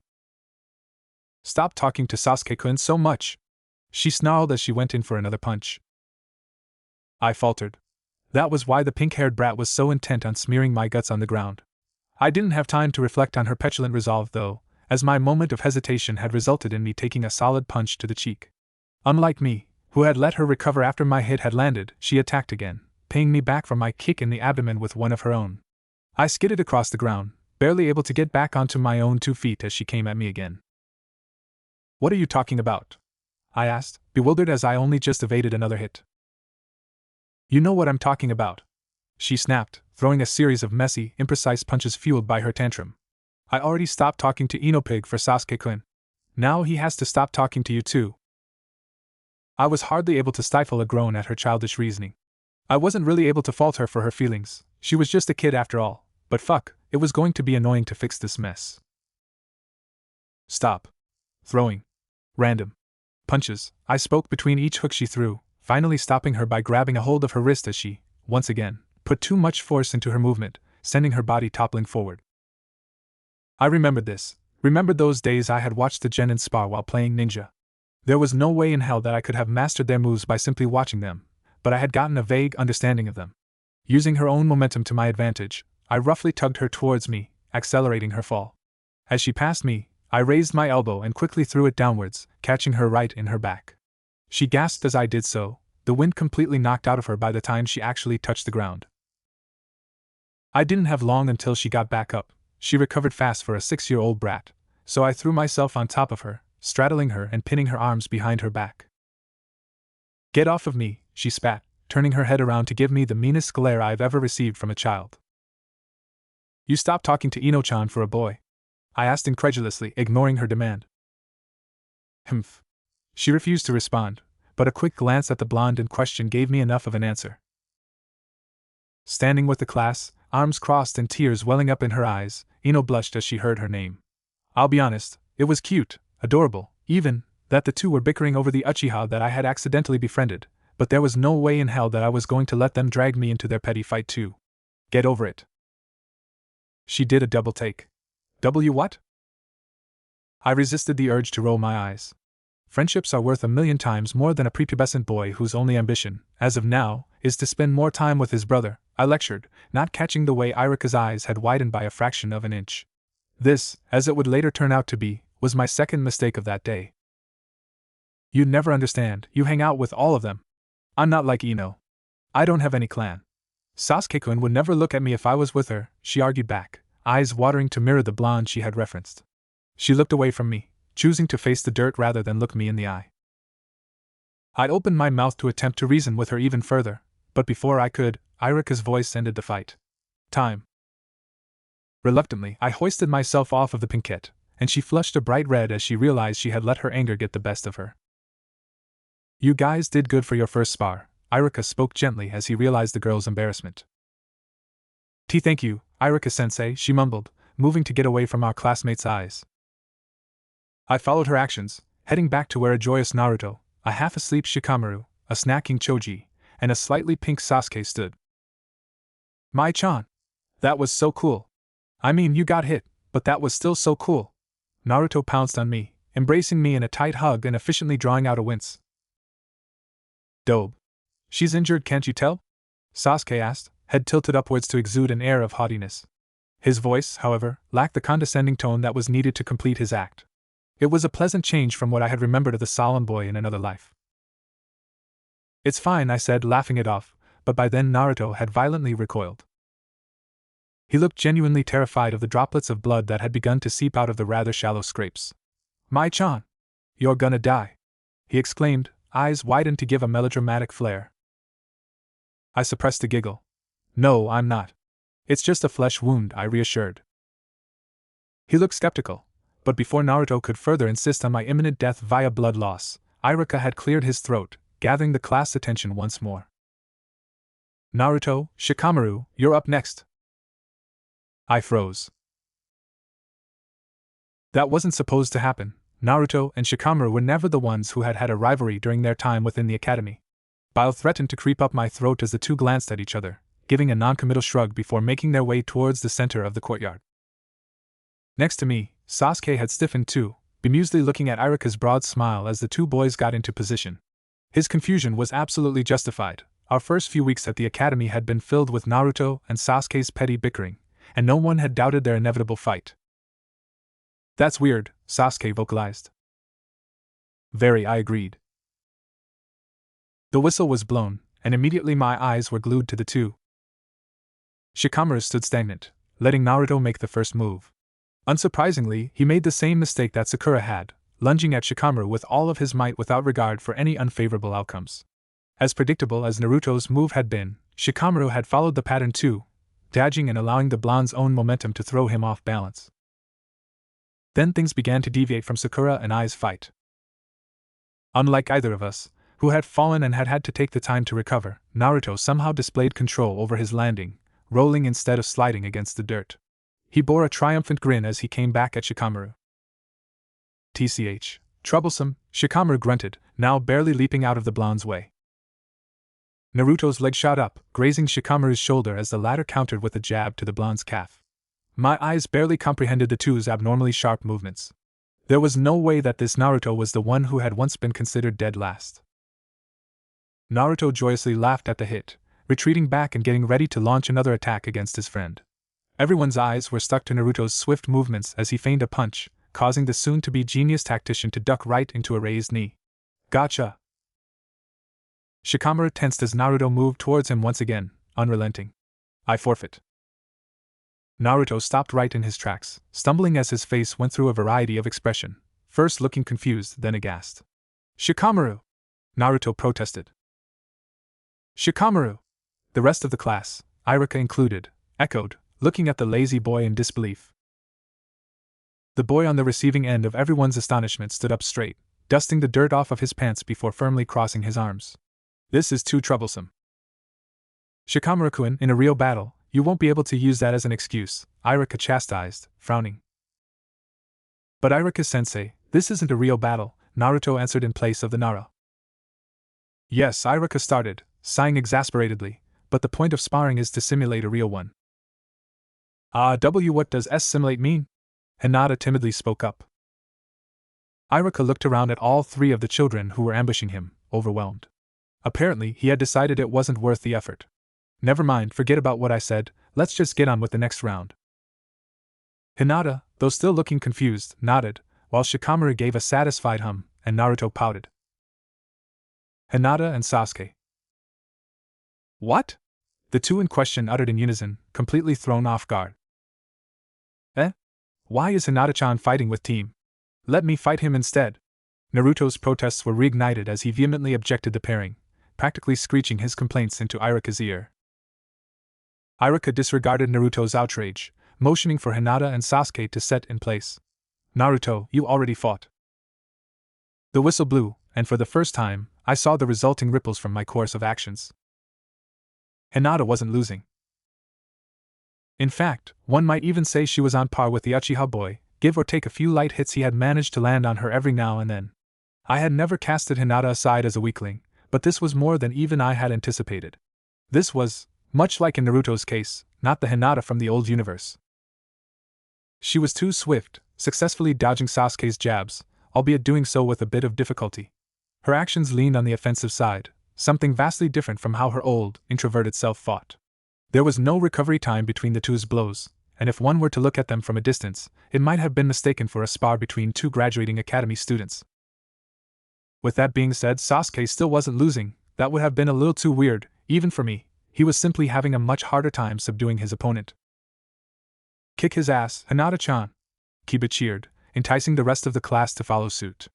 "Stop talking to Sasuke-kun so much!" she snarled as she went in for another punch. I faltered. That was why the pink-haired brat was so intent on smearing my guts on the ground. I didn't have time to reflect on her petulant resolve, though, as my moment of hesitation had resulted in me taking a solid punch to the cheek. Unlike me, who had let her recover after my hit had landed, she attacked again, paying me back for my kick in the abdomen with one of her own. I skidded across the ground, barely able to get back onto my own 2 feet as she came at me again. "What are you talking about?" I asked, bewildered as I only just evaded another hit. "You know what I'm talking about," she snapped, throwing a series of messy, imprecise punches fueled by her tantrum. "I already stopped talking to Inopig for Sasuke-kun. Now he has to stop talking to you too." I was hardly able to stifle a groan at her childish reasoning. I wasn't really able to fault her for her feelings, she was just a kid after all, but fuck, it was going to be annoying to fix this mess. "Stop throwing random punches," I spoke between each hook she threw, finally stopping her by grabbing a hold of her wrist as she, once again, put too much force into her movement, sending her body toppling forward. I remembered this, remembered those days I had watched the genin spar while playing ninja. There was no way in hell that I could have mastered their moves by simply watching them, but I had gotten a vague understanding of them. Using her own momentum to my advantage, I roughly tugged her towards me, accelerating her fall. As she passed me, I raised my elbow and quickly threw it downwards, catching her right in her back. She gasped as I did so, the wind completely knocked out of her by the time she actually touched the ground. I didn't have long until she got back up. She recovered fast for a 6-year-old brat, so I threw myself on top of her, straddling her and pinning her arms behind her back. "Get off of me," she spat, turning her head around to give me the meanest glare I've ever received from a child. "You stop talking to Ino-chan for a boy?" I asked incredulously, ignoring her demand. "Humph." She refused to respond, but a quick glance at the blonde in question gave me enough of an answer. Standing with the class, arms crossed and tears welling up in her eyes, Ino blushed as she heard her name. I'll be honest, it was cute, adorable, even, that the two were bickering over the Uchiha that I had accidentally befriended, but there was no way in hell that I was going to let them drag me into their petty fight too. "Get over it." She did a double take. "W what?" I resisted the urge to roll my eyes. Friendships are worth 1,000,000 times more than a prepubescent boy whose only ambition, as of now, is to spend more time with his brother, I lectured, not catching the way Irika's eyes had widened by a fraction of an inch. This, as it would later turn out to be, was my second mistake of that day. "You'd never understand, you hang out with all of them. I'm not like Ino. I don't have any clan. Sasuke-kun would never look at me if I was with her," she argued back, eyes watering to mirror the blonde she had referenced. She looked away from me, choosing to face the dirt rather than look me in the eye. I opened my mouth to attempt to reason with her even further, but before I could, Irika's voice ended the fight. "Time." Reluctantly, I hoisted myself off of the pinkette, and she flushed a bright red as she realized she had let her anger get the best of her. "You guys did good for your first spar," Irika spoke gently as he realized the girl's embarrassment. Thank you, Irika-sensei," she mumbled, moving to get away from our classmate's eyes. I followed her actions, heading back to where a joyous Naruto, a half-asleep Shikamaru, a snacking Choji, and a slightly pink Sasuke stood. "Mai-chan! That was so cool! I mean, you got hit, but that was still so cool!" Naruto pounced on me, embracing me in a tight hug and efficiently drawing out a wince. "Dope. She's injured, can't you tell?" Sasuke asked, head tilted upwards to exude an air of haughtiness. His voice, however, lacked the condescending tone that was needed to complete his act. It was a pleasant change from what I had remembered of the solemn boy in another life. "It's fine," I said, laughing it off, but by then Naruto had violently recoiled. He looked genuinely terrified of the droplets of blood that had begun to seep out of the rather shallow scrapes. "Mai-chan! You're gonna die!" he exclaimed, eyes widened to give a melodramatic flair. I suppressed a giggle. "No, I'm not. It's just a flesh wound," I reassured. He looked skeptical, but before Naruto could further insist on my imminent death via blood loss, Iruka had cleared his throat, gathering the class' attention once more. "Naruto, Shikamaru, you're up next." I froze. That wasn't supposed to happen. Naruto and Shikamaru were never the ones who had had a rivalry during their time within the academy. Bile threatened to creep up my throat as the two glanced at each other, giving a non-committal shrug before making their way towards the center of the courtyard. Next to me, Sasuke had stiffened too, bemusedly looking at Iruka's broad smile as the two boys got into position. His confusion was absolutely justified. Our first few weeks at the academy had been filled with Naruto and Sasuke's petty bickering, and no one had doubted their inevitable fight. "That's weird," Sasuke vocalized. "Very," I agreed. The whistle was blown, and immediately my eyes were glued to the two. Shikamaru stood stagnant, letting Naruto make the first move. Unsurprisingly, he made the same mistake that Sakura had, lunging at Shikamaru with all of his might without regard for any unfavorable outcomes. As predictable as Naruto's move had been, Shikamaru had followed the pattern too, dodging and allowing the blonde's own momentum to throw him off balance. Then things began to deviate from Sakura and I's fight. Unlike either of us, who had fallen and had had to take the time to recover, Naruto somehow displayed control over his landing, rolling instead of sliding against the dirt. He bore a triumphant grin as he came back at Shikamaru. "TCH, troublesome," Shikamaru grunted, now barely leaping out of the blonde's way. Naruto's leg shot up, grazing Shikamaru's shoulder as the latter countered with a jab to the blonde's calf. My eyes barely comprehended the two's abnormally sharp movements. There was no way that this Naruto was the one who had once been considered dead last. Naruto joyously laughed at the hit, retreating back and getting ready to launch another attack against his friend. Everyone's eyes were stuck to Naruto's swift movements as he feigned a punch, causing the soon-to-be genius tactician to duck right into a raised knee. "Gotcha!" Shikamaru tensed as Naruto moved towards him once again, unrelenting. "I forfeit." Naruto stopped right in his tracks, stumbling as his face went through a variety of expression, first looking confused, then aghast. "Shikamaru!" Naruto protested. "Shikamaru!" The rest of the class, Iruka included, echoed, looking at the lazy boy in disbelief. The boy on the receiving end of everyone's astonishment stood up straight, dusting the dirt off of his pants before firmly crossing his arms. "This is too troublesome. Shikamaru-kun, in a real battle, you won't be able to use that as an excuse," Iruka chastised, frowning. "But Iruka-sensei, this isn't a real battle," Naruto answered in place of the Nara. "Yes," Iruka started, sighing exasperatedly, "but the point of sparring is to simulate a real one." What does simulate mean?" Hinata timidly spoke up. Iruka looked around at all three of the children who were ambushing him, overwhelmed. Apparently, he had decided it wasn't worth the effort. "Never mind, forget about what I said, let's just get on with the next round." Hinata, though still looking confused, nodded, while Shikamaru gave a satisfied hum, and Naruto pouted. Hinata and Sasuke. "What?" the two in question uttered in unison, completely thrown off guard. Why is Hinata-chan fighting with Team? Let me fight him instead." Naruto's protests were reignited as he vehemently objected the pairing, practically screeching his complaints into Iruka's ear. Iruka disregarded Naruto's outrage, motioning for Hinata and Sasuke to set in place. "Naruto, you already fought." The whistle blew, and for the first time, I saw the resulting ripples from my course of actions. Hinata wasn't losing. In fact, one might even say she was on par with the Uchiha boy, give or take a few light hits he had managed to land on her every now and then. I had never casted Hinata aside as a weakling, but this was more than even I had anticipated. This was, much like in Naruto's case, not the Hinata from the old universe. She was too swift, successfully dodging Sasuke's jabs, albeit doing so with a bit of difficulty. Her actions leaned on the offensive side, something vastly different from how her old, introverted self fought. There was no recovery time between the two's blows, and if one were to look at them from a distance, it might have been mistaken for a spar between two graduating academy students. With that being said, Sasuke still wasn't losing. That would have been a little too weird, even for me. He was simply having a much harder time subduing his opponent. Kick his ass, Hinata-chan, Kiba cheered, enticing the rest of the class to follow suit.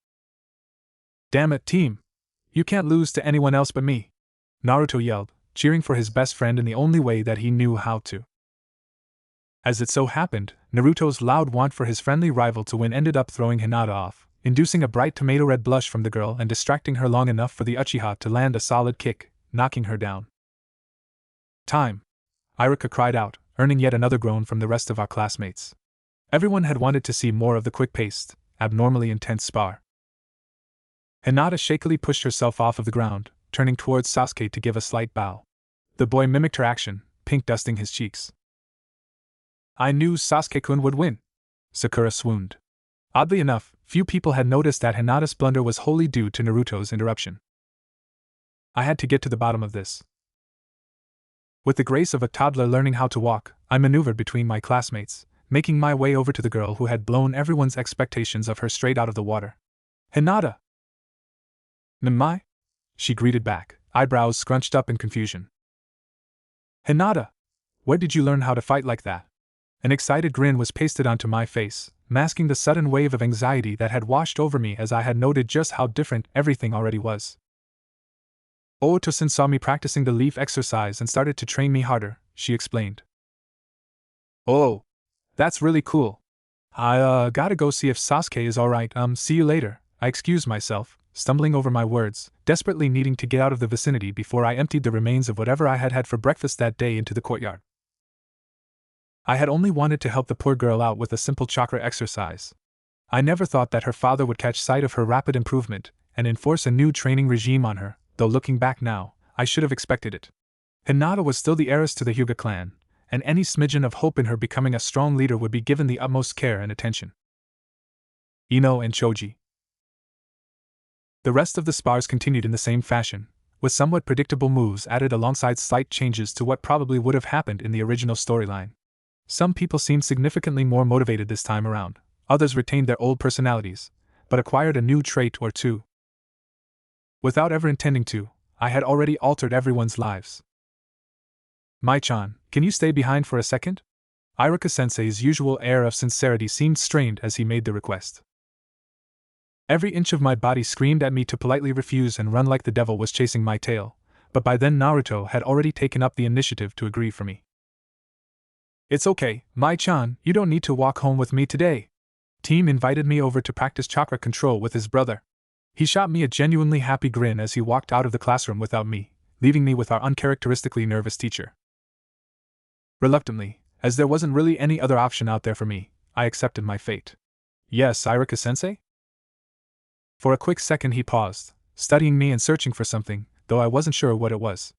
Damn it, team! You can't lose to anyone else but me, Naruto yelled, cheering for his best friend in the only way that he knew how to. As it so happened, Naruto's loud want for his friendly rival to win ended up throwing Hinata off, inducing a bright tomato-red blush from the girl and distracting her long enough for the Uchiha to land a solid kick, knocking her down. Time! Iruka cried out, earning yet another groan from the rest of our classmates. Everyone had wanted to see more of the quick-paced, abnormally intense spar. Hinata shakily pushed herself off of the ground, turning towards Sasuke to give a slight bow. The boy mimicked her action, pink dusting his cheeks. I knew Sasuke-kun would win, Sakura swooned. Oddly enough, few people had noticed that Hinata's blunder was wholly due to Naruto's interruption. I had to get to the bottom of this. With the grace of a toddler learning how to walk, I maneuvered between my classmates, making my way over to the girl who had blown everyone's expectations of her straight out of the water. Hinata! Namai? She greeted back, eyebrows scrunched up in confusion. Hinata! Where did you learn how to fight like that? An excited grin was pasted onto my face, masking the sudden wave of anxiety that had washed over me as I had noted just how different everything already was. Ooto-san saw me practicing the leaf exercise and started to train me harder, she explained. Oh, that's really cool. I gotta go see if Sasuke is alright. See you later, I excused myself, stumbling over my words, desperately needing to get out of the vicinity before I emptied the remains of whatever I had had for breakfast that day into the courtyard. I had only wanted to help the poor girl out with a simple chakra exercise. I never thought that her father would catch sight of her rapid improvement and enforce a new training regime on her, though looking back now, I should have expected it. Hinata was still the heiress to the Hyuga clan, and any smidgen of hope in her becoming a strong leader would be given the utmost care and attention. Ino and Choji. The rest of the spars continued in the same fashion, with somewhat predictable moves added alongside slight changes to what probably would have happened in the original storyline. Some people seemed significantly more motivated this time around, others retained their old personalities, but acquired a new trait or two. Without ever intending to, I had already altered everyone's lives. Mai-chan, can you stay behind for a second? Iruka-sensei's usual air of sincerity seemed strained as he made the request. Every inch of my body screamed at me to politely refuse and run like the devil was chasing my tail, but by then Naruto had already taken up the initiative to agree for me. It's okay, Mai-chan, you don't need to walk home with me today. Team invited me over to practice chakra control with his brother. He shot me a genuinely happy grin as he walked out of the classroom without me, leaving me with our uncharacteristically nervous teacher. Reluctantly, as there wasn't really any other option out there for me, I accepted my fate. Yes, Iruka-sensei? For a quick second he paused, studying me and searching for something, though I wasn't sure what it was.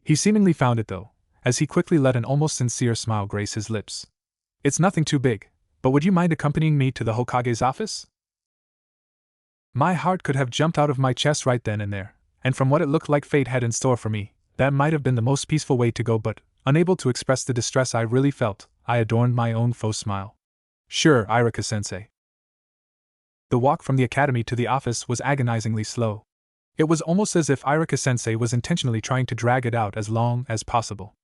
He seemingly found it though, as he quickly let an almost sincere smile grace his lips. It's nothing too big, but would you mind accompanying me to the Hokage's office? My heart could have jumped out of my chest right then and there, and from what it looked like fate had in store for me, that might have been the most peaceful way to go, but, unable to express the distress I really felt, I adorned my own faux smile. Sure, Iruka-sensei. The walk from the academy to the office was agonizingly slow. It was almost as if Iruka-sensei was intentionally trying to drag it out as long as possible.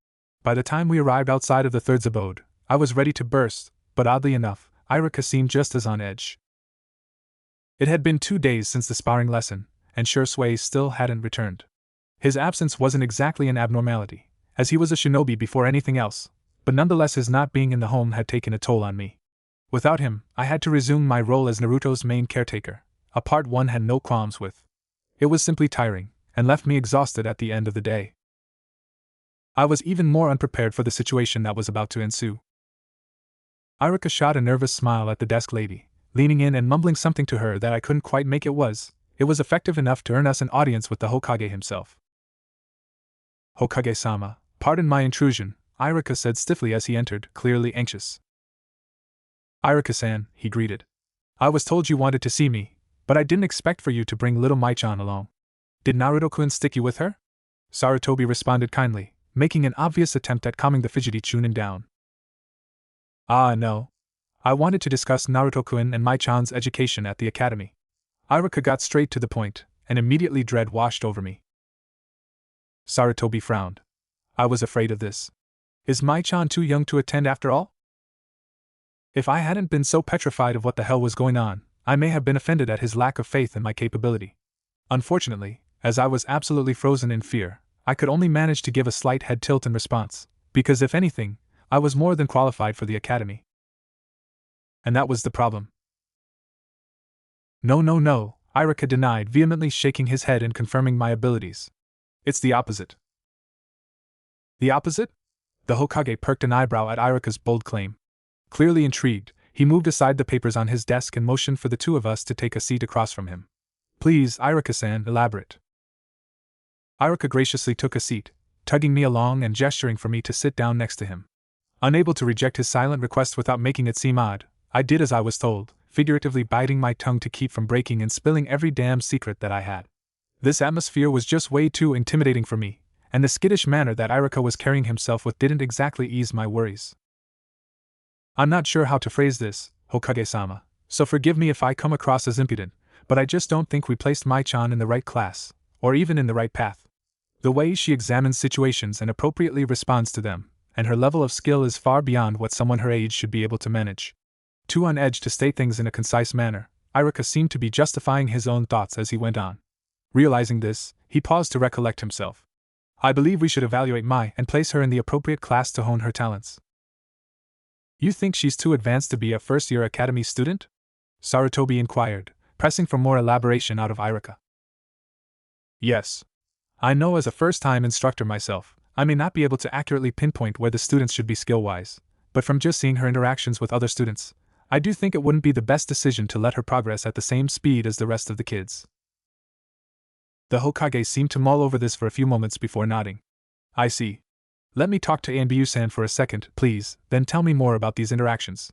By the time we arrived outside of the third's abode, I was ready to burst, but oddly enough, Iruka seemed just as on edge. It had been 2 days since the sparring lesson, and Shursui still hadn't returned. His absence wasn't exactly an abnormality, as he was a shinobi before anything else, but nonetheless his not being in the home had taken a toll on me. Without him, I had to resume my role as Naruto's main caretaker, a part one had no qualms with. It was simply tiring, and left me exhausted at the end of the day. I was even more unprepared for the situation that was about to ensue. Iruka shot a nervous smile at the desk lady, leaning in and mumbling something to her that I couldn't quite make it was effective enough to earn us an audience with the Hokage himself. Hokage-sama, pardon my intrusion, Iruka said stiffly as he entered, clearly anxious. Iruka-san, he greeted. I was told you wanted to see me, but I didn't expect for you to bring little Mai-chan along. Did Naruto-kun stick you with her? Sarutobi responded kindly, making an obvious attempt at calming the fidgety Chunin down. Ah, no. I wanted to discuss Naruto-kun and Mai-chan's education at the academy. Iruka got straight to the point, and immediately dread washed over me. Sarutobi frowned. I was afraid of this. Is Mai-chan too young to attend after all? If I hadn't been so petrified of what the hell was going on, I may have been offended at his lack of faith in my capability. Unfortunately, as I was absolutely frozen in fear, I could only manage to give a slight head tilt in response, because if anything, I was more than qualified for the academy. And that was the problem. No, no, no, Irika denied, vehemently shaking his head and confirming my abilities. It's the opposite. The opposite? The Hokage perked an eyebrow at Irika's bold claim. Clearly intrigued, he moved aside the papers on his desk and motioned for the two of us to take a seat across from him. Please, Irika-san, elaborate. Irika graciously took a seat, tugging me along and gesturing for me to sit down next to him. Unable to reject his silent request without making it seem odd, I did as I was told, figuratively biting my tongue to keep from breaking and spilling every damn secret that I had. This atmosphere was just way too intimidating for me, and the skittish manner that Irika was carrying himself with didn't exactly ease my worries. I'm not sure how to phrase this, Hokage-sama, so forgive me if I come across as impudent, but I just don't think we placed Mai-chan in the right class, or even in the right path. The way she examines situations and appropriately responds to them, and her level of skill is far beyond what someone her age should be able to manage. Too on edge to state things in a concise manner, Irika seemed to be justifying his own thoughts as he went on. Realizing this, he paused to recollect himself. I believe we should evaluate Mai and place her in the appropriate class to hone her talents. You think she's too advanced to be a first-year academy student? Sarutobi inquired, pressing for more elaboration out of Irika. Yes. I know as a first-time instructor myself, I may not be able to accurately pinpoint where the students should be skill-wise, but from just seeing her interactions with other students, I do think it wouldn't be the best decision to let her progress at the same speed as the rest of the kids. The Hokage seemed to mull over this for a few moments before nodding. I see. Let me talk to Anbyu-san for a second, please, then tell me more about these interactions.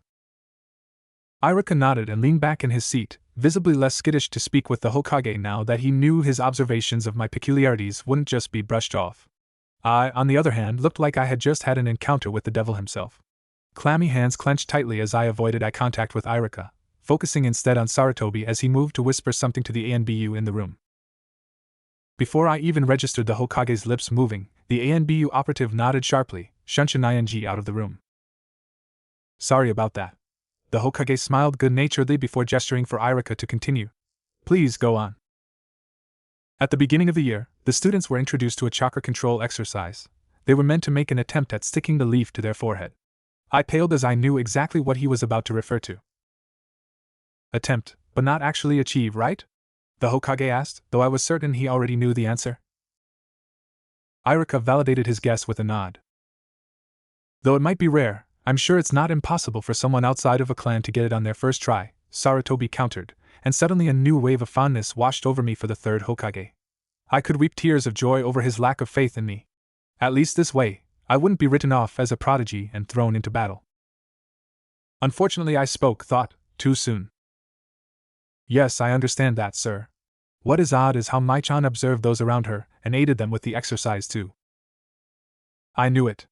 Irika nodded and leaned back in his seat, visibly less skittish to speak with the Hokage now that he knew his observations of my peculiarities wouldn't just be brushed off. I, on the other hand, looked like I had just had an encounter with the devil himself. Clammy hands clenched tightly as I avoided eye contact with Irika, focusing instead on Sarutobi as he moved to whisper something to the ANBU in the room. Before I even registered the Hokage's lips moving, the ANBU operative nodded sharply, shunshin ing out of the room. Sorry about that. The Hokage smiled good-naturedly before gesturing for Irika to continue. Please go on. At the beginning of the year, the students were introduced to a chakra control exercise. They were meant to make an attempt at sticking the leaf to their forehead. I paled as I knew exactly what he was about to refer to. Attempt, but not actually achieve, right? The Hokage asked, though I was certain he already knew the answer. Irika validated his guess with a nod. Though it might be rare, I'm sure it's not impossible for someone outside of a clan to get it on their first try, Sarutobi countered, and suddenly a new wave of fondness washed over me for the third Hokage. I could weep tears of joy over his lack of faith in me. At least this way, I wouldn't be written off as a prodigy and thrown into battle. Unfortunately, I spoke, too soon. Yes, I understand that, sir. What is odd is how Mai-chan observed those around her and aided them with the exercise too. I knew it.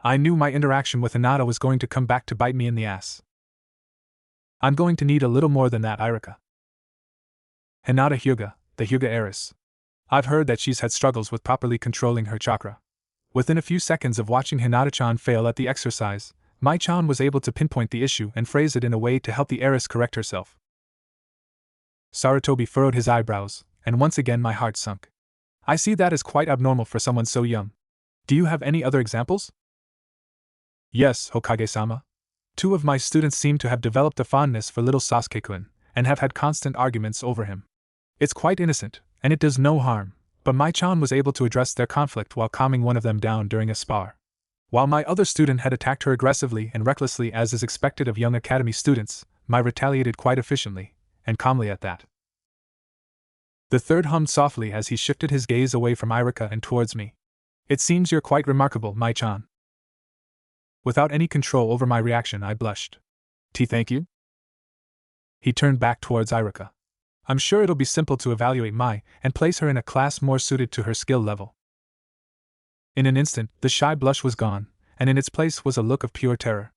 I knew my interaction with Hinata was going to come back to bite me in the ass. I'm going to need a little more than that, Irika. Hinata Hyuga, the Hyuga heiress. I've heard that she's had struggles with properly controlling her chakra. Within a few seconds of watching Hinata-chan fail at the exercise, Mai-chan was able to pinpoint the issue and phrase it in a way to help the heiress correct herself. Sarutobi furrowed his eyebrows, and once again my heart sunk. I see that as quite abnormal for someone so young. Do you have any other examples? Yes, Hokage-sama. 2 of my students seem to have developed a fondness for little Sasuke-kun, and have had constant arguments over him. It's quite innocent, and it does no harm, but Mai-chan was able to address their conflict while calming one of them down during a spar. While my other student had attacked her aggressively and recklessly as is expected of young academy students, Mai retaliated quite efficiently, and calmly at that. The third hummed softly as he shifted his gaze away from Irika and towards me. It seems you're quite remarkable, Mai-chan. Without any control over my reaction, I blushed. Thank you? He turned back towards Irika. I'm sure it'll be simple to evaluate Mai and place her in a class more suited to her skill level. In an instant, the shy blush was gone, and in its place was a look of pure terror.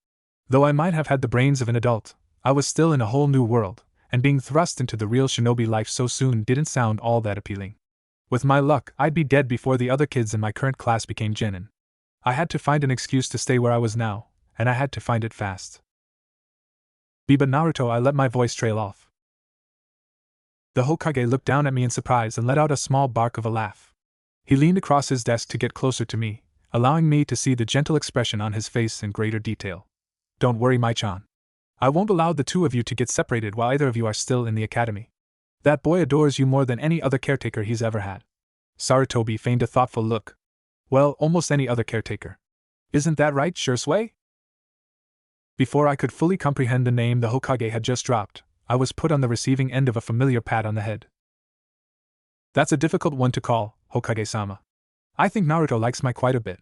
Though I might have had the brains of an adult, I was still in a whole new world, and being thrust into the real shinobi life so soon didn't sound all that appealing. With my luck, I'd be dead before the other kids in my current class became genin. I had to find an excuse to stay where I was now, and I had to find it fast. But Naruto, I let my voice trail off. The Hokage looked down at me in surprise and let out a small bark of a laugh. He leaned across his desk to get closer to me, allowing me to see the gentle expression on his face in greater detail. Don't worry, Mai-chan. I won't allow the two of you to get separated while either of you are still in the academy. That boy adores you more than any other caretaker he's ever had. Sarutobi feigned a thoughtful look. Well, almost any other caretaker. Isn't that right, Shursui? Before I could fully comprehend the name the Hokage had just dropped, I was put on the receiving end of a familiar pat on the head. That's a difficult one to call, Hokage-sama. I think Naruto likes Mai quite a bit.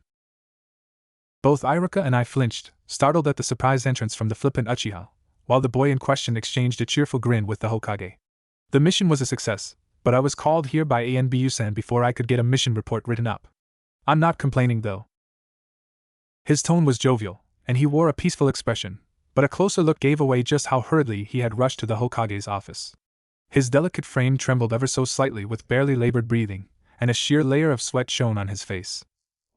Both Iruka and I flinched, startled at the surprise entrance from the flippant Uchiha, while the boy in question exchanged a cheerful grin with the Hokage. The mission was a success, but I was called here by Anbu-san before I could get a mission report written up. I'm not complaining, though. His tone was jovial, and he wore a peaceful expression, but a closer look gave away just how hurriedly he had rushed to the Hokage's office. His delicate frame trembled ever so slightly with barely labored breathing, and a sheer layer of sweat shone on his face.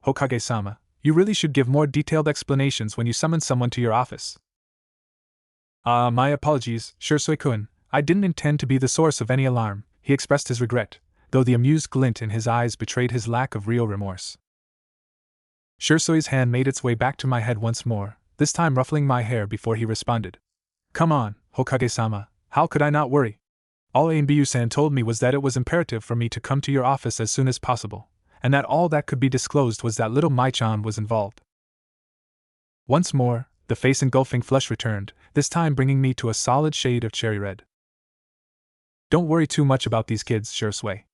Hokage-sama, you really should give more detailed explanations when you summon someone to your office. My apologies, Shursui-kun. I didn't intend to be the source of any alarm, he expressed his regret, though the amused glint in his eyes betrayed his lack of real remorse. Shursui's hand made its way back to my head once more, this time ruffling my hair before he responded. Come on, Hokage-sama, how could I not worry? All Anbu-san told me was that it was imperative for me to come to your office as soon as possible, and that all that could be disclosed was that little Mai-chan was involved. Once more, the face engulfing flush returned, this time bringing me to a solid shade of cherry red. Don't worry too much about these kids, Shursui.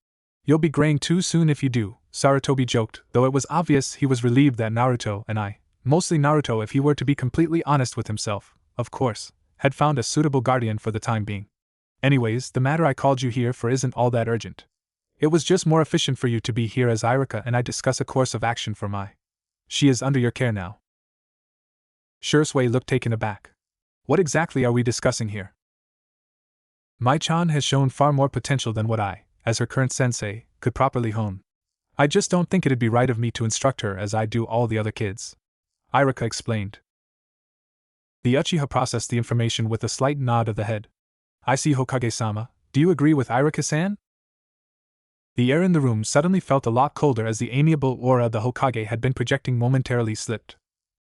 You'll be graying too soon if you do, Sarutobi joked, though it was obvious he was relieved that Naruto and I, mostly Naruto if he were to be completely honest with himself, of course, had found a suitable guardian for the time being. Anyways, the matter I called you here for isn't all that urgent. It was just more efficient for you to be here as Iruka and I discuss a course of action for Mai. She is under your care now. Shursui looked taken aback. What exactly are we discussing here? Mai-chan has shown far more potential than what I, as her current sensei, could properly hone. I just don't think it'd be right of me to instruct her as I do all the other kids. Iruka explained. The Uchiha processed the information with a slight nod of the head. I see, Hokage-sama. Do you agree with Iruka-san? The air in the room suddenly felt a lot colder as the amiable aura the Hokage had been projecting momentarily slipped.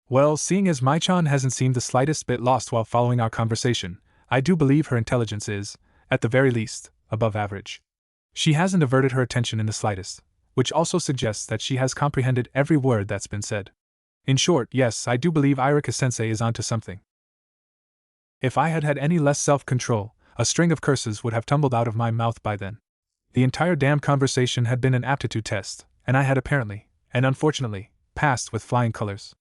Well, seeing as Mai-chan hasn't seemed the slightest bit lost while following our conversation, I do believe her intelligence is, at the very least, above average. She hasn't averted her attention in the slightest, which also suggests that she has comprehended every word that's been said. In short, yes, I do believe Iruka-sensei is onto something. If I had had any less self-control, a string of curses would have tumbled out of my mouth by then. The entire damn conversation had been an aptitude test, and I had apparently, and unfortunately, passed with flying colors.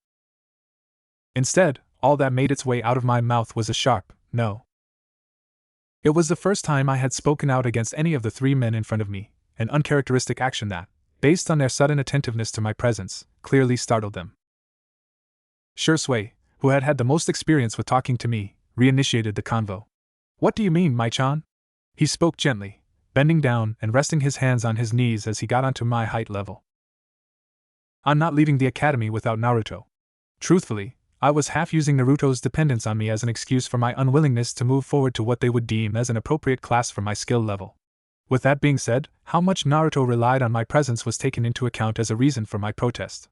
Instead, all that made its way out of my mouth was a sharp no. It was the first time I had spoken out against any of the three men in front of me, an uncharacteristic action that, based on their sudden attentiveness to my presence, clearly startled them. Shursui, who had had the most experience with talking to me, reinitiated the convo. What do you mean, Mai-chan? He spoke gently, bending down and resting his hands on his knees as he got onto my height level. I'm not leaving the academy without Naruto. Truthfully, I was half using Naruto's dependence on me as an excuse for my unwillingness to move forward to what they would deem as an appropriate class for my skill level. With that being said, how much Naruto relied on my presence was taken into account as a reason for my protest.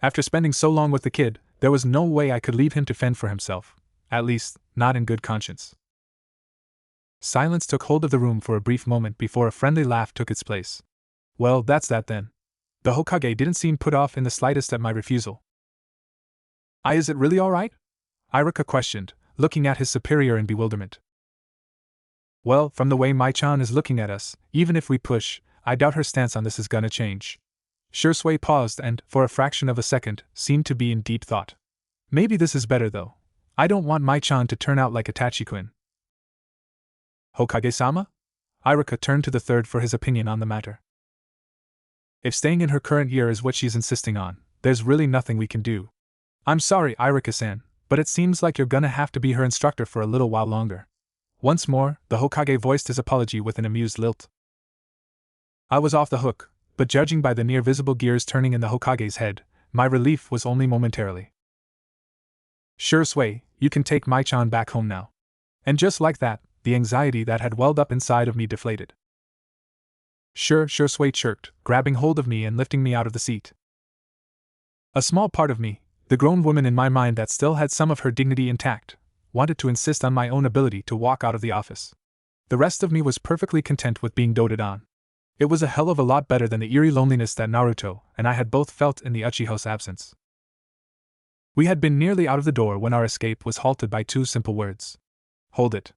After spending so long with the kid, there was no way I could leave him to fend for himself, at least, not in good conscience. Silence took hold of the room for a brief moment before a friendly laugh took its place. Well, that's that then. The Hokage didn't seem put off in the slightest at my refusal. Is it really all right? Iruka questioned, looking at his superior in bewilderment. Well, from the way Mai-chan is looking at us, even if we push, I doubt her stance on this is gonna change. Shursui paused and, for a fraction of a second, seemed to be in deep thought. Maybe this is better though. I don't want Mai-chan to turn out like a Tachi-kun. Hokage-sama? Iruka turned to the third for his opinion on the matter. If staying in her current year is what she's insisting on, there's really nothing we can do. I'm sorry, Iruka-san, but it seems like you're gonna have to be her instructor for a little while longer. Once more, the Hokage voiced his apology with an amused lilt. I was off the hook, but judging by the near-visible gears turning in the Hokage's head, my relief was only momentarily. Shursui, you can take Mai-chan back home now. And just like that, the anxiety that had welled up inside of me deflated. Shui chirped, grabbing hold of me and lifting me out of the seat. A small part of me, the grown woman in my mind that still had some of her dignity intact, wanted to insist on my own ability to walk out of the office. The rest of me was perfectly content with being doted on. It was a hell of a lot better than the eerie loneliness that Naruto and I had both felt in the Uchiha's absence. We had been nearly out of the door when our escape was halted by two simple words. Hold it.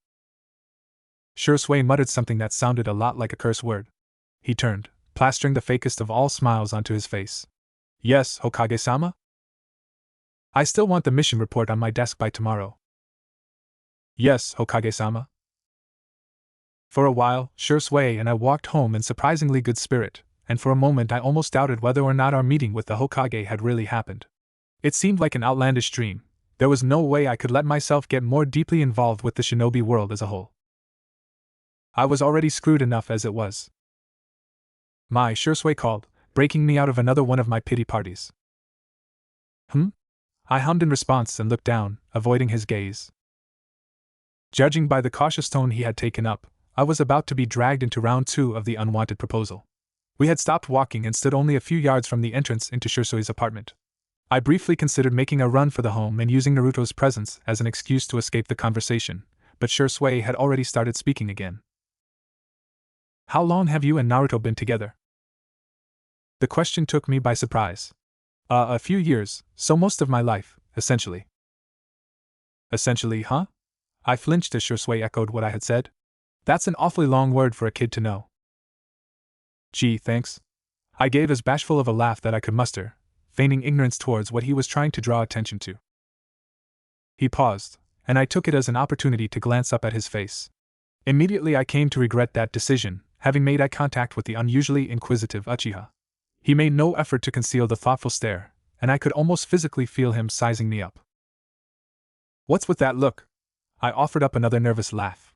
Shui muttered something that sounded a lot like a curse word. He turned, plastering the fakest of all smiles onto his face. Yes, Hokage-sama? I still want the mission report on my desk by tomorrow. Yes, Hokage-sama. For a while, Shui and I walked home in surprisingly good spirit, and for a moment I almost doubted whether or not our meeting with the Hokage had really happened. It seemed like an outlandish dream. There was no way I could let myself get more deeply involved with the shinobi world as a whole. I was already screwed enough as it was. Shui called, breaking me out of another one of my pity parties. I hummed in response and looked down, avoiding his gaze. Judging by the cautious tone he had taken up, I was about to be dragged into round 2 of the unwanted proposal. We had stopped walking and stood only a few yards from the entrance into Shusui's apartment. I briefly considered making a run for the home and using Naruto's presence as an excuse to escape the conversation, but Shui had already started speaking again. How long have you and Naruto been together? The question took me by surprise. A few years, so most of my life, essentially. Essentially, huh? I flinched as Shui echoed what I had said. That's an awfully long word for a kid to know. Gee, thanks. I gave as bashful of a laugh that I could muster, feigning ignorance towards what he was trying to draw attention to. He paused, and I took it as an opportunity to glance up at his face. Immediately I came to regret that decision, having made eye contact with the unusually inquisitive Uchiha. He made no effort to conceal the thoughtful stare, and I could almost physically feel him sizing me up. What's with that look? I offered up another nervous laugh.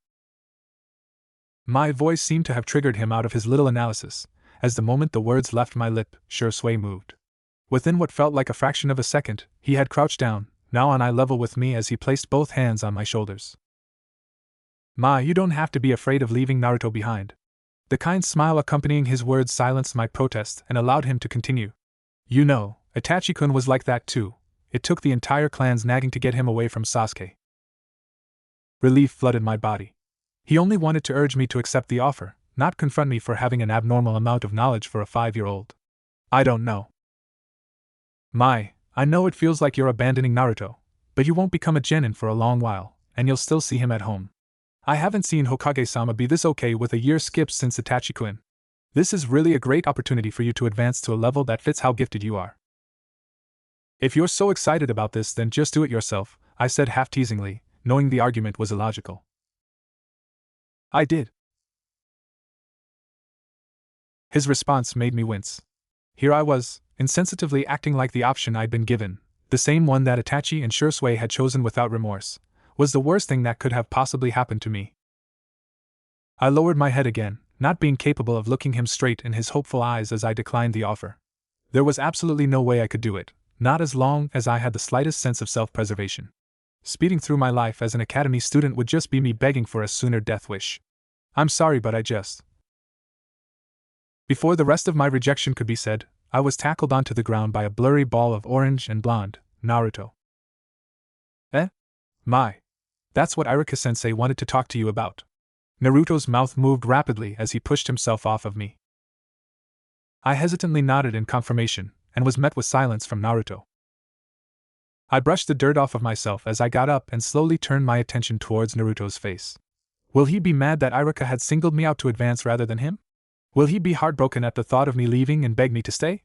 My voice seemed to have triggered him out of his little analysis, as the moment the words left my lip, Shui moved. Within what felt like a fraction of a second, he had crouched down, now on eye level with me as he placed both hands on my shoulders. You don't have to be afraid of leaving Naruto behind. The kind smile accompanying his words silenced my protest and allowed him to continue. You know, Itachi-kun was like that too. It took the entire clan's nagging to get him away from Sasuke. Relief flooded my body. He only wanted to urge me to accept the offer, not confront me for having an abnormal amount of knowledge for a 5-year-old. I don't know. I know it feels like you're abandoning Naruto, but you won't become a genin for a long while, and you'll still see him at home. I haven't seen Hokage-sama be this okay with a year skipped since Itachi-kun. This is really a great opportunity for you to advance to a level that fits how gifted you are. If you're so excited about this, then just do it yourself, I said half-teasingly, knowing the argument was illogical. I did. His response made me wince. Here I was, insensitively acting like the option I'd been given, the same one that Itachi and Shui had chosen without remorse, was the worst thing that could have possibly happened to me. I lowered my head again, not being capable of looking him straight in his hopeful eyes as I declined the offer. There was absolutely no way I could do it, not as long as I had the slightest sense of self-preservation. Speeding through my life as an academy student would just be me begging for a sooner death wish. I'm sorry, but I just... Before the rest of my rejection could be said, I was tackled onto the ground by a blurry ball of orange and blonde, Naruto. That's what Iruka-sensei wanted to talk to you about. Naruto's mouth moved rapidly as he pushed himself off of me. I hesitantly nodded in confirmation, and was met with silence from Naruto. I brushed the dirt off of myself as I got up and slowly turned my attention towards Naruto's face. Will he be mad that Iruka had singled me out to advance rather than him? Will he be heartbroken at the thought of me leaving and beg me to stay?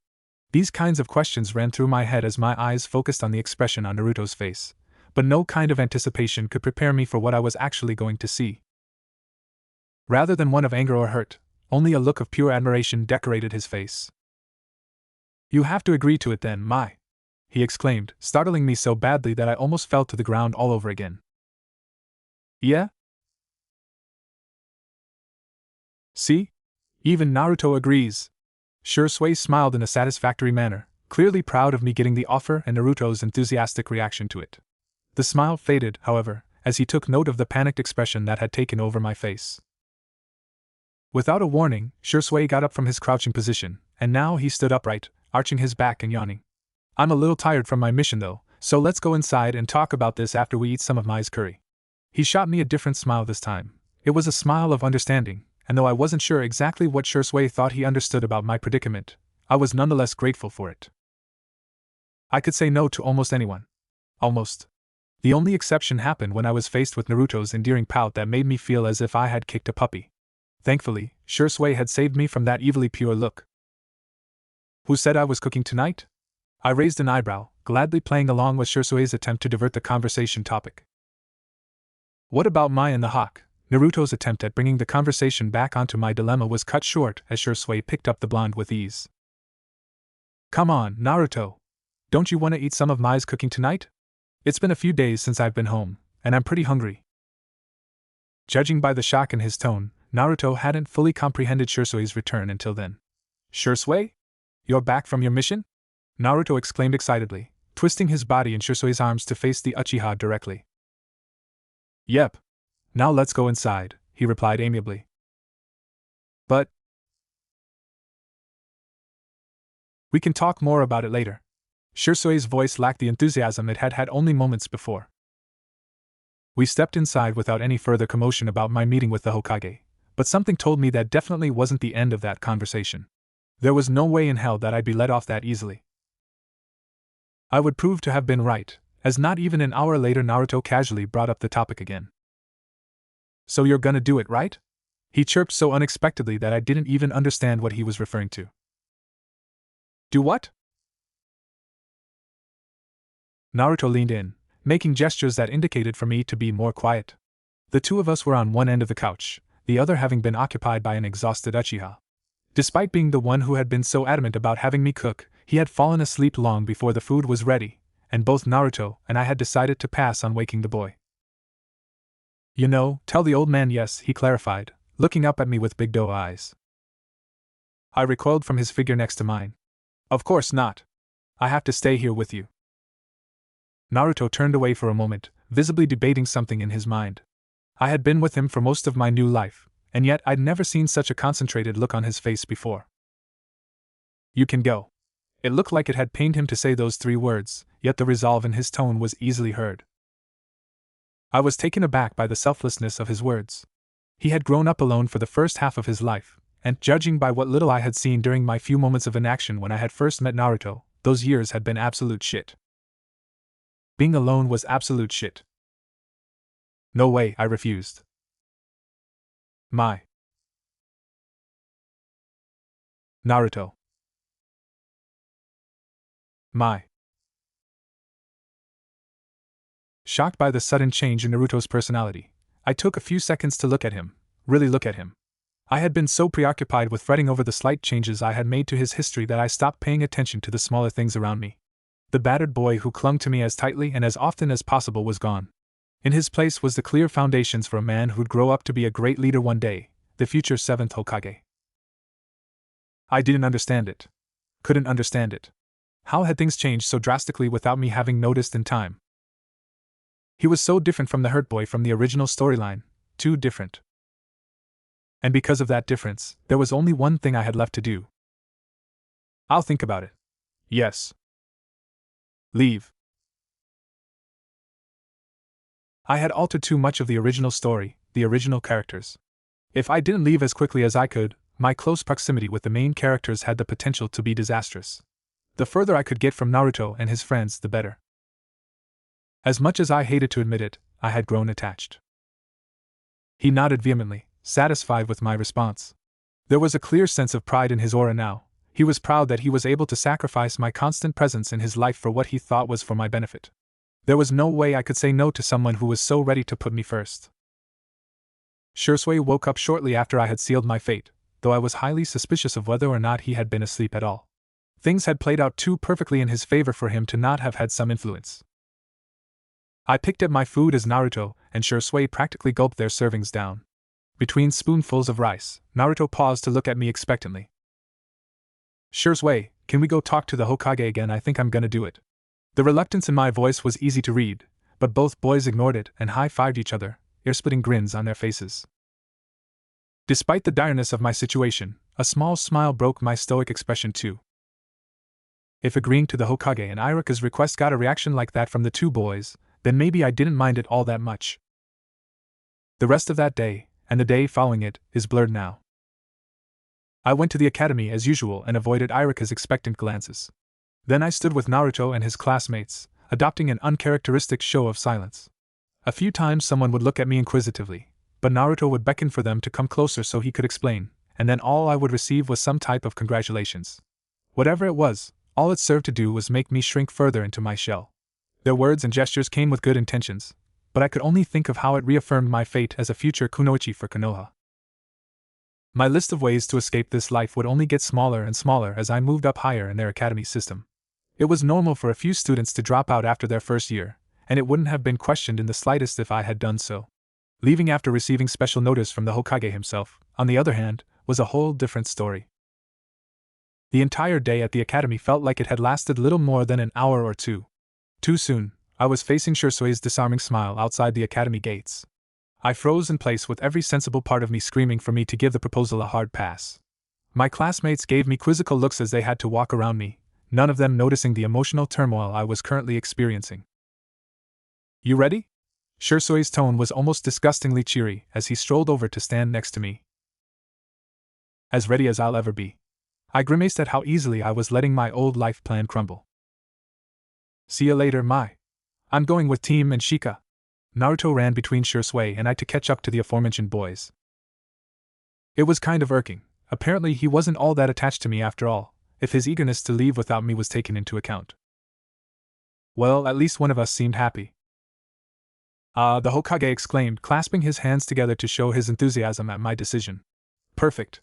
These kinds of questions ran through my head as my eyes focused on the expression on Naruto's face, but no kind of anticipation could prepare me for what I was actually going to see. Rather than one of anger or hurt, only a look of pure admiration decorated his face. You have to agree to it then, he exclaimed, startling me so badly that I almost fell to the ground all over again. Yeah? See? Even Naruto agrees. Shui smiled in a satisfactory manner, clearly proud of me getting the offer and Naruto's enthusiastic reaction to it. The smile faded, however, as he took note of the panicked expression that had taken over my face. Without a warning, Shursui got up from his crouching position, and now he stood upright, arching his back and yawning. I'm a little tired from my mission though, so let's go inside and talk about this after we eat some of Mai's curry. He shot me a different smile this time. It was a smile of understanding, and though I wasn't sure exactly what Shursui thought he understood about my predicament, I was nonetheless grateful for it. I could say no to almost anyone. Almost. The only exception happened when I was faced with Naruto's endearing pout that made me feel as if I had kicked a puppy. Thankfully, Shursui had saved me from that evilly pure look. Who said I was cooking tonight? I raised an eyebrow, gladly playing along with Shursui's attempt to divert the conversation topic. What about Mai and the hawk? Naruto's attempt at bringing the conversation back onto my dilemma was cut short as Shursui picked up the blonde with ease. Come on, Naruto. Don't you want to eat some of Mai's cooking tonight? It's been a few days since I've been home, and I'm pretty hungry. Judging by the shock in his tone, Naruto hadn't fully comprehended Shursui's return until then. Shursui? You're back from your mission? Naruto exclaimed excitedly, twisting his body in Shursui's arms to face the Uchiha directly. Yep. Now let's go inside, he replied amiably. But we can talk more about it later. Shursui's voice lacked the enthusiasm it had had only moments before. We stepped inside without any further commotion about my meeting with the Hokage, but something told me that definitely wasn't the end of that conversation. There was no way in hell that I'd be let off that easily. I would prove to have been right, as not even an hour later Naruto casually brought up the topic again. So you're gonna do it, right? He chirped so unexpectedly that I didn't even understand what he was referring to. Do what? Naruto leaned in, making gestures that indicated for me to be more quiet. The two of us were on one end of the couch, the other having been occupied by an exhausted Uchiha. Despite being the one who had been so adamant about having me cook, he had fallen asleep long before the food was ready, and both Naruto and I had decided to pass on waking the boy. You know, tell the old man yes, he clarified, looking up at me with big doe eyes. I recoiled from his figure next to mine. Of course not. I have to stay here with you. Naruto turned away for a moment, visibly debating something in his mind. I had been with him for most of my new life, and yet I'd never seen such a concentrated look on his face before. You can go. It looked like it had pained him to say those 3 words, yet the resolve in his tone was easily heard. I was taken aback by the selflessness of his words. He had grown up alone for the first half of his life, and judging by what little I had seen during my few moments of inaction when I had first met Naruto, those years had been absolute shit. Being alone was absolute shit. No way, I refused. Naruto. Shocked by the sudden change in Naruto's personality, I took a few seconds to look at him, really look at him. I had been so preoccupied with fretting over the slight changes I had made to his history that I stopped paying attention to the smaller things around me. The battered boy who clung to me as tightly and as often as possible was gone. In his place was the clear foundations for a man who'd grow up to be a great leader one day, the future 7th Hokage. I didn't understand it. Couldn't understand it. How had things changed so drastically without me having noticed in time? He was so different from the hurt boy from the original storyline, too different. And because of that difference, there was only one thing I had left to do. I'll think about it. Yes. Leave. I had altered too much of the original story, the original characters. If I didn't leave as quickly as I could, my close proximity with the main characters had the potential to be disastrous. The further I could get from Naruto and his friends, the better. As much as I hated to admit it, I had grown attached. He nodded vehemently, satisfied with my response. There was a clear sense of pride in his aura now. He was proud that he was able to sacrifice my constant presence in his life for what he thought was for my benefit. There was no way I could say no to someone who was so ready to put me first. Shursui woke up shortly after I had sealed my fate, though I was highly suspicious of whether or not he had been asleep at all. Things had played out too perfectly in his favor for him to not have had some influence. I picked at my food as Naruto and Shursui practically gulped their servings down. Between spoonfuls of rice, Naruto paused to look at me expectantly. Shursui, can we go talk to the Hokage again? I think I'm gonna do it. The reluctance in my voice was easy to read, but both boys ignored it and high-fived each other, ear-splitting grins on their faces. Despite the direness of my situation, a small smile broke my stoic expression too. If agreeing to the Hokage and Irika's request got a reaction like that from the two boys, then maybe I didn't mind it all that much. The rest of that day, and the day following it, is blurred now. I went to the academy as usual and avoided Irika's expectant glances. Then I stood with Naruto and his classmates, adopting an uncharacteristic show of silence. A few times someone would look at me inquisitively, but Naruto would beckon for them to come closer so he could explain, and then all I would receive was some type of congratulations. Whatever it was, all it served to do was make me shrink further into my shell. Their words and gestures came with good intentions, but I could only think of how it reaffirmed my fate as a future kunoichi for Konoha. My list of ways to escape this life would only get smaller and smaller as I moved up higher in their academy system. It was normal for a few students to drop out after their first year, and it wouldn't have been questioned in the slightest if I had done so. Leaving after receiving special notice from the Hokage himself, on the other hand, was a whole different story. The entire day at the academy felt like it had lasted little more than an hour or two. Too soon, I was facing Shirsui's disarming smile outside the academy gates. I froze in place with every sensible part of me screaming for me to give the proposal a hard pass. My classmates gave me quizzical looks as they had to walk around me, none of them noticing the emotional turmoil I was currently experiencing. "You ready?" Shirsui's tone was almost disgustingly cheery as he strolled over to stand next to me. "As ready as I'll ever be." I grimaced at how easily I was letting my old life plan crumble. "See you later, Mai. I'm going with Team and Shika." Naruto ran between Shirsui and I to catch up to the aforementioned boys. It was kind of irking. Apparently he wasn't all that attached to me after all, if his eagerness to leave without me was taken into account. Well, at least one of us seemed happy. The Hokage exclaimed, clasping his hands together to show his enthusiasm at my decision. "Perfect."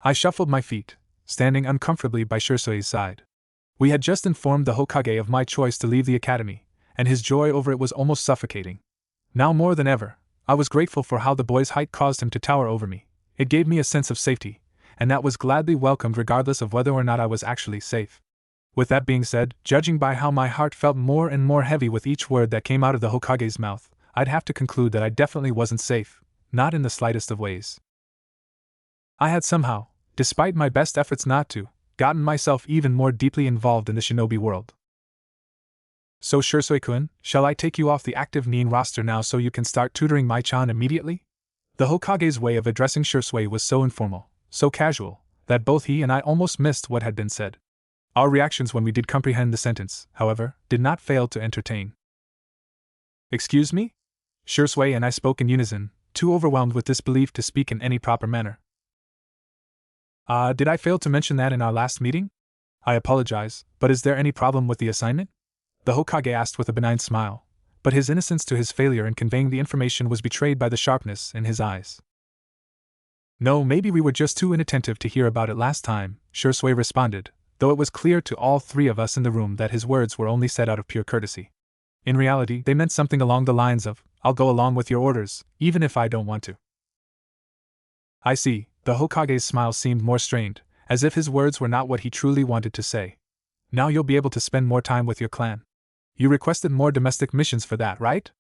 I shuffled my feet, standing uncomfortably by Shirsui's side. We had just informed the Hokage of my choice to leave the academy, and his joy over it was almost suffocating. Now more than ever, I was grateful for how the boy's height caused him to tower over me. It gave me a sense of safety, and that was gladly welcomed regardless of whether or not I was actually safe. With that being said, judging by how my heart felt more and more heavy with each word that came out of the Hokage's mouth, I'd have to conclude that I definitely wasn't safe, not in the slightest of ways. I had somehow, despite my best efforts not to, gotten myself even more deeply involved in the shinobi world. "So Shirsui-kun, shall I take you off the active Nin roster now so you can start tutoring Mai-chan immediately?" The Hokage's way of addressing Shirsui was so informal, so casual, that both he and I almost missed what had been said. Our reactions when we did comprehend the sentence, however, did not fail to entertain. "Excuse me?" Shirsui and I spoke in unison, too overwhelmed with disbelief to speak in any proper manner. Did I fail to mention that in our last meeting? I apologize, but is there any problem with the assignment?" The Hokage asked with a benign smile, but his innocence to his failure in conveying the information was betrayed by the sharpness in his eyes. "No, maybe we were just too inattentive to hear about it last time," Shirsui responded, though it was clear to all three of us in the room that his words were only said out of pure courtesy. In reality, they meant something along the lines of, "I'll go along with your orders, even if I don't want to." I see. The Hokage's smile seemed more strained, as if his words were not what he truly wanted to say. "Now you'll be able to spend more time with your clan. You requested more domestic missions for that, right?"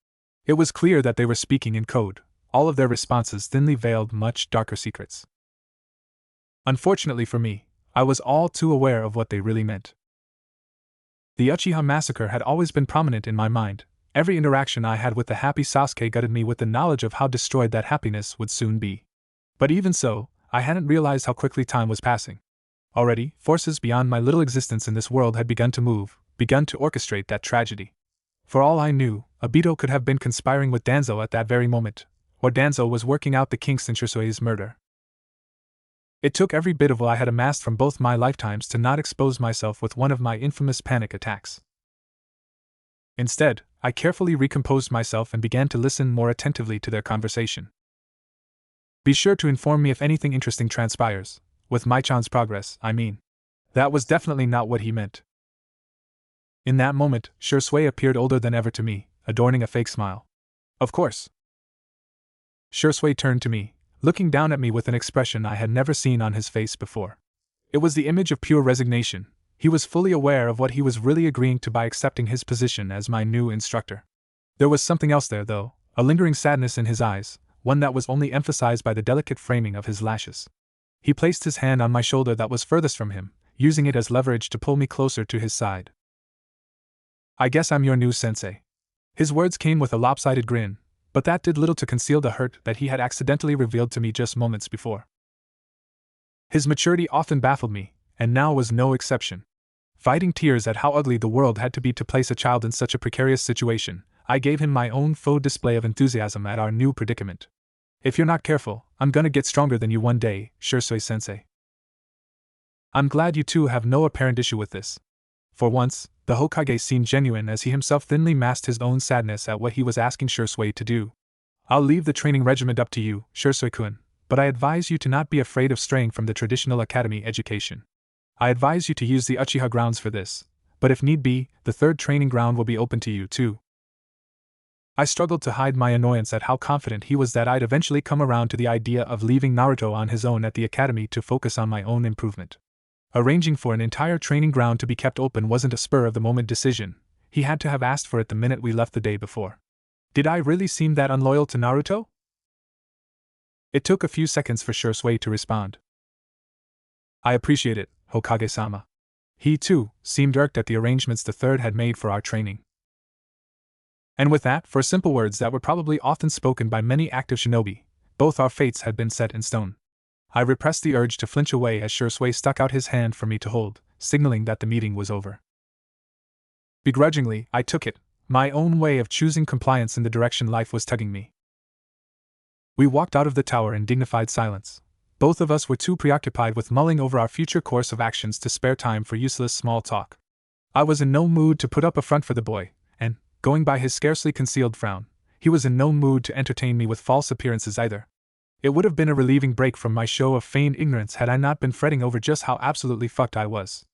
It was clear that they were speaking in code. All of their responses thinly veiled much darker secrets. Unfortunately for me, I was all too aware of what they really meant. The Uchiha massacre had always been prominent in my mind. Every interaction I had with the happy Sasuke gutted me with the knowledge of how destroyed that happiness would soon be. But even so, I hadn't realized how quickly time was passing. Already, forces beyond my little existence in this world had begun to move, begun to orchestrate that tragedy. For all I knew, Obito could have been conspiring with Danzo at that very moment, or Danzo was working out the kinks in Shirsui's murder. It took every bit of what I had amassed from both my lifetimes to not expose myself with one of my infamous panic attacks. Instead, I carefully recomposed myself and began to listen more attentively to their conversation. "Be sure to inform me if anything interesting transpires, with Mai-chan's progress, I mean." That was definitely not what he meant. In that moment, Shirsui appeared older than ever to me, adorning a fake smile. "Of course." Shirsui turned to me, looking down at me with an expression I had never seen on his face before. It was the image of pure resignation, He was fully aware of what he was really agreeing to by accepting his position as my new instructor. There was something else there, though, a lingering sadness in his eyes, one that was only emphasized by the delicate framing of his lashes. He placed his hand on my shoulder that was furthest from him, using it as leverage to pull me closer to his side. "I guess I'm your new sensei." His words came with a lopsided grin, but that did little to conceal the hurt that he had accidentally revealed to me just moments before. His maturity often baffled me, and now was no exception. Fighting tears at how ugly the world had to be to place a child in such a precarious situation, I gave him my own faux display of enthusiasm at our new predicament. "If you're not careful, I'm gonna get stronger than you one day, Shursui-sensei." I'm glad you two have no apparent issue with this. For once, the Hokage seemed genuine as he himself thinly masked his own sadness at what he was asking Shursui to do. "I'll leave the training regimen up to you, Shursui-kun, but I advise you to not be afraid of straying from the traditional academy education. I advise you to use the Uchiha grounds for this, but if need be, the third training ground will be open to you too." I struggled to hide my annoyance at how confident he was that I'd eventually come around to the idea of leaving Naruto on his own at the academy to focus on my own improvement. Arranging for an entire training ground to be kept open wasn't a spur-of-the-moment decision. He had to have asked for it the minute we left the day before. Did I really seem that unloyal to Naruto? It took a few seconds for Shursui to respond. "I appreciate it, Hokage-sama." He, too, seemed irked at the arrangements the third had made for our training. And with that, for simple words that were probably often spoken by many active shinobi, both our fates had been set in stone. I repressed the urge to flinch away as Shursui stuck out his hand for me to hold, signaling that the meeting was over. Begrudgingly, I took it, my own way of choosing compliance in the direction life was tugging me. We walked out of the tower in dignified silence. Both of us were too preoccupied with mulling over our future course of actions to spare time for useless small talk. I was in no mood to put up a front for the boy, and, going by his scarcely concealed frown, he was in no mood to entertain me with false appearances either. It would have been a relieving break from my show of feigned ignorance had I not been fretting over just how absolutely fucked I was.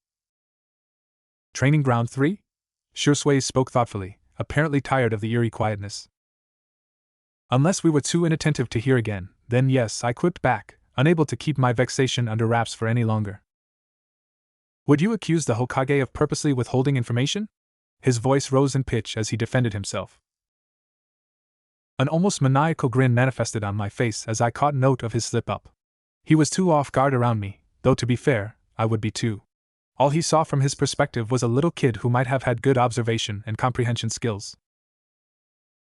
"Training ground 3? Shursui spoke thoughtfully, apparently tired of the eerie quietness. Unless we were too inattentive to hear again, then yes, I quipped back, unable to keep my vexation under wraps for any longer. "Would you accuse the Hokage of purposely withholding information?" His voice rose in pitch as he defended himself. An almost maniacal grin manifested on my face as I caught note of his slip-up. He was too off guard around me, though to be fair, I would be too. All he saw from his perspective was a little kid who might have had good observation and comprehension skills.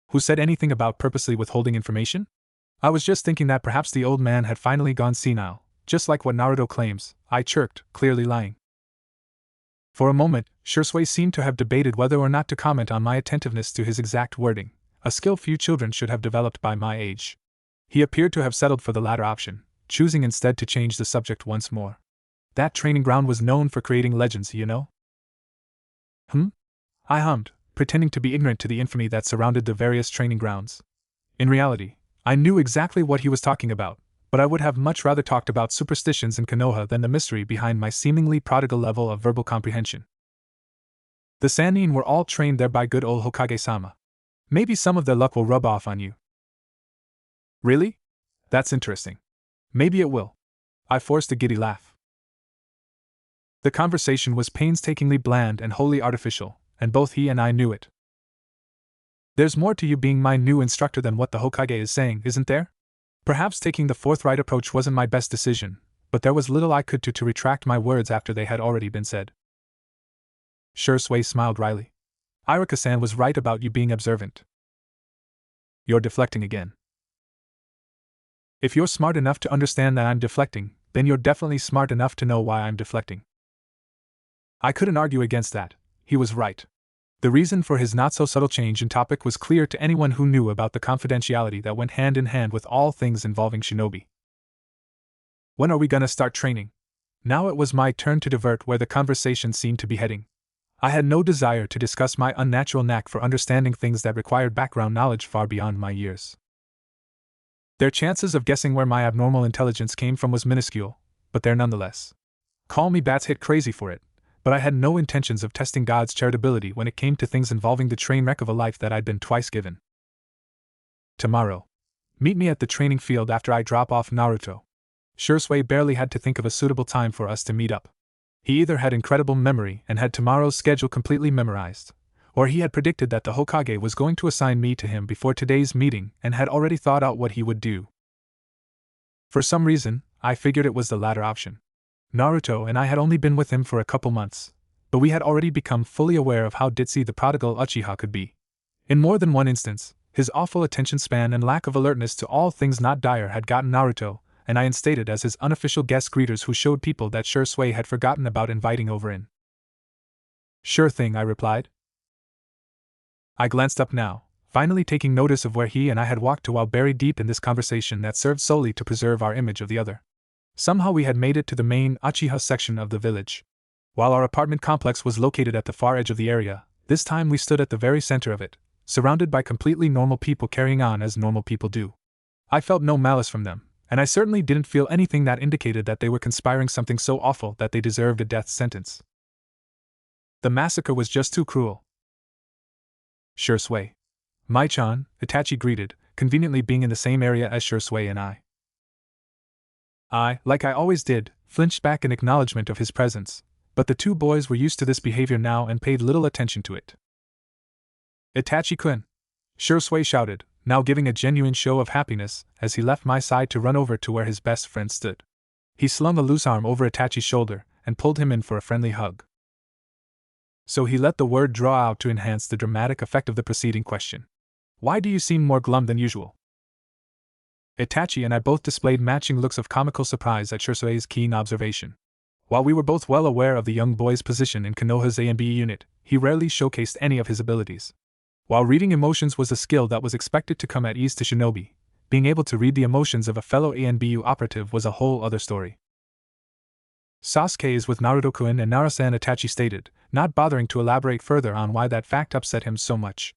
"Who said anything about purposely withholding information?" I was just thinking that perhaps the old man had finally gone senile, just like what Naruto claims, I chirped, clearly lying. For a moment, Shursui seemed to have debated whether or not to comment on my attentiveness to his exact wording, a skill few children should have developed by my age. He appeared to have settled for the latter option, choosing instead to change the subject once more. "That training ground was known for creating legends, you know?" I hummed, pretending to be ignorant to the infamy that surrounded the various training grounds. In reality, I knew exactly what he was talking about, but I would have much rather talked about superstitions in Konoha than the mystery behind my seemingly prodigal level of verbal comprehension. "The Sannin were all trained there by good old Hokage-sama. Maybe some of their luck will rub off on you." "Really? That's interesting. Maybe it will." I forced a giddy laugh. The conversation was painstakingly bland and wholly artificial, and both he and I knew it. "There's more to you being my new instructor than what the Hokage is saying, isn't there? Perhaps taking the forthright approach wasn't my best decision, but there was little I could do to retract my words after they had already been said." Shursui smiled wryly. "Iruka-san was right about you being observant." "You're deflecting again." "If you're smart enough to understand that I'm deflecting, then you're definitely smart enough to know why I'm deflecting." I couldn't argue against that. He was right. The reason for his not-so-subtle change in topic was clear to anyone who knew about the confidentiality that went hand in hand with all things involving shinobi. "When are we gonna start training?" Now it was my turn to divert where the conversation seemed to be heading. I had no desire to discuss my unnatural knack for understanding things that required background knowledge far beyond my years. Their chances of guessing where my abnormal intelligence came from was minuscule, but there nonetheless. Call me bat-hit crazy for it, but I had no intentions of testing God's charitability when it came to things involving the train wreck of a life that I'd been twice given. "Tomorrow. Meet me at the training field after I drop off Naruto." Shursui barely had to think of a suitable time for us to meet up. He either had incredible memory and had tomorrow's schedule completely memorized, or he had predicted that the Hokage was going to assign me to him before today's meeting and had already thought out what he would do. For some reason, I figured it was the latter option. Naruto and I had only been with him for a couple months, but we had already become fully aware of how ditzy the prodigal Uchiha could be. In more than one instance, his awful attention span and lack of alertness to all things not dire had gotten Naruto and I instated as his unofficial guest greeters who showed people that Shui had forgotten about inviting over in. Sure thing, I replied. I glanced up now, finally taking notice of where he and I had walked to while buried deep in this conversation that served solely to preserve our image of the other. Somehow we had made it to the main Uchiha section of the village. While our apartment complex was located at the far edge of the area, this time we stood at the very center of it, surrounded by completely normal people carrying on as normal people do. I felt no malice from them, and I certainly didn't feel anything that indicated that they were conspiring something so awful that they deserved a death sentence. The massacre was just too cruel. Shui. Mai-chan, Itachi greeted, conveniently being in the same area as Shui and I. I, like I always did, flinched back in acknowledgement of his presence, but the two boys were used to this behavior now and paid little attention to it. Itachi-kun! Shui shouted, now giving a genuine show of happiness as he left my side to run over to where his best friend stood. He slung a loose arm over Itachi's shoulder and pulled him in for a friendly hug. So he let the word draw out to enhance the dramatic effect of the preceding question. Why do you seem more glum than usual? Itachi and I both displayed matching looks of comical surprise at Shui's keen observation. While we were both well aware of the young boy's position in Konoha's A&B unit, he rarely showcased any of his abilities. While reading emotions was a skill that was expected to come at ease to shinobi, being able to read the emotions of a fellow ANBU operative was a whole other story. Sasuke is with Naruto-kun and Narasan, Itachi stated, not bothering to elaborate further on why that fact upset him so much.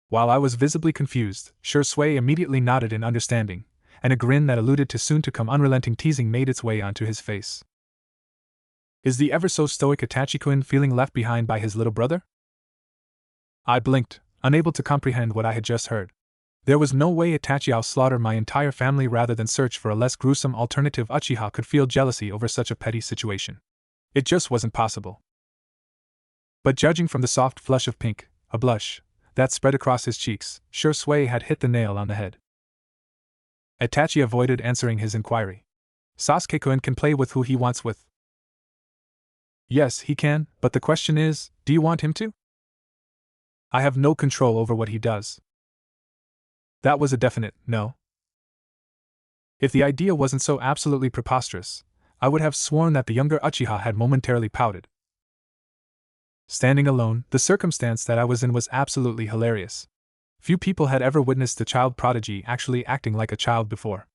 While I was visibly confused, Shui immediately nodded in understanding, and a grin that alluded to soon-to-come unrelenting teasing made its way onto his face. Is the ever-so-stoic Itachi-kun feeling left behind by his little brother? I blinked, unable to comprehend what I had just heard. There was no way Itachi would slaughter my entire family rather than search for a less gruesome alternative. Uchiha could feel jealousy over such a petty situation. It just wasn't possible. But judging from the soft flush of pink, a blush, that spread across his cheeks, Shui had hit the nail on the head. Itachi avoided answering his inquiry. Sasuke-kun can play with who he wants with. Yes, he can, but the question is, do you want him to? I have no control over what he does. That was a definite no. If the idea wasn't so absolutely preposterous, I would have sworn that the younger Uchiha had momentarily pouted. Standing alone, the circumstance that I was in was absolutely hilarious. Few people had ever witnessed the child prodigy actually acting like a child before.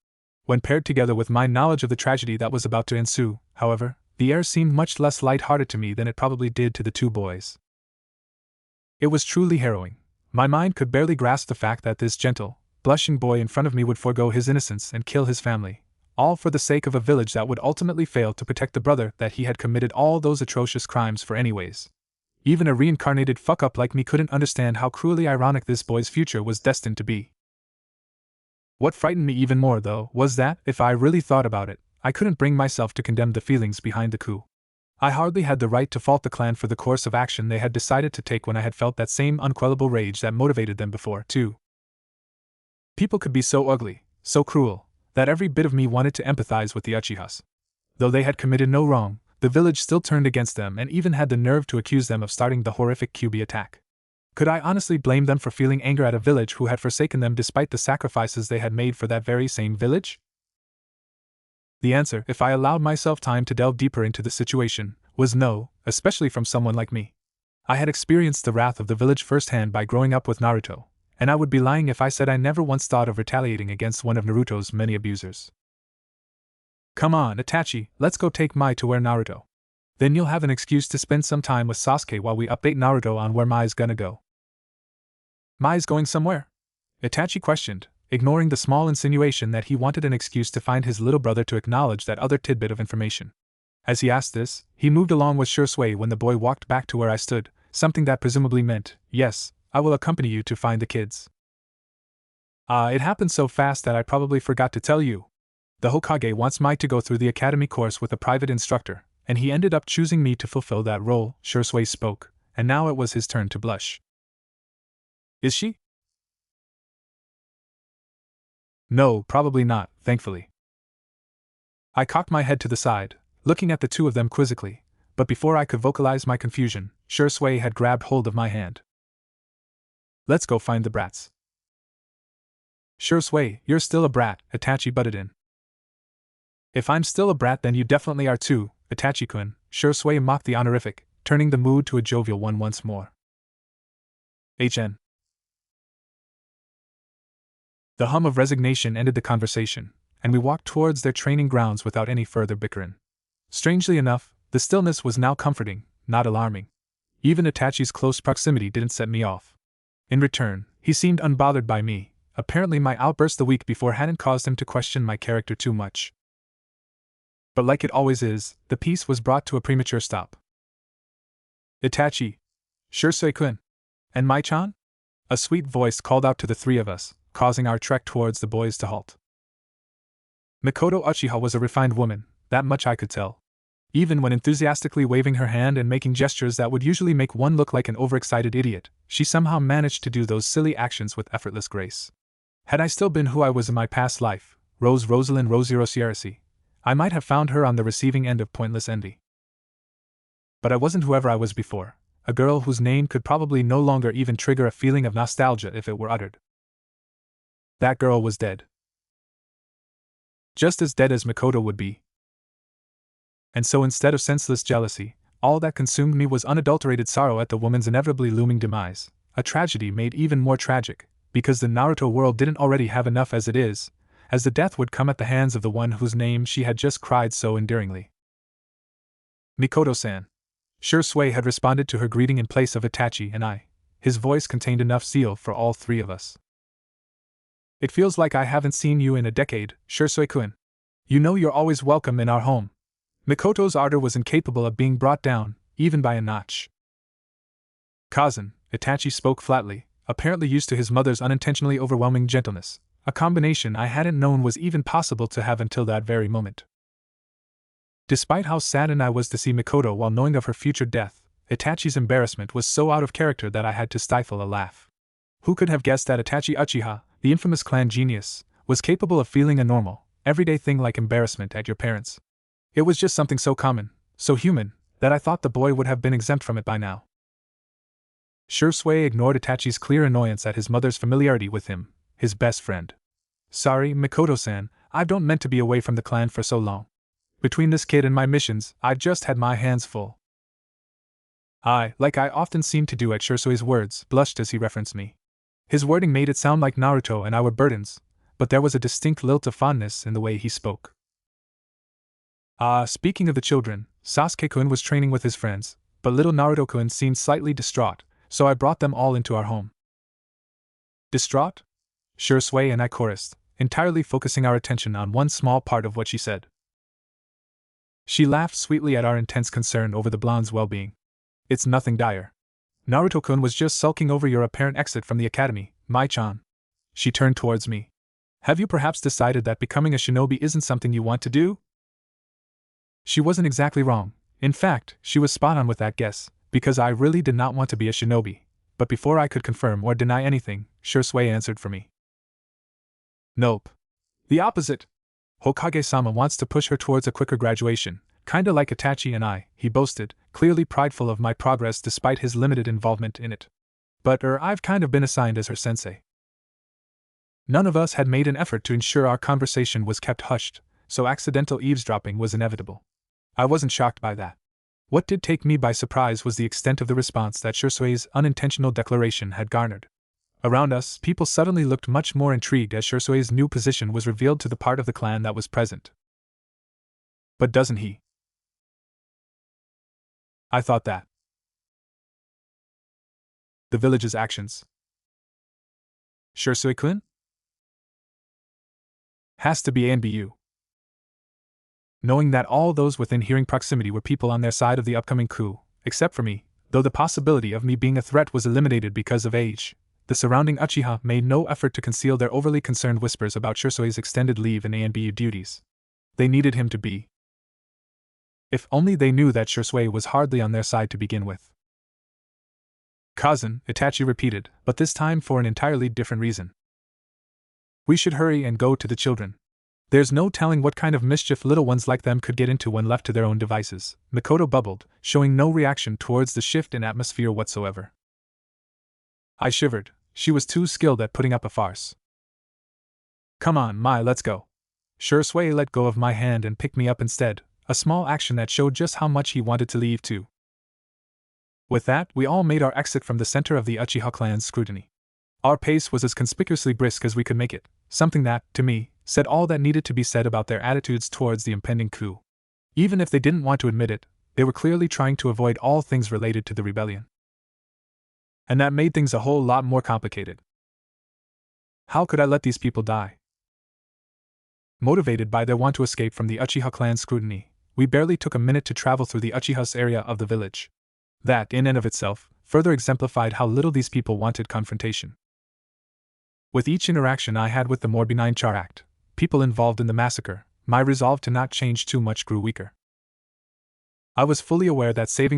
When paired together with my knowledge of the tragedy that was about to ensue, however, the air seemed much less light-hearted to me than it probably did to the two boys. It was truly harrowing. My mind could barely grasp the fact that this gentle, blushing boy in front of me would forego his innocence and kill his family, all for the sake of a village that would ultimately fail to protect the brother that he had committed all those atrocious crimes for anyways. Even a reincarnated fuck-up like me couldn't understand how cruelly ironic this boy's future was destined to be. What frightened me even more, though, was that, if I really thought about it, I couldn't bring myself to condemn the feelings behind the coup. I hardly had the right to fault the clan for the course of action they had decided to take when I had felt that same unquellable rage that motivated them before, too. People could be so ugly, so cruel, that every bit of me wanted to empathize with the Uchihas. Though they had committed no wrong, the village still turned against them and even had the nerve to accuse them of starting the horrific Kyuubi attack. Could I honestly blame them for feeling anger at a village who had forsaken them despite the sacrifices they had made for that very same village? The answer, if I allowed myself time to delve deeper into the situation, was no, especially from someone like me. I had experienced the wrath of the village firsthand by growing up with Naruto, and I would be lying if I said I never once thought of retaliating against one of Naruto's many abusers. Come on, Itachi, let's go take Mai to where Naruto. Then you'll have an excuse to spend some time with Sasuke while we update Naruto on where Mai's gonna go. Mai's going somewhere? Itachi questioned, ignoring the small insinuation that he wanted an excuse to find his little brother to acknowledge that other tidbit of information. As he asked this, he moved along with Shui when the boy walked back to where I stood, something that presumably meant, yes, I will accompany you to find the kids. It happened so fast that I probably forgot to tell you. The Hokage wants Mai to go through the academy course with a private instructor, and he ended up choosing me to fulfill that role. Shursui spoke, and now it was his turn to blush. Is she? No, probably not, thankfully. I cocked my head to the side, looking at the two of them quizzically, but before I could vocalize my confusion, Shursui had grabbed hold of my hand. Let's go find the brats. Shursui, you're still a brat, Itachi butted in. If I'm still a brat, then you definitely are too, Itachi-kun, Shursui mocked the honorific, turning the mood to a jovial one once more. HN. The hum of resignation ended the conversation, and we walked towards their training grounds without any further bickering. Strangely enough, the stillness was now comforting, not alarming. Even Itachi's close proximity didn't set me off. In return, he seemed unbothered by me. Apparently my outburst the week before hadn't caused him to question my character too much. But like it always is, the peace was brought to a premature stop. Itachi, Shursui-kun, and Mai-chan? A sweet voice called out to the three of us, causing our trek towards the boys to halt. Mikoto Uchiha was a refined woman, that much I could tell. Even when enthusiastically waving her hand and making gestures that would usually make one look like an overexcited idiot, she somehow managed to do those silly actions with effortless grace. Had I still been who I was in my past life, Rosalind Rosierasi, I might have found her on the receiving end of pointless envy. But I wasn't whoever I was before, a girl whose name could probably no longer even trigger a feeling of nostalgia if it were uttered. That girl was dead. Just as dead as Mikoto would be. And so instead of senseless jealousy, all that consumed me was unadulterated sorrow at the woman's inevitably looming demise, a tragedy made even more tragic, because the Naruto world didn't already have enough as it is, as the death would come at the hands of the one whose name she had just cried so endearingly. Mikoto-san. Shursui had responded to her greeting in place of Itachi and I. His voice contained enough zeal for all three of us. It feels like I haven't seen you in a decade, Shursui-kun. You know you're always welcome in our home. Mikoto's ardor was incapable of being brought down, even by a notch. Cousin, Itachi spoke flatly, apparently used to his mother's unintentionally overwhelming gentleness, a combination I hadn't known was even possible to have until that very moment. Despite how saddened I was to see Mikoto while knowing of her future death, Itachi's embarrassment was so out of character that I had to stifle a laugh. Who could have guessed that Itachi Uchiha, the infamous clan genius, was capable of feeling a normal, everyday thing like embarrassment at your parents? It was just something so common, so human, that I thought the boy would have been exempt from it by now. Shursui ignored Itachi's clear annoyance at his mother's familiarity with him, his best friend. Sorry, Mikoto-san, I don't meant to be away from the clan for so long. Between this kid and my missions, I've just had my hands full. I, like I often seemed to do at Shursui's words, blushed as he referenced me. His wording made it sound like Naruto and I were burdens, but there was a distinct lilt of fondness in the way he spoke. Speaking of the children, Sasuke-kun was training with his friends, but little Naruto-kun seemed slightly distraught, so I brought them all into our home. Distraught? Shursui and I chorused, entirely focusing our attention on one small part of what she said. She laughed sweetly at our intense concern over the blonde's well-being. It's nothing dire. Naruto-kun was just sulking over your apparent exit from the academy, Mai-chan. She turned towards me. Have you perhaps decided that becoming a shinobi isn't something you want to do? She wasn't exactly wrong. In fact, she was spot on with that guess, because I really did not want to be a shinobi. But before I could confirm or deny anything, Shursui answered for me. Nope. The opposite. Hokage-sama wants to push her towards a quicker graduation, kinda like Itachi and I, he boasted, clearly prideful of my progress despite his limited involvement in it. But I've kind of been assigned as her sensei. None of us had made an effort to ensure our conversation was kept hushed, so accidental eavesdropping was inevitable. I wasn't shocked by that. What did take me by surprise was the extent of the response that Shursui's unintentional declaration had garnered. Around us, people suddenly looked much more intrigued as Shursui's new position was revealed to the part of the clan that was present. But doesn't he? I thought that. The village's actions. Shursui-kun? Has to be ANBU. Knowing that all those within hearing proximity were people on their side of the upcoming coup, except for me, though the possibility of me being a threat was eliminated because of age, the surrounding Uchiha made no effort to conceal their overly concerned whispers about Shursui's extended leave and ANBU duties. They needed him to be If only they knew that Shursui was hardly on their side to begin with. Cousin, Itachi repeated, but this time for an entirely different reason. We should hurry and go to the children. There's no telling what kind of mischief little ones like them could get into when left to their own devices, Mikoto bubbled, showing no reaction towards the shift in atmosphere whatsoever. I shivered. She was too skilled at putting up a farce. Come on, Mai, let's go. Shursui let go of my hand and picked me up instead, a small action that showed just how much he wanted to leave too. With that, we all made our exit from the center of the Uchiha clan's scrutiny. Our pace was as conspicuously brisk as we could make it, something that, to me, said all that needed to be said about their attitudes towards the impending coup. Even if they didn't want to admit it, they were clearly trying to avoid all things related to the rebellion. And that made things a whole lot more complicated. How could I let these people die? Motivated by their want to escape from the Uchiha clan's scrutiny, we barely took a minute to travel through the Uchiha's area of the village. That, in and of itself, further exemplified how little these people wanted confrontation. With each interaction I had with the more benign Charact, people involved in the massacre, my resolve to not change too much grew weaker. I was fully aware that saving